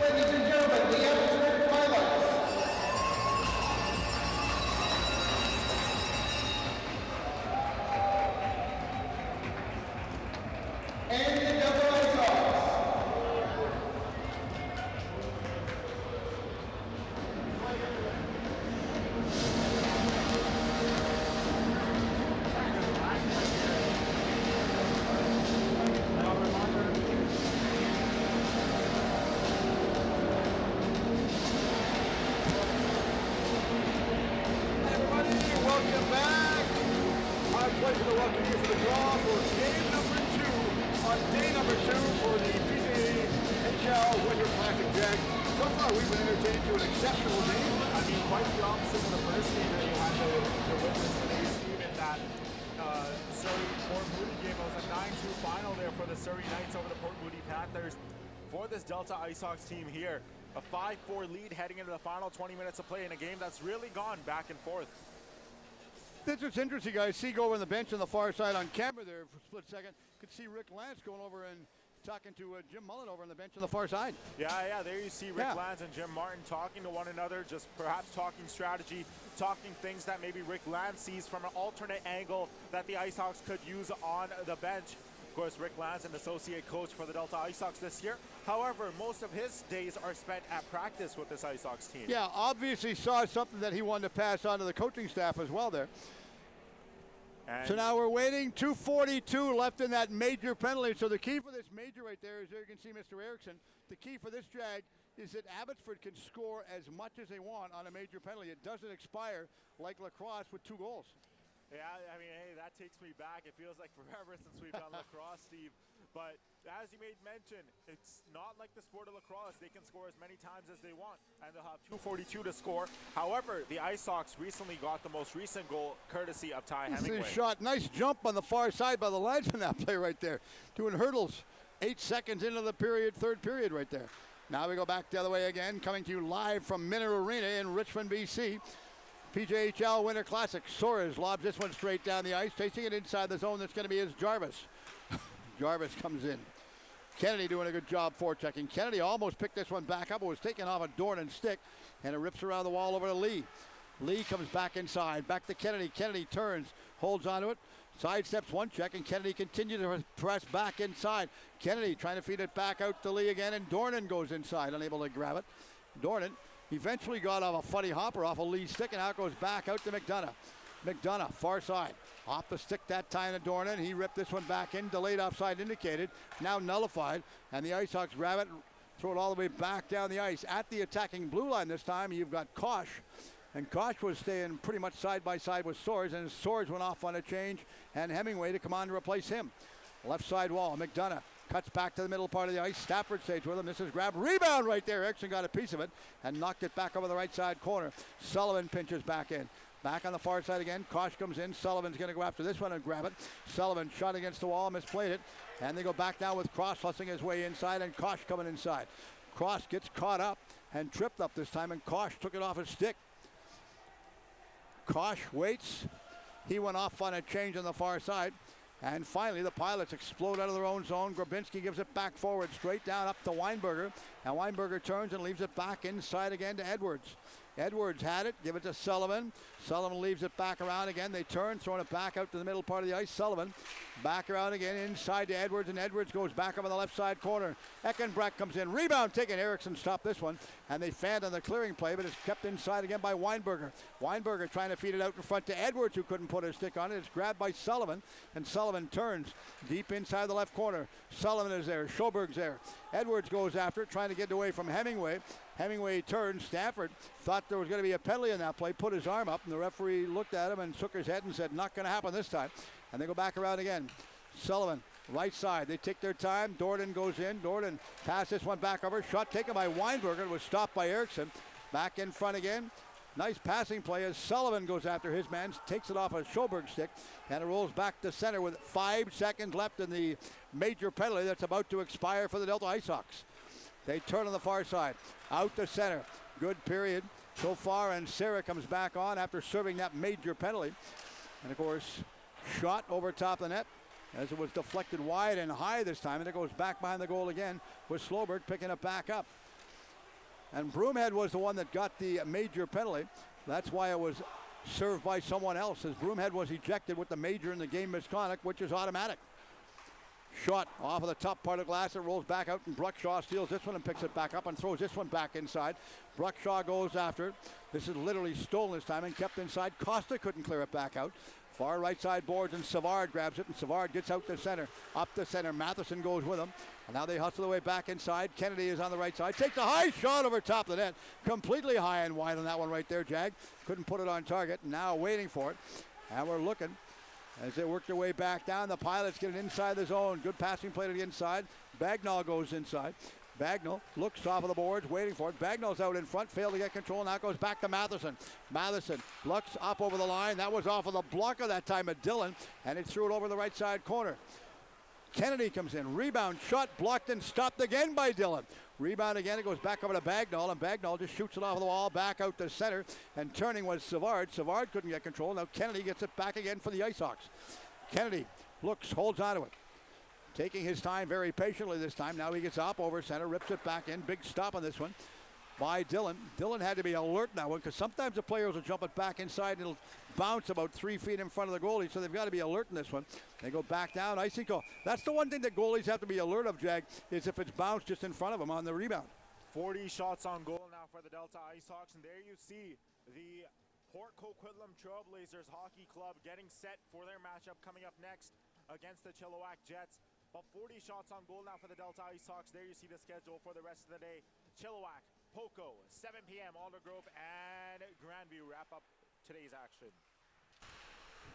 Ladies and gentlemen, the Abbotsford pilots. And the double ice hogs. Everybody, welcome back. My pleasure to welcome you for the draw for game number 2 on day number 2 for the PGA Winter Classic Jag. So far, we've been entertained to an exceptional game.
I mean, quite the opposite of the first game that you had to witness today, Steve, in that Surrey-Port Moody game. It was a 9-2 final there for the Surrey Knights over the Port Moody Panthers. For this Delta Ice Hawks team here, a 5-4 lead heading into the final 20 minutes of play in a game that's really gone back and forth.
This is interesting, guys. See, go over on the bench on the far side on camera there for a split second. Could see Rick Lance going over and talking to Jim Mullen over on the bench on the far side.
Yeah, there you see Rick Lance and Jim Martin talking to one another, just perhaps talking strategy, talking things that maybe Rick Lance sees from an alternate angle that the Ice Hawks could use on the bench. Of course, Rick Lance, an associate coach for the Delta Ice Hawks this year. However, most of his days are spent at practice with this Ice Hawks team.
Yeah, obviously saw something that he wanted to pass on to the coaching staff as well there.
And
so now we're waiting, 2:42 left in that major penalty. So the key for this major right there is, there you can see Mr. Erickson, the key for this drag is that Abbotsford can score as much as they want on a major penalty. It doesn't expire like lacrosse with 2 goals.
yeah, I mean, hey, that takes me back. It feels like forever since we've done lacrosse, Steve. But as you made mention, it's not like the sport of lacrosse. They can score as many times as they want, and they'll have 2:42 to score. However, the Ice Hawks recently got the most recent goal courtesy of Ty Hemingway.
Shot, nice jump on the far side by the linesman, that play right there. Doing hurdles, 8 seconds into the period, third period right there. Now we go back the other way again, coming to you live from Minter Arena in Richmond, BC. PJHL Winter Classic. Soares lobs this one straight down the ice, chasing it inside the zone. That's going to be his Jarvis. Jarvis comes in. Kennedy doing a good job forechecking. Kennedy almost picked this one back up. It was taken off a Dornan stick, and it rips around the wall over to Lee. Lee comes back inside. Back to Kennedy. Kennedy turns, holds onto it, sidesteps one check, and Kennedy continues to press back inside. Kennedy trying to feed it back out to Lee again, and Dornan goes inside, unable to grab it. Dornan eventually got off a funny hopper off of Lee's stick, and now it goes back out to McDonough. McDonough, far side. Off the stick that time to Dornan. He ripped this one back in. Delayed offside indicated. Now nullified. And the Ice Hawks grab it, throw it all the way back down the ice. At the attacking blue line this time, you've got Kosh. And Kosh was staying pretty much side by side with Soares. And Soares went off on a change. And Hemingway to come on to replace him. Left side wall. McDonough cuts back to the middle part of the ice. Stafford stays with him. This is grab. Rebound right there. Erickson got a piece of it and knocked it back over the right side corner. Sullivan pinches back in. Back on the far side again. Kosh comes in. Sullivan's going to go after this one and grab it. Sullivan shot against the wall, misplayed it. And they go back now with Cross hustling his way inside and Kosh coming inside. Cross gets caught up and tripped up this time, and Kosh took it off his stick. Kosh waits. He went off on a change on the far side. And finally, the Pilots explode out of their own zone. Grabinski gives it back forward, straight down up to Weinberger. And Weinberger turns and leaves it back inside again to Edwards. Edwards had it, give it to Sullivan. Sullivan leaves it back around again. They turn, throwing it back out to the middle part of the ice. Sullivan back around again inside to Edwards, and Edwards goes back up on the left side corner. Eckenbrecht comes in, rebound taken. Erickson stopped this one, and they fanned on the clearing play, but it's kept inside again by Weinberger. Weinberger trying to feed it out in front to Edwards, who couldn't put his stick on it. It's grabbed by Sullivan, and Sullivan turns deep inside the left corner. Sullivan is there, Schoberg's there. Edwards goes after it, trying to get away from Hemingway. Hemingway turns. Stafford thought there was going to be a penalty in that play, put his arm up, and the referee looked at him and shook his head and said, not going to happen this time. And they go back around again. Sullivan, right side. They take their time. Dorden goes in. Dorden passes this one back over. Shot taken by Weinberger. It was stopped by Erickson. Back in front again. Nice passing play as Sullivan goes after his man, takes it off a Schoberg stick, and it rolls back to center with 5 seconds left in the major penalty that's about to expire for the Delta IceHogs. They turn on the far side, out to center. Good period so far, and Sarah comes back on after serving that major penalty. And of course, shot over top of the net as it was deflected wide and high this time, and it goes back behind the goal again with Slowberg picking it back up. And Broomhead was the one that got the major penalty. That's why it was served by someone else, as Broomhead was ejected with the major in the game misconduct, which is automatic. Shot off of the top part of the glass. It rolls back out, and Bruckshaw steals this one and picks it back up and throws this one back inside. Bruckshaw goes after it. This is literally stolen this time and kept inside. Costa couldn't clear it back out. Far right side boards, and Savard grabs it, and Savard gets out to center. Up to center. Matheson goes with him. And now they hustle their way back inside. Kennedy is on the right side. Takes a high shot over top of the net. Completely high and wide on that one right there, Jag. Couldn't put it on target. Now waiting for it. And we're looking as they work their way back down. The Pilots get it inside the zone. Good passing play to the inside. Bagnall goes inside. Bagnall looks off of the boards, waiting for it. Bagnall's out in front, failed to get control. Now it goes back to Matheson. Matheson looks up over the line. That was off of the blocker that time at Dillon, and it threw it over the right side corner. Kennedy comes in. Rebound, shot, blocked and stopped again by Dillon. Rebound again. It goes back over to Bagnall, and Bagnall just shoots it off the wall, back out to center, and turning was Savard. Savard couldn't get control. Now Kennedy gets it back again for the IceHogs. Kennedy looks, holds onto it. Taking his time very patiently this time. Now he gets up over center, rips it back in. Big stop on this one by Dillon. Dillon had to be alert now because sometimes the players will jump it back inside and it'll bounce about 3 feet in front of the goalie, so they've got to be alert in this one. They go back down. Icing call. That's the one thing that goalies have to be alert of, Jag, is if it's bounced just in front of them on the rebound.
40 shots on goal now for the Delta IceHogs, and there you see the Port Coquitlam Trailblazers Hockey Club getting set for their matchup coming up next against the Chilliwack Jets. About 40 shots on goal now for the Delta IceHogs. There you see the schedule for the rest of the day. Chilliwack, Poco, 7 p.m. Aldergrove, and Grandview wrap up today's action.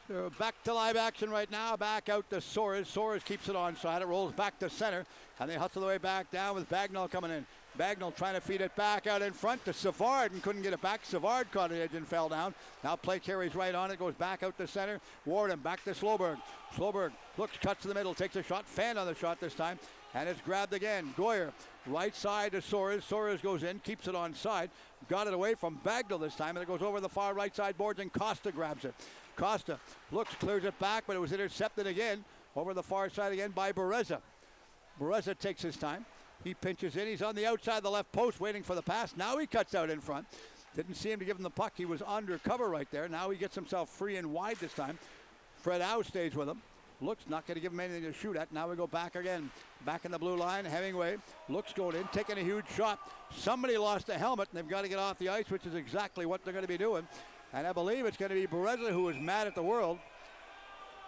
So back to live action right now. Back out to Soares. Soares keeps it onside. It rolls back to center, and they hustle their way back down with Bagnall coming in. Bagnall trying to feed it back out in front to Savard and couldn't get it back. Savard caught an edge and fell down. Now play carries right on it, goes back out to center. Warden back to Slowberg. Slowberg looks, cuts to the middle, takes a shot, fan on the shot this time, and it's grabbed again. Goyer, right side to Soares. Soares goes in, keeps it onside, got it away from Bagnall this time, and it goes over the far right side boards, and Costa grabs it. Costa looks, clears it back, but it was intercepted again over the far side again by Bereza. Bereza takes his time. He pinches in. He's on the outside of the left post waiting for the pass. Now he cuts out in front. Didn't see him to give him the puck. He was under cover right there. Now he gets himself free and wide this time. Fred Howe stays with him. Looks, not going to give him anything to shoot at. Now we go back again. Back in the blue line. Hemingway looks going in, taking a huge shot. Somebody lost a helmet, and they've got to get off the ice, which is exactly what they're going to be doing. And I believe it's going to be Bereza who is mad at the world.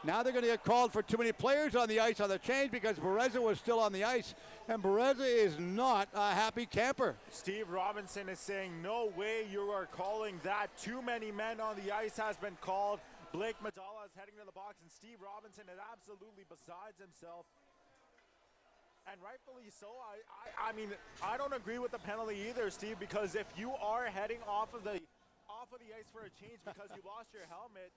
Now they're going to get called for too many players on the ice on the change because Bereza was still on the ice, and Bereza is not a happy camper.
Steve Robinson is saying, no way you are calling that. Too many men on the ice has been called. Blake Madala is heading to the box, and Steve Robinson is absolutely besides himself. And rightfully so. I mean, I don't agree with the penalty either, Steve, because if you are heading off of the ice for a change because you lost your helmet,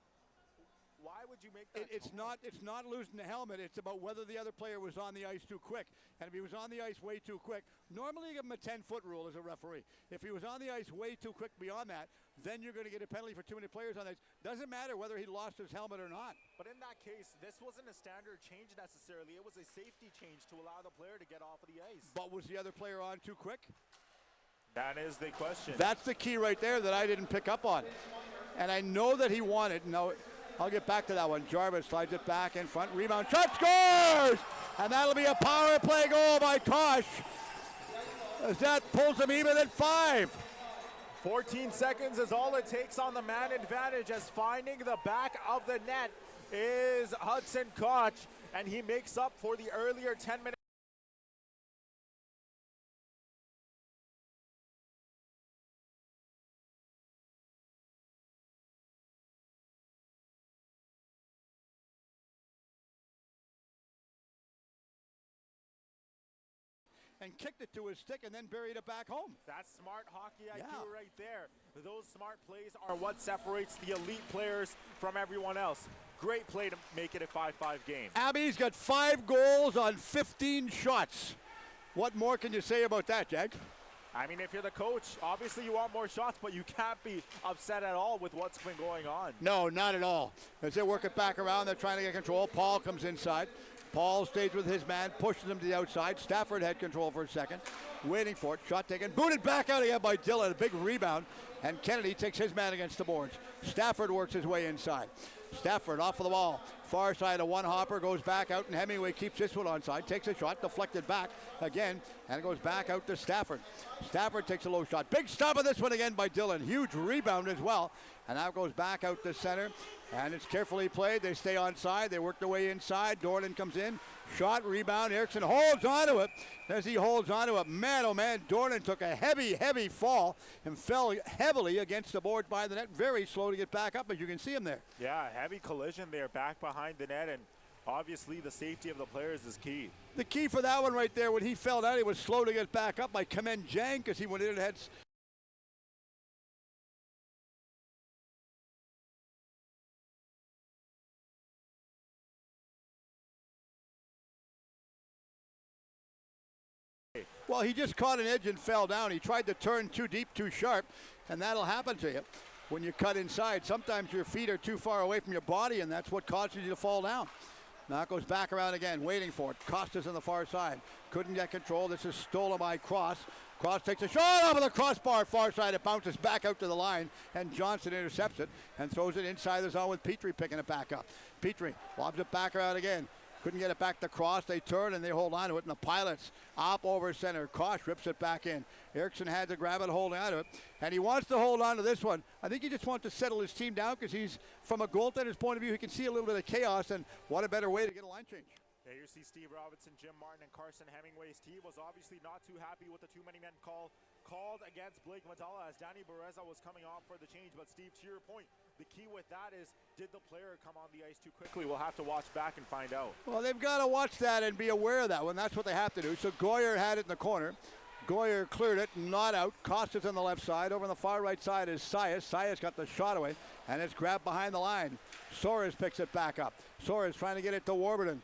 Why would you make that?
It's not losing the helmet. It's about whether the other player was on the ice too quick. And if he was on the ice way too quick, normally you give him a 10-foot rule as a referee. If he was on the ice way too quick beyond that, then you're going to get a penalty for too many players on the ice. Doesn't matter whether he lost his helmet or not.
But in that case, this wasn't a standard change necessarily. It was a safety change to allow the player to get off of the ice.
But was the other player on too quick?
That is the question.
That's the key right there that I didn't pick up on. And I know that he wanted. No, I'll get back to that one. Jarvis slides it back in front. Rebound. Shot, scores! And that'll be a power play goal by Kosh, as that pulls him even at 5.
14 seconds is all it takes on the man advantage, as finding the back of the net is Hudson Koch, and he makes up for the earlier 10 minutes.
And kicked it to his stick and then buried it back home.
That's smart hockey IQ right there. Those smart plays are what separates the elite players from everyone else. Great play to make it a 5-5 game.
Abby's got 5 goals on 15 shots. What more can you say about that, Jag?
I mean, if you're the coach, obviously you want more shots, but you can't be upset at all with what's been going on.
No, not at all. As they work it back around, they're trying to get control. Paul comes inside. Paul stays with his man, pushes him to the outside. Stafford had control for a second, waiting for it. Shot taken, booted back out again by Dillon. A big rebound, and Kennedy takes his man against the boards. Stafford works his way inside. Stafford off of the wall. Far side of one hopper, goes back out, and Hemingway keeps this one onside. Takes a shot, deflected back again, and it goes back out to Stafford. Stafford takes a low shot. Big stop of this one again by Dillon. Huge rebound as well. And now it goes back out to center, and it's carefully played. They stay onside. They work their way inside. Dornan comes in. Shot, rebound. Eriksson holds onto it. As he holds onto it, man, oh man, Dornan took a heavy fall and fell heavily against the board by the net. Very slow to get back up, as you can see him there.
Yeah, heavy collision there back behind the net, and obviously the safety of the players is key.
The key for that one right there, when he fell down, he was slow to get back up. I commend Jang, because he went in and had... Well, he just caught an edge and fell down. He tried to turn too deep, too sharp, and that'll happen to you when you cut inside. Sometimes your feet are too far away from your body, and that's what causes you to fall down. Now it goes back around again, waiting for it. Costa's on the far side. Couldn't get control. This is stolen by Cross. Cross takes a shot off of the crossbar, far side. It bounces back out to the line, and Johnson intercepts it and throws it inside the zone with Petrie picking it back up. Petrie lobs it back around again. Couldn't get it back to Cross. They turn and they hold on to it, and the Pilots up over center. Kosh rips it back in. Eriksson had to grab it, holding on to it, and he wants to hold on to this one. I think he just wants to settle his team down, because he's, from a goaltender's point of view, he can see a little bit of chaos, and what a better way to get a line change.
There you see Steve Robinson, Jim Martin, and Carson Hemingway's team was obviously not too happy with the too many men called against Blake Matala as Danny Bereza was coming off for the change. But Steve, to your point, the key with that is, did the player come on the ice too quickly? We'll have to watch back and find out. Well,
they've got to watch that and be aware of that one. That's what they have to do. So Goyer had it in the corner. Goyer cleared it, not out. Costa's on the left side. Over on the far right side is Sias. Sias got the shot away, and it's grabbed behind the line. Soares picks it back up. Soares trying to get it to Warburton.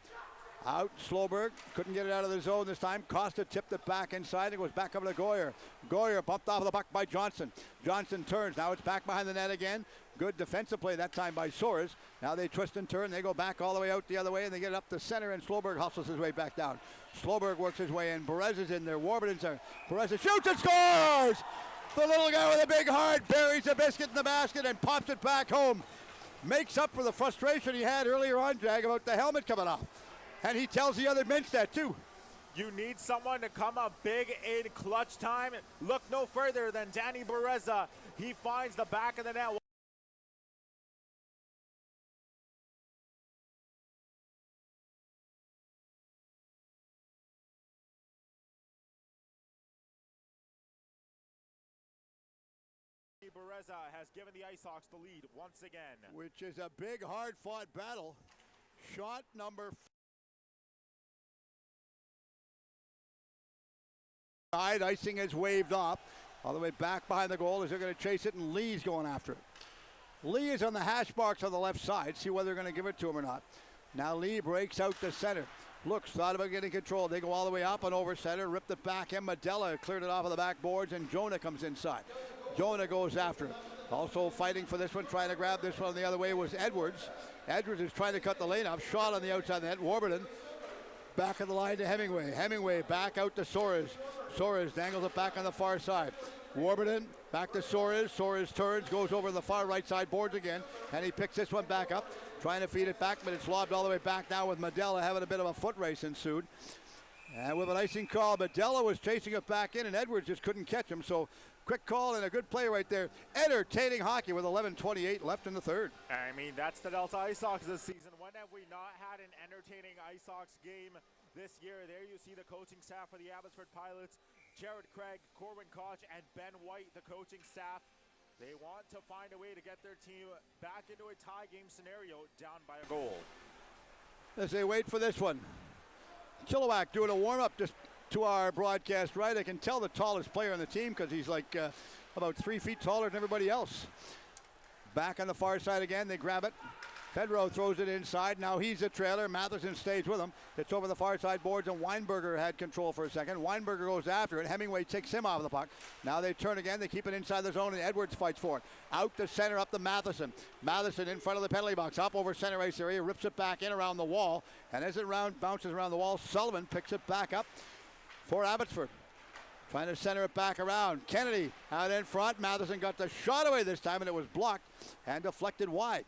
Out, Sloberg, couldn't get it out of the zone this time. Costa tipped it back inside. It goes back up to Goyer. Goyer bumped off of the puck by Johnson. Johnson turns. Now it's back behind the net again. Good defensive play that time by Soares. Now they twist and turn. They go back all the way out the other way, and they get it up the center, and Sloberg hustles his way back down. Sloberg works his way in. Bereza's in there. Warburton's there. Bereza shoots and scores! The little guy with a big heart buries a biscuit in the basket and pops it back home. Makes up for the frustration he had earlier on, Jag, about the helmet coming off. And he tells the other bench that too.
You need someone to come up big in clutch time. Look no further than Danny Bereza. He finds the back of the net. Bereza has given the Ice Hawks the lead once again.
Which is a big, hard-fought battle. Shot number 5. Icing has waved off all the way back behind the goal as they're going to chase it, and Lee's going after it. Lee is on the hash marks on the left side. See whether they're going to give it to him or not. Now Lee breaks out to center. Looks, thought about getting control. They go all the way up and over center. Ripped it back. And Medella cleared it off of the backboards. And Jonah comes inside. Jonah goes after it. Also fighting for this one, trying to grab this one the other way was Edwards. Edwards is trying to cut the lane off. Shot on the outside of the net. Warburton back of the line to Hemingway. Hemingway back out to Soares. Soares dangles it back on the far side. Warburton back to Soares. Soares turns, goes over the far right side boards again, and he picks this one back up, trying to feed it back, but it's lobbed all the way back now with Medella having a bit of a foot race ensued. And with an icing call, Medella was chasing it back in, and Edwards just couldn't catch him. So quick call and a good play right there. Entertaining hockey with 11:28 left in the third.
I mean, that's the Delta Ice Hawks this season. When have we not had an entertaining Ice Hawks game this year? There you see the coaching staff for the Abbotsford Pilots. Jared Craig, Corwin Koch, and Ben White, the coaching staff. They want to find a way to get their team back into a tie game scenario, down by a goal.
As they wait for this one. Chilliwack doing a warm-up just to our broadcast right. I can tell the tallest player on the team because he's like about 3 feet taller than everybody else. Back on the far side again, they grab it. Fedro throws it inside. Now he's a trailer. Matheson stays with him. It's over the far side boards, and Weinberger had control for a second. Weinberger goes after it. Hemingway takes him off the puck. Now they turn again. They keep it inside the zone, and Edwards fights for it. Out the center, up to Matheson. Matheson in front of the penalty box. Up over center ice area. Rips it back in around the wall. And as it bounces around the wall, Sullivan picks it back up for Abbotsford. Trying to center it back around. Kennedy out in front. Matheson got the shot away this time, and it was blocked and deflected wide.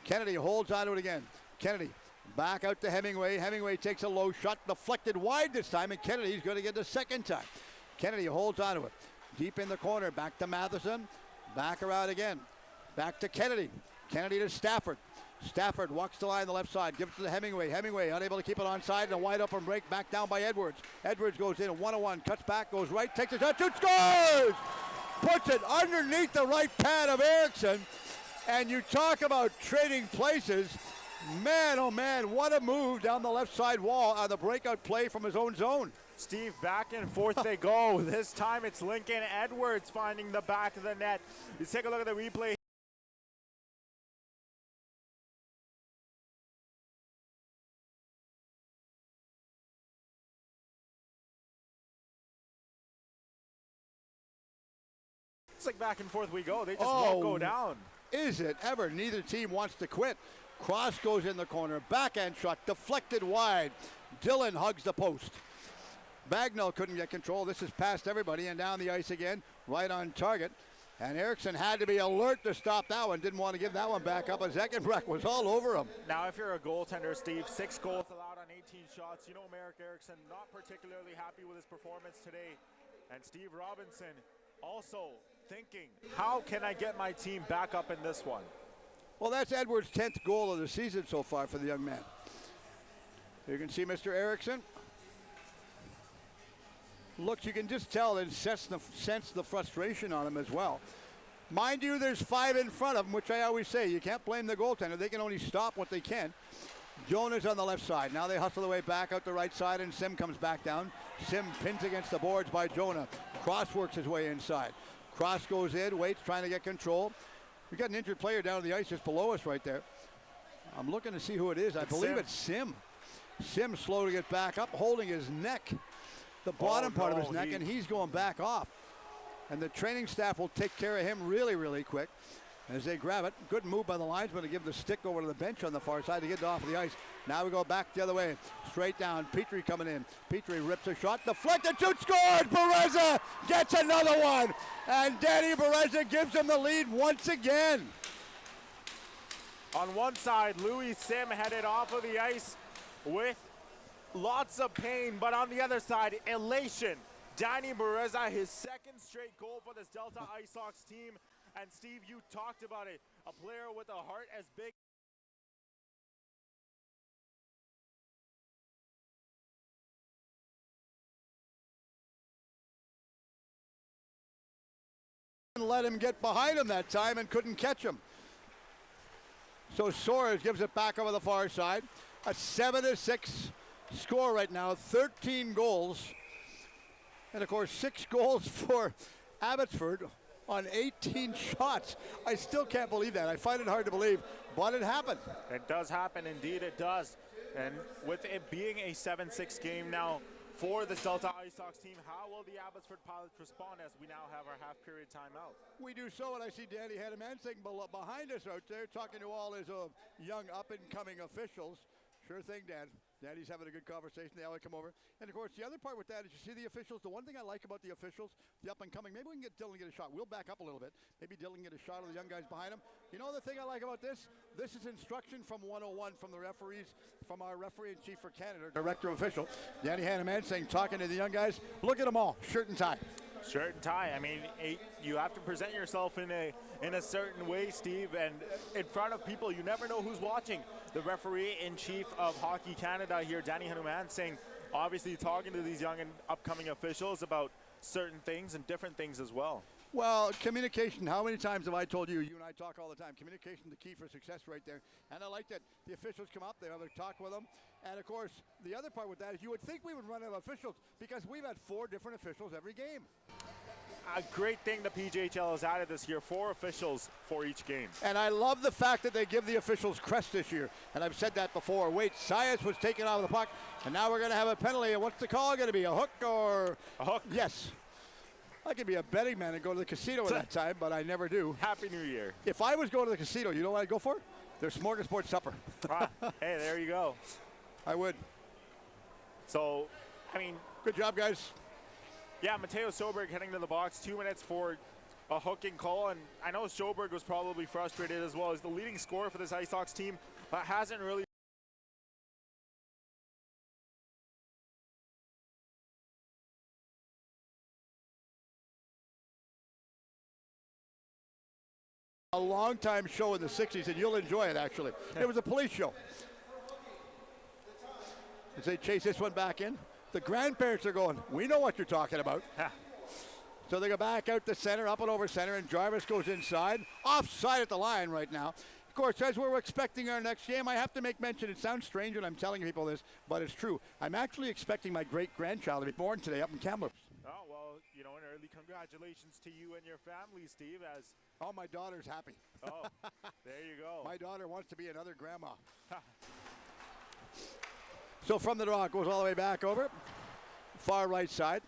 Kennedy holds on to it again. Kennedy back out to Hemingway. Hemingway takes a low shot, deflected wide this time, and Kennedy's going to get the second time. Kennedy holds on to it. Deep in the corner, back to Matheson. Back around again. Back to Kennedy. Kennedy to Stafford. Stafford walks the line on the left side, gives it to Hemingway. Hemingway unable to keep it on side, and a wide open break back down by Edwards. Edwards goes in, 1-on-1, cuts back, goes right, takes a shot, shoots, scores! Puts it underneath the right pad of Eriksson. And you talk about trading places. Man, oh man, what a move down the left side wall on the breakout play from his own zone.
Steve, back and forth they go. This time it's Lincoln Edwards finding the back of the net. You take a look at the replay. It's like back and forth we go. They just won't go down.
Is it ever? Neither team wants to quit. Cross goes in the corner. Backhand shot deflected wide. Dillon hugs the post. Bagnall couldn't get control. This is past everybody and down the ice again. Right on target. And Eriksson had to be alert to stop that one. Didn't want to give that one back up. And Eckenbrecht was all over him.
Now, if you're a goaltender, Steve, 6 goals allowed on 18 shots. You know Marek Eriksson not particularly happy with his performance today. And Steve Robinson also thinking, how can I get my team back up in this one?
Well, that's Edwards' 10th goal of the season so far for the young man. You can see Mr. Eriksson. Look, you can just tell and sense the frustration on him as well. Mind you, there's 5 in front of him, which I always say, you can't blame the goaltender. They can only stop what they can. Jonah's on the left side. Now they hustle the way back out the right side, and Sim comes back down. Sim pins against the boards by Jonah. Cross works his way inside. Cross goes in, waits, trying to get control. We got an injured player down on the ice just below us right there. I'm looking to see who it is. I believe it's Sim. Sim slow to get back up, holding his neck, the bottom part of his neck, and he's going back off. And the training staff will take care of him really, really quick as they grab it. Good move by the linesman to give the stick over to the bench on the far side to get it off the ice. Now we go back the other way, straight down. Petrie coming in. Petrie rips a shot, deflected, shoot, scores! Bereza gets another one, and Danny Bereza gives him the lead once again.
On one side, Louis Sim headed off of the ice with lots of pain, but on the other side, elation. Danny Bereza, his 2nd straight goal for this Delta Ice Hawks team. And Steve, you talked about it. A player with a heart as big.
Let him get behind him that time and couldn't catch him. So Soares gives it back over the far side. A 7-6 score right now, 13 goals. And of course, 6 goals for Abbotsford. on 18 shots. I still can't believe that. I find it hard to believe, but it happened.
It does happen, indeed it does. And with it being a 7-6 game now for the Delta Ice Sox team, how will the Abbotsford Pilots respond as we now have our half-period timeout?
We do so, and I see Danny Hedemansing behind us out there talking to all his young up-and-coming officials. Sure thing, Dan. Danny's having a good conversation. They always come over. And, of course, the other part with that is you see the officials. The one thing I like about the officials, the up-and-coming, maybe we can get Dylan get a shot. We'll back up a little bit. Maybe Dylan get a shot of the young guys behind him. You know the thing I like about this? This is instruction from 101 from the referees, from our referee-in-chief for Canada, director of official, Danny Hedemansing, talking to the young guys. Look at them all, shirt and tie.
Shirt and tie. I mean, you have to present yourself in a certain way, Steve, and in front of people. You never know who's watching. The referee-in-chief of Hockey Canada here, Danny Hedemansing, obviously talking to these young and upcoming officials about certain things and different things as well.
Well, communication, how many times have I told you, you and I talk all the time, communication is the key for success right there. And I like that the officials come up, they have a talk with them. And of course, the other part with that is you would think we would run out of officials because we've had 4 different officials every game.
A great thing the PJHL has added this year, 4 officials for each game.
And I love the fact that they give the officials crest this year. And I've said that before. Wait, Sias was taken out of the puck, and now we're going to have a penalty. And what's the call going to be? A hook or?
A hook.
Yes. I could be a betting man and go to the casino at that time, but I never do.
Happy New Year.
If I was going to the casino, you know what I'd go for? Their smorgasbord supper.
Ah, hey, there you go.
I would.
So, I mean,
good job, guys.
Yeah, Mateo Soberg heading to the box, 2 minutes for a hooking call, and I know Soberg was probably frustrated as well. As the leading scorer for this Ice Sox team, hasn't really
a long-time show in the 60s, and you'll enjoy it, actually. It was a police show. As they chase this one back in, the grandparents are going, we know what you're talking about. So they go back out to center, up and over center, and Jarvis goes inside. Offside at the line right now. Of course, as we're expecting our next game, I have to make mention, it sounds strange when I'm telling people this, but it's true. I'm actually expecting my great-grandchild to be born today up in Kamloops.
Oh, well, you know, an early congratulations to you and your family, Steve, as...
Oh, my daughter's happy.
Oh, there you go.
My daughter wants to be another grandma. So from the draw, it goes all the way back over, far right side.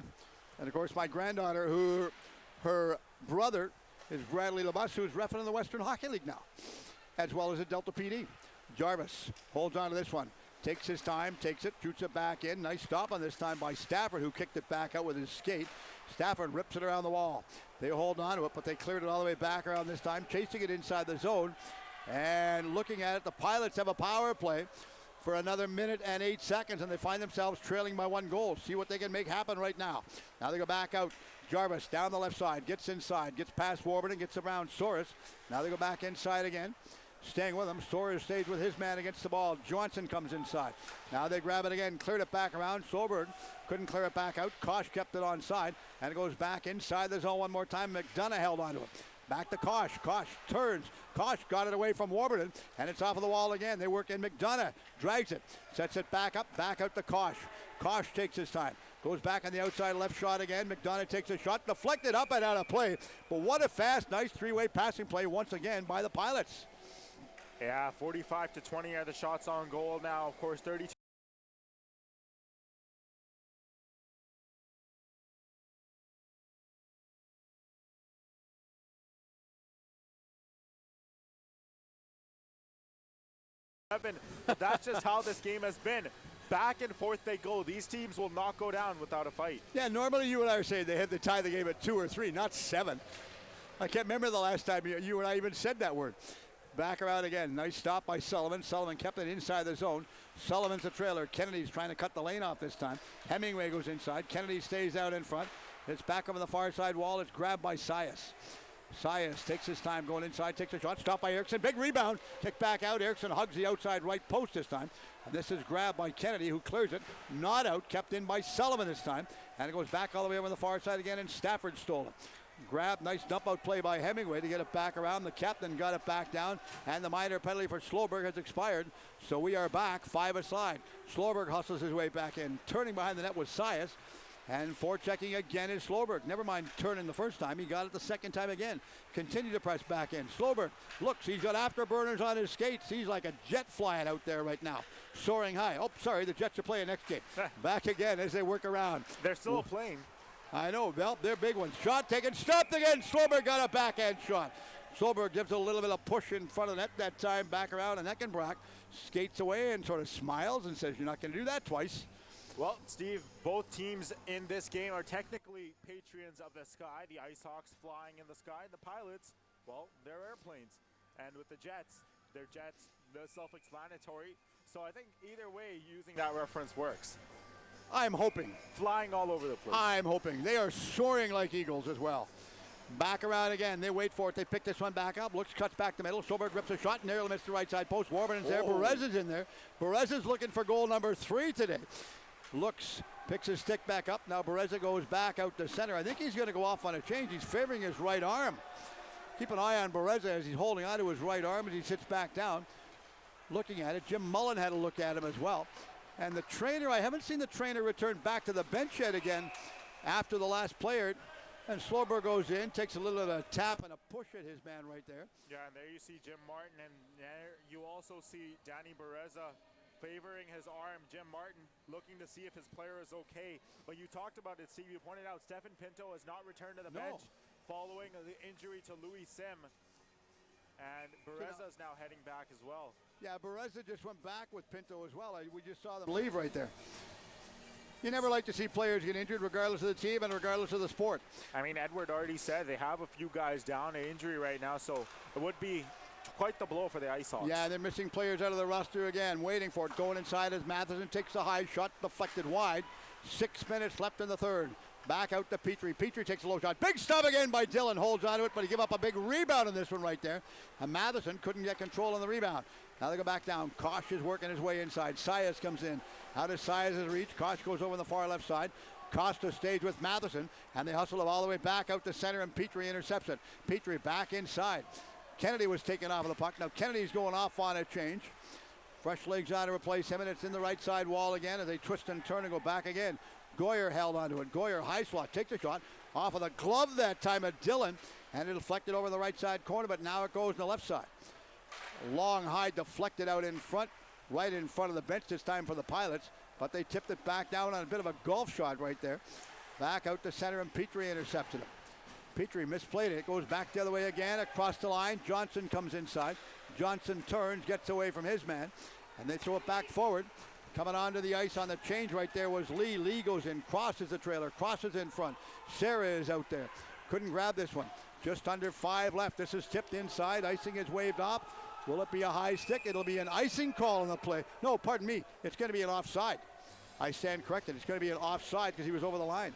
And, of course, my granddaughter, who her brother is Bradley Labus, who's reffing in the Western Hockey League now, as well as at Delta PD. Jarvis holds on to this one. Takes his time, takes it, shoots it back in. Nice stop on this time by Stafford, who kicked it back out with his skate. Stafford rips it around the wall. They hold on to it, but they cleared it all the way back around this time, chasing it inside the zone. And looking at it, the Pilots have a power play for another minute and 8 seconds, and they find themselves trailing by 1 goal. See what they can make happen right now. Now they go back out. Jarvis down the left side, gets inside, gets past Warburton, gets around Soros. Now they go back inside again. Staying with him, Soros stays with his man against the ball. Johnson comes inside. Now they grab it again, cleared it back around. Solberg couldn't clear it back out. Kosh kept it onside, and it goes back inside the zone one more time. McDonough held onto it. Back to Kosh. Kosh turns. Kosh got it away from Warburton, and it's off of the wall again. They work in. McDonough drags it, sets it back up, back out to Kosh. Kosh takes his time. Goes back on the outside left shot again. McDonough takes a shot, deflected up and out of play. But what a fast, nice three-way passing play once again by the Pilots.
Yeah, 45-20 are the shots on goal now. Of course, 32. That's just how this game has been. Back and forth they go. These teams will not go down without a fight.
Yeah, normally you and I are saying they had to tie the game at 2 or 3, not 7. I can't remember the last time you and I even said that word. Back around again. Nice stop by Sullivan. Sullivan kept it inside the zone. Sullivan's a trailer. Kennedy's trying to cut the lane off this time. Hemingway goes inside. Kennedy stays out in front. It's back over the far side wall. It's grabbed by Sias. Sias takes his time going inside, takes a shot, stopped by Erickson. Big rebound, kicked back out. Erickson hugs the outside right post this time. And this is grabbed by Kennedy, who clears it. Not out, kept in by Sullivan this time. And it goes back all the way over the far side again, and Stafford stole it. Grab, nice dump out play by Hemingway to get it back around. The captain got it back down, and the minor penalty for Sloberg has expired. So we are back 5 aside. Sloberg hustles his way back in. Turning behind the net was Sias. And forechecking again is Sloberg. Never mind turning the first time. He got it the second time again. Continue to press back in. Sloberg looks. He's got afterburners on his skates. He's like a jet flying out there right now. Soaring high. Oh, sorry. The Jets are playing next game. Back again as they work around.
They're still playing.
I know. Well, they're big ones. Shot taken. Stopped again. Sloberg got a backhand shot. Sloberg gives a little bit of push in front of the net that time. Back around. And Eckenbrock skates away and sort of smiles and says, "You're not going to do that twice."
Well, Steve, both teams in this game are technically patrons of the sky. The Ice Hawks flying in the sky. The Pilots, well, they're airplanes. And with the Jets, they're jets. They're self-explanatory. So I think either way, using that reference works.
I'm hoping.
Flying all over the place.
I'm hoping. They are soaring like eagles as well. Back around again. They wait for it. They pick this one back up. Looks, cuts back the middle. Sloberg rips a shot. Narrowly missed the right side post. Warburton's there. Perez is in there. Perez is looking for goal number 3 today. Looks, picks his stick back up. Now Bereza goes back out to center. I think he's going to go off on a change. He's favoring his right arm. Keep an eye on Bereza as he's holding on to his right arm as he sits back down. Looking at it. Jim Mullen had a look at him as well. And the trainer, I haven't seen the trainer return back to the bench yet again after the last player. And Sloberg goes in, takes a little bit of a tap and a push at his man right there.
Yeah, and there you see Jim Martin, and there you also see Danny Bereza favoring his arm. Jim Martin looking to see if his player is okay. But you talked about it, Steve. You pointed out Stephen Pinto has not returned to the bench following the injury to Louis Sim. And Bereza is now heading back as well.
Yeah, Bereza just went back with Pinto as well. We just saw them leave right there. You never like to see players get injured regardless of the team and regardless of the sport.
I mean, Edward already said they have a few guys down, an injury right now, so it would be quite the blow for the Ice Hawks.
Yeah, they're missing players out of the roster again, waiting for it. Going inside as Matheson takes the high shot, deflected wide. 6 minutes left in the third. Back out to Petrie. Petrie takes a low shot. Big stop again by Dillon. Holds onto it, but he gave up a big rebound on this one right there. And Matheson couldn't get control on the rebound. Now they go back down. Kosh is working his way inside. Sias comes in. Out of Sias' reach. Kosh goes over on the far left side. Costa stays with Matheson, and they hustle it all the way back out to center, and Petrie intercepts it. Petrie back inside. Kennedy was taken off of the puck. Now Kennedy's going off on a change. Fresh legs on to replace him, and it's in the right side wall again as they twist and turn and go back again. Goyer held onto it. Goyer high slot, takes a shot off of the glove that time of Dillon, and it deflected over the right side corner, but now it goes on the left side. Long high deflected out in front, right in front of the bench this time for the Pilots, but they tipped it back down on a bit of a golf shot right there. Back out to center, and Petrie intercepted it. Petrie misplayed it. It goes back the other way again, across the line. Johnson comes inside. Johnson turns, gets away from his man, and they throw it back forward. Coming onto the ice on the change right there was Lee. Lee goes in, crosses the trailer, crosses in front. Sarah is out there. Couldn't grab this one. Just under 5 left. This is tipped inside. Icing is waved off. Will it be a high stick? It'll be an icing call on the play. No, pardon me. It's going to be an offside. I stand corrected. It's going to be an offside because he was over the line.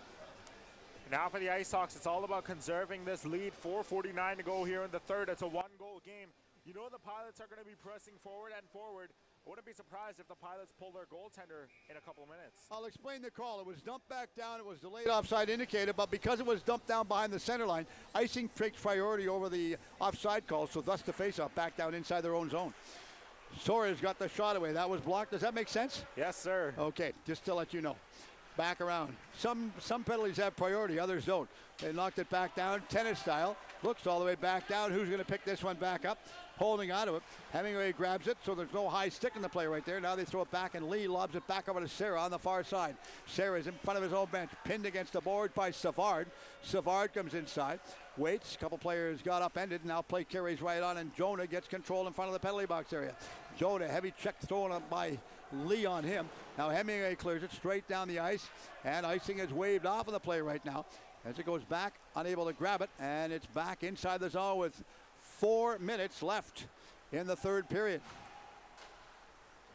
Now for the Ice Hawks, it's all about conserving this lead. 4:49 to go here in the third. It's a 1-goal game. You know the Pilots are going to be pressing forward and forward. I wouldn't be surprised if the Pilots pull their goaltender in a couple minutes.
I'll explain the call. It was dumped back down. It was delayed offside indicated, but because it was dumped down behind the center line, icing takes priority over the offside call, so thus the faceoff back down inside their own zone. Sora's got the shot away. That was blocked. Does that make sense?
Yes, sir.
Okay, just to let you know. Back around. Some penalties have priority, others don't. They knocked it back down, tennis style. Looks all the way back down. Who's going to pick this one back up? Holding onto it. Hemingway grabs it, so there's no high stick in the play right there. Now they throw it back, and Lee lobs it back over to Sarah on the far side. Sarah's in front of his own bench, pinned against the board by Savard. Savard comes inside, waits. A couple players got upended. Now play carries right on, and Jonah gets control in front of the penalty box area. Jonah, heavy check thrown up by Lee on him. Now Hemingway clears it straight down the ice, and icing is waved off of the play right now as it goes back, unable to grab it, and it's back inside the zone with 4 minutes left in the third period.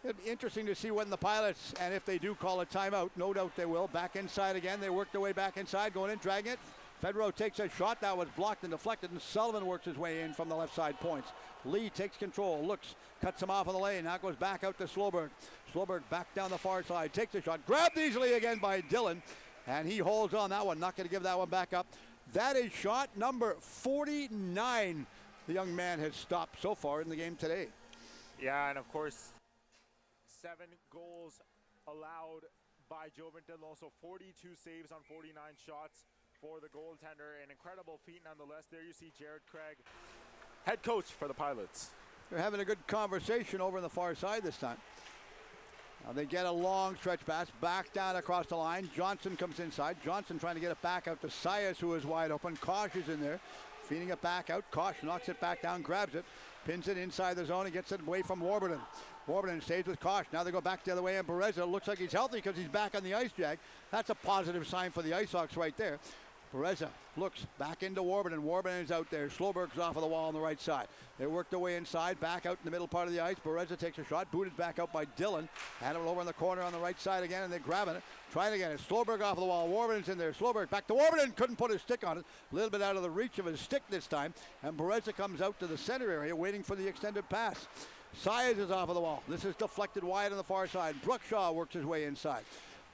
It'd be interesting to see when the Pilots, and if they do call a timeout, no doubt they will, back inside again. They work their way back inside, going in, dragging it. Fedro takes a shot that was blocked and deflected, and Sullivan works his way in from the left side points. Lee takes control, looks, cuts him off of the lane. Now goes back out to Sloberg. Sloberg back down the far side, takes a shot, grabbed easily again by Dillon, and he holds on that one, not going to give that one back up. That is shot number 49 the young man has stopped so far in the game today.
Yeah, and of course, 7 goals allowed by Jovinton. Also 42 saves on 49 shots for the goaltender. An incredible feat nonetheless. There you see Jared Craig, head coach for the Pilots.
They're having a good conversation over on the far side this time. Now they get a long stretch pass back down across the line. Johnson comes inside. Johnson trying to get it back out to Sayas, who is wide open. Kosh is in there, feeding it back out. Kosh knocks it back down, grabs it, pins it inside the zone and gets it away from Warburton. Warburton stays with Kosh. Now they go back the other way, and Bereza looks like he's healthy because he's back on the ice, Jack. That's a positive sign for the Ice Hawks right there. Bereza looks back into Warburton. Warburton is out there. Sloberg's off of the wall on the right side. They work their way inside, back out in the middle part of the ice. Bereza takes a shot, booted back out by Dillon. Had it over in the corner on the right side again, and they're grabbing it. Trying again. It's Sloberg off of the wall. Warburton's in there. Sloberg back to Warburton. Couldn't put his stick on it. A little bit out of the reach of his stick this time. And Bereza comes out to the center area waiting for the extended pass. Sayers is off of the wall. This is deflected wide on the far side. Bruckshaw works his way inside.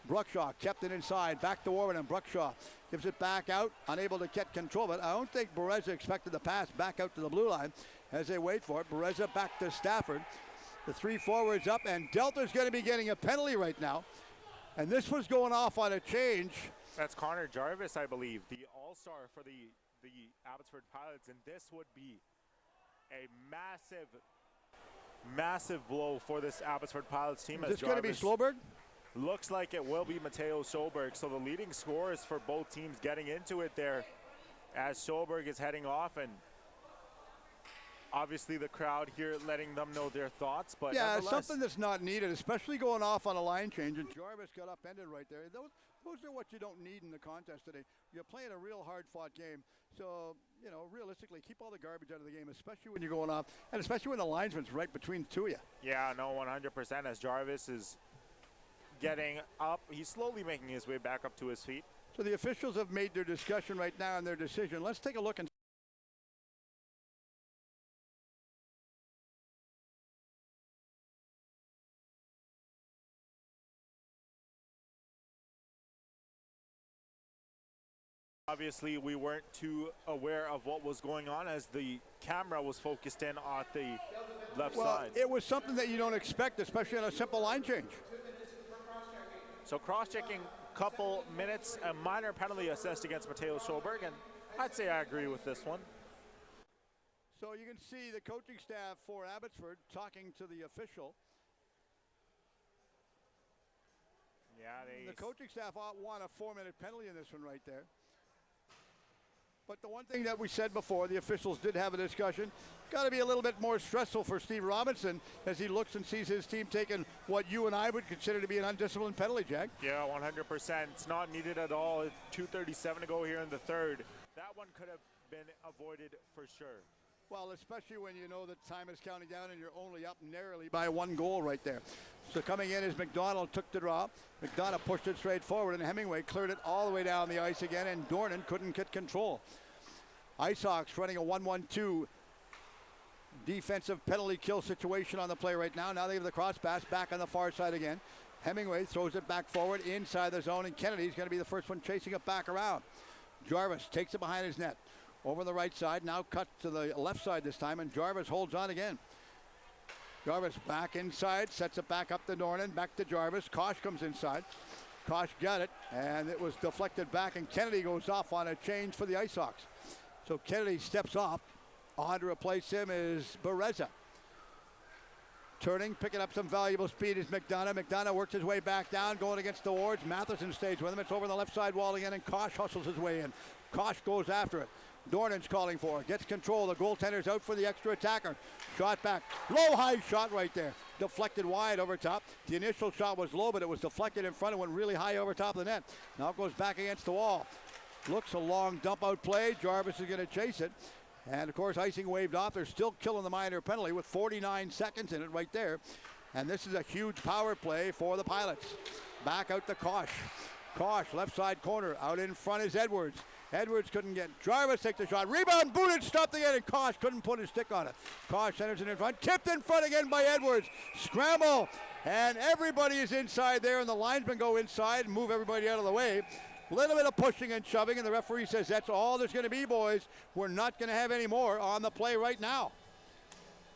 Bruckshaw kept it inside. Back to Warburton. Bruckshaw gives it back out, unable to get control of it. I don't think Bereza expected the pass back out to the blue line as they wait for it. Bereza back to Stafford. The three forwards up, and Delta's going to be getting a penalty right now. And this was going off on a change.
That's Connor Jarvis, I believe, the all-star for the Abbotsford Pilots, and this would be a massive blow for this Abbotsford Pilots team.
Is this going to be Sloberg?
Looks like it will be Mateo Solberg. So the leading scorers for both teams getting into it there as Solberg is heading off, and obviously the crowd here letting them know their thoughts. But
yeah, something that's not needed, especially going off on a line change. And Jarvis got upended right there. Those are what you don't need in the contest today. You're playing a real hard-fought game. So, you know, realistically, keep all the garbage out of the game, especially when you're going off, and especially when the linesman's right between the two of you.
Yeah, no, 100%. As Jarvis is getting up, he's slowly making his way back up to his feet.
So the officials have made their discussion right now and their decision. Let's take a look and
obviously we weren't too aware of what was going on as the camera was focused in on the left side.
It was something that you don't expect, especially on a simple line change.
So cross-checking, couple minutes, a minor penalty assessed against Mateo Solberg, and I'd say I agree with this one.
So you can see the coaching staff for Abbotsford talking to the official.
Yeah,
the coaching staff want a 4-minute penalty in this one right there. But the one thing that we said before, the officials did have a discussion. Got to be a little bit more stressful for Steve Robinson as he looks and sees his team taking what you and I would consider to be an undisciplined penalty, Jack.
Yeah, 100%. It's not needed at all. 2:37 to go here in the third. That one could have been avoided for sure.
Well, especially when you know that time is counting down and you're only up narrowly by 1 goal right there. So coming in as McDonald took the draw. McDonough pushed it straight forward, and Hemingway cleared it all the way down the ice again, and Dornan couldn't get control. Ice Hawks running a 1-1-2 defensive penalty kill situation on the play right now. Now they have the cross pass back on the far side again. Hemingway throws it back forward inside the zone, and Kennedy's going to be the first one chasing it back around. Jarvis takes it behind his net. Over the right side, now cut to the left side this time, and Jarvis holds on again. Jarvis back inside, sets it back up to Dornan, back to Jarvis. Kosh comes inside. Kosh got it, and it was deflected back, and Kennedy goes off on a change for the Ice Hawks. So Kennedy steps off. On to replace him is Bereza. Turning, picking up some valuable speed is McDonough. McDonough works his way back down, going against the Wards. Matheson stays with him. It's over the left side wall again, and Kosh hustles his way in. Kosh goes after it. Dornan's calling for it. Gets control. The goaltender's out for the extra attacker. Shot back. Low, high shot right there. Deflected wide over top. The initial shot was low, but it was deflected in front and went really high over top of the net. Now it goes back against the wall. Looks a long dump out play. Jarvis is going to chase it. And of course, icing waved off. They're still killing the minor penalty with 49 seconds in it right there. And this is a huge power play for the Pilots. Back out to Kosh. Kosh, left side corner. Out in front is Edwards. Edwards couldn't get. Jarvis takes the shot. Rebound, booted, stopped again, and Kosh couldn't put his stick on it. Kosh centers it in front. Tipped in front again by Edwards. Scramble. And everybody is inside there, and the linesmen go inside and move everybody out of the way. A little bit of pushing and shoving, and the referee says that's all there's going to be, boys. We're not going to have any more on the play right now.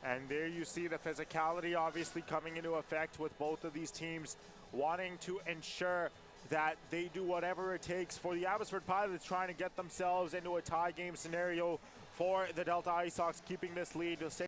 And there you see the physicality obviously coming into effect with both of these teams wanting to ensure that they do whatever it takes for the Abbotsford Pilots trying to get themselves into a tie game scenario for the Delta Ice Hawks, keeping this lead to stay.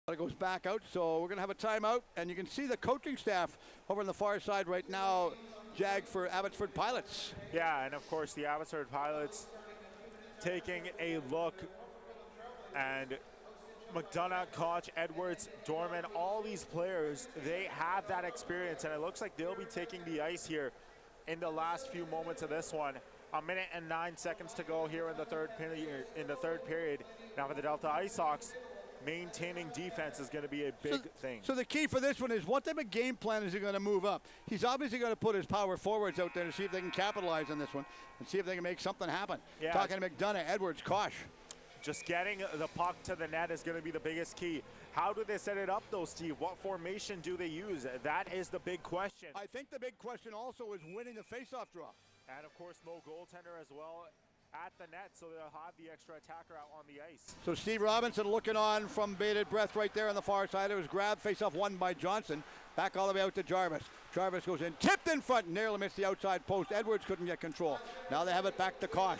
It goes back out, so we're going to have a timeout, and you can see the coaching staff over on the far side right now, Jag for Abbotsford Pilots.
Yeah, and of course the Abbotsford Pilots taking a look, and McDonough, Koch, Edwards, Dorman, all these players, they have that experience, and it looks like they'll be taking the ice here in the last few moments of this one. 1 minute and 9 seconds to go here in the third period. Now for the Delta Ice Hawks, maintaining defense is going to be a big thing.
So the key for this one is what type of game plan is he going to move up? He's obviously going to put his power forwards out there to see if they can capitalize on this one and see if they can make something happen.
Yeah.
Talking to McDonough, Edwards, Koch.
Just getting the puck to the net is going to be the biggest key. How do they set it up though, Steve? What formation do they use? That is the big question.
I think the big question also is winning the faceoff draw.
And of course, no goaltender as well at the net, so they'll have the extra attacker out on the ice.
So Steve Robinson looking on from bated breath right there on the far side. It was grabbed, face-off won by Johnson. Back all the way out to Jarvis. Jarvis goes in, tipped in front, nearly missed the outside post. Edwards couldn't get control. Now they have it back to Koch.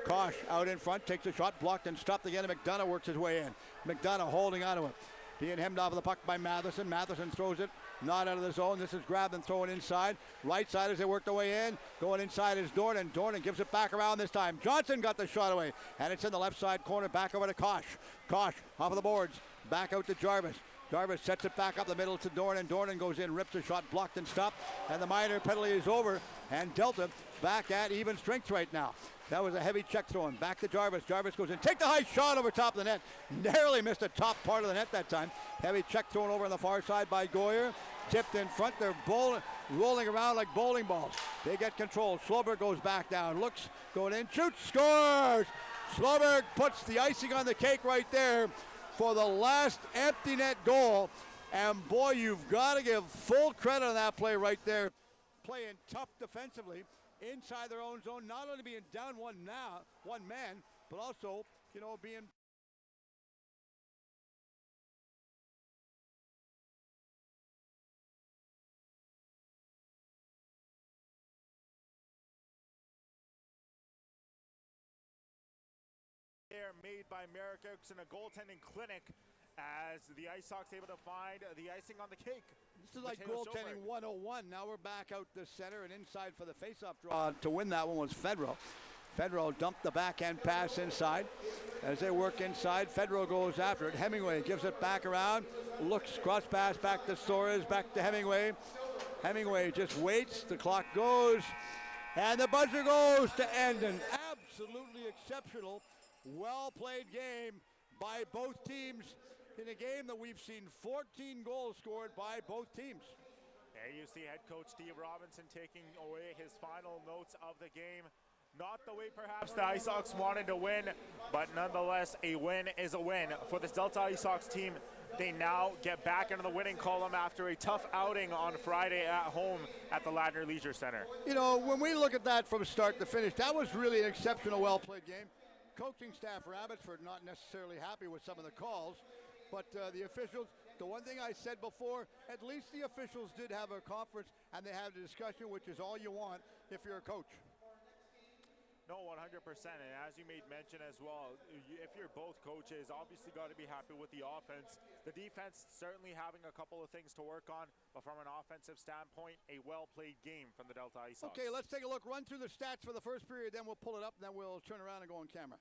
Koch out in front, takes a shot, blocked and stopped again, and McDonough works his way in. McDonough holding onto it. Being hemmed off of the puck by Matheson. Matheson throws it, not out of the zone. This is grabbed and thrown inside. Right side as they work their way in. Going inside is Dornan. Dornan gives it back around this time. Johnson got the shot away, and it's in the left side corner, back over to Koch. Koch off of the boards, back out to Jarvis. Jarvis sets it back up the middle to Dornan. Dornan goes in, rips a shot, blocked and stopped, and the minor penalty is over, and Delta back at even strength right now. That was a heavy check thrown. Back to Jarvis. Jarvis goes in. Take the high shot over top of the net. Narrowly missed the top part of the net that time. Heavy check thrown over on the far side by Goyer. Tipped in front. They're rolling around like bowling balls. They get control. Sloberg goes back down. Looks, going in, shoots, scores! Sloberg puts the icing on the cake right there for the last empty net goal. And boy, you've got to give full credit on that play right there. Playing tough defensively inside their own zone, not only being down one man, but also, being
there made by Merrick Oaks in a goaltending clinic as the Ice Hawks able to find the icing on the cake.
This is like goaltending 101. Now we're back out the center and inside for the faceoff draw. To win that one was Fedro. Fedro dumped the backhand pass inside. As they work inside, Fedro goes after it. Hemingway gives it back around. Looks, cross pass back to Suarez, back to Hemingway. Hemingway just waits. The clock goes. And the buzzer goes to end an absolutely exceptional, well-played game by both teams, in a game that we've seen 14 goals scored by both teams.
There you see head coach Steve Robinson taking away his final notes of the game. Not the way perhaps the Ice Hawks wanted to win, but nonetheless a win is a win. For this Delta Ice Hawks team, they now get back into the winning column after a tough outing on Friday at home at the Ladner Leisure Center.
When we look at that from start to finish, that was really an exceptional, well-played game. Coaching staff for Abbotsford not necessarily happy with some of the calls, but the officials, the one thing I said before, at least the officials did have a conference and they had a discussion, which is all you want if you're a coach.
No, 100%, and as you made mention as well, if you're both coaches, obviously got to be happy with the offense. The defense certainly having a couple of things to work on, but from an offensive standpoint, a well-played game from the Delta Ice Hawks.
Okay, let's take a look, run through the stats for the first period, then we'll pull it up, and then we'll turn around and go on camera.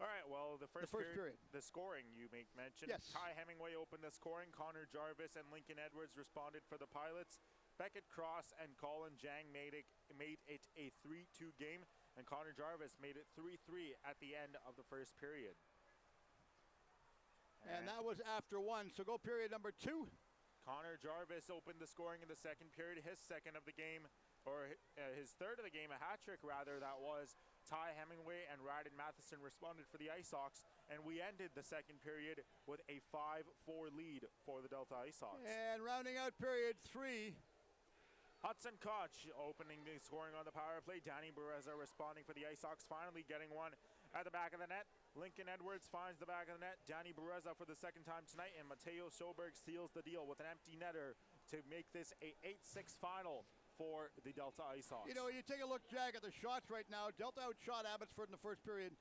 All right, well, the first period, the scoring you mentioned.
Yes.
Ty Hemingway opened the scoring. Connor Jarvis and Lincoln Edwards responded for the Pilots. Beckett Cross and Colin Jang made it a 3-2 game, and Connor Jarvis made it 3-3 at the end of the first period.
And that was after one, so go period number 2.
Connor Jarvis opened the scoring in the second period, his second of the game, or his third of the game, a hat trick rather, that was. Ty Hemingway and Radin Matheson responded for the Ice Hawks, and we ended the second period with a 5-4 lead for the Delta Ice Hawks.
And rounding out period 3.
Hudson Koch opening the scoring on the power play. Danny Bereza responding for the Ice Hawks, finally getting one at the back of the net. Lincoln Edwards finds the back of the net. Danny Bereza for the second time tonight, and Mateo Schoberg seals the deal with an empty netter to make this a 8-6 final for the Delta Ice Hawks.
You know, you take a look, Jag, at the shots right now. Delta outshot Abbotsford in the first period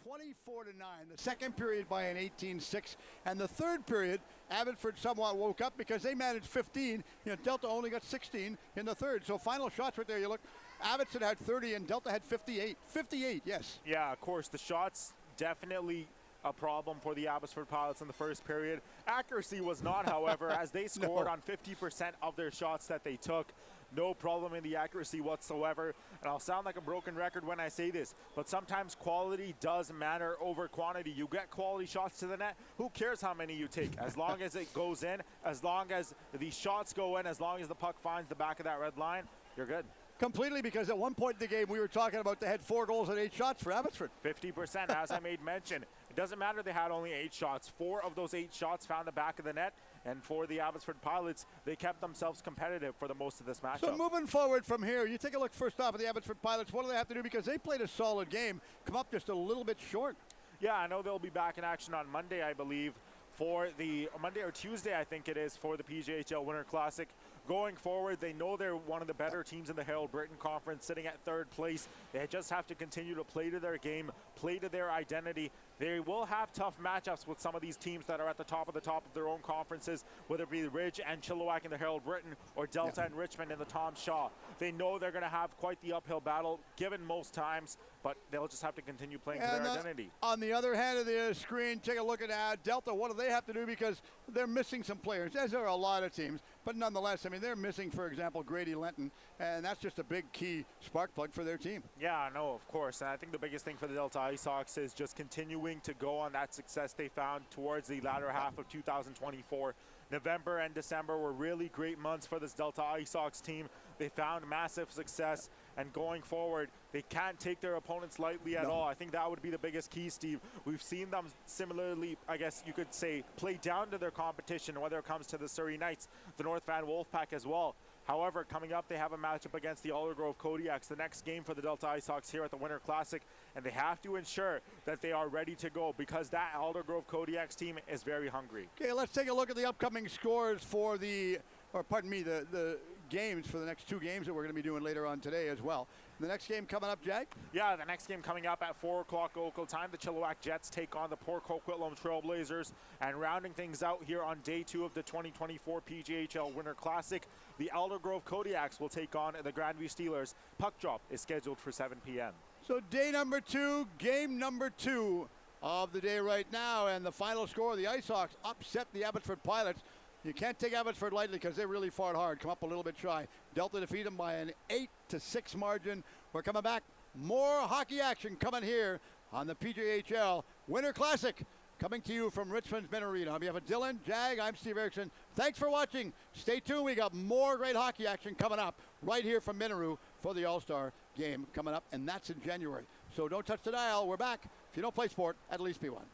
24-9. The second period by an 18-6. And the third period, Abbotsford somewhat woke up because they managed 15. You know, Delta only got 16 in the third. So final shots right there, you look, Abbotsford had 30 and Delta had 58. 58, yes.
Yeah, of course, the shots definitely a problem for the Abbotsford Pilots in the first period. Accuracy was not, however, as they scored on 50% of their shots that they took. No problem in the accuracy whatsoever. And I'll sound like a broken record when I say this, but sometimes quality does matter over quantity. You get quality shots to the net, who cares how many you take? As long as it goes in, as long as the shots go in, as long as the puck finds the back of that red line, you're good.
Completely, because at one point in the game we were talking about they had 4 goals and 8 shots for Abbotsford.
50%, as I made mention. It doesn't matter they had only 8 shots. 4 of those 8 shots found the back of the net. And for the Abbotsford Pilots, they kept themselves competitive for the most of this matchup.
So moving forward from here, you take a look first off at the Abbotsford Pilots. What do they have to do? Because they played a solid game, come up just a little bit short.
Yeah, I know they'll be back in action on Monday, I believe, for the Monday or Tuesday, I think it is, for the PJHL Winter Classic. Going forward, they know they're one of the better teams in the Harold Britton Conference, sitting at 3rd place. They just have to continue to play to their game, play to their identity. They will have tough matchups with some of these teams that are at the top of their own conferences, whether it be Ridge and Chilliwack in the Harold Britton or Delta and Richmond in the Tom Shaw. They know they're going to have quite the uphill battle, given most times, but they'll just have to continue playing to their identity.
On the other hand of the screen, take a look at Delta. What do they have to do? Because they're missing some players, as are a lot of teams. But nonetheless, I mean, they're missing, for example, Grady Lenton, and that's just a big key spark plug for their team.
Yeah, I know, of course. And I think the biggest thing for the Delta Ice Hawks is just continuing to go on that success they found towards the latter half of 2024. November and December were really great months for this Delta Ice Hawks team. They found massive success, and going forward, they can't take their opponents lightly at all. I think that would be the biggest key, Steve. We've seen them similarly, I guess you could say, play down to their competition, whether it comes to the Surrey Knights, the North Van Wolfpack as well. However, coming up, they have a matchup against the Aldergrove Kodiaks, the next game for the Delta Ice Hawks here at the Winter Classic, and they have to ensure that they are ready to go because that Aldergrove Kodiaks team is very hungry.
Okay, let's take a look at the upcoming scores for the games for the next 2 games that we're going to be doing later on today as well. The next game coming up, Jag?
Yeah, the next game coming up at 4 o'clock local time. The Chilliwack Jets take on the Port Coquitlam Trailblazers. And rounding things out here on day 2 of the 2024 PGHL Winter Classic, the Aldergrove Kodiaks will take on the Grandview Steelers. Puck drop is scheduled for 7 p.m.
So day number 2, game number 2 of the day right now. And the final score, the Ice Hawks upset the Abbotsford Pilots. You can't take Abbotsford lightly because they really fought hard, come up a little bit shy. Delta defeat them by an 8-6 margin. We're coming back. More hockey action coming here on the PJHL Winter Classic. Coming to you from Richmond's Min Arena. On behalf of Dylan, Jag, I'm Steve Erickson. Thanks for watching. Stay tuned. We got more great hockey action coming up right here from Minaroo for the All-Star game coming up, and that's in January. So don't touch the dial. We're back. If you don't play sport, at least be one.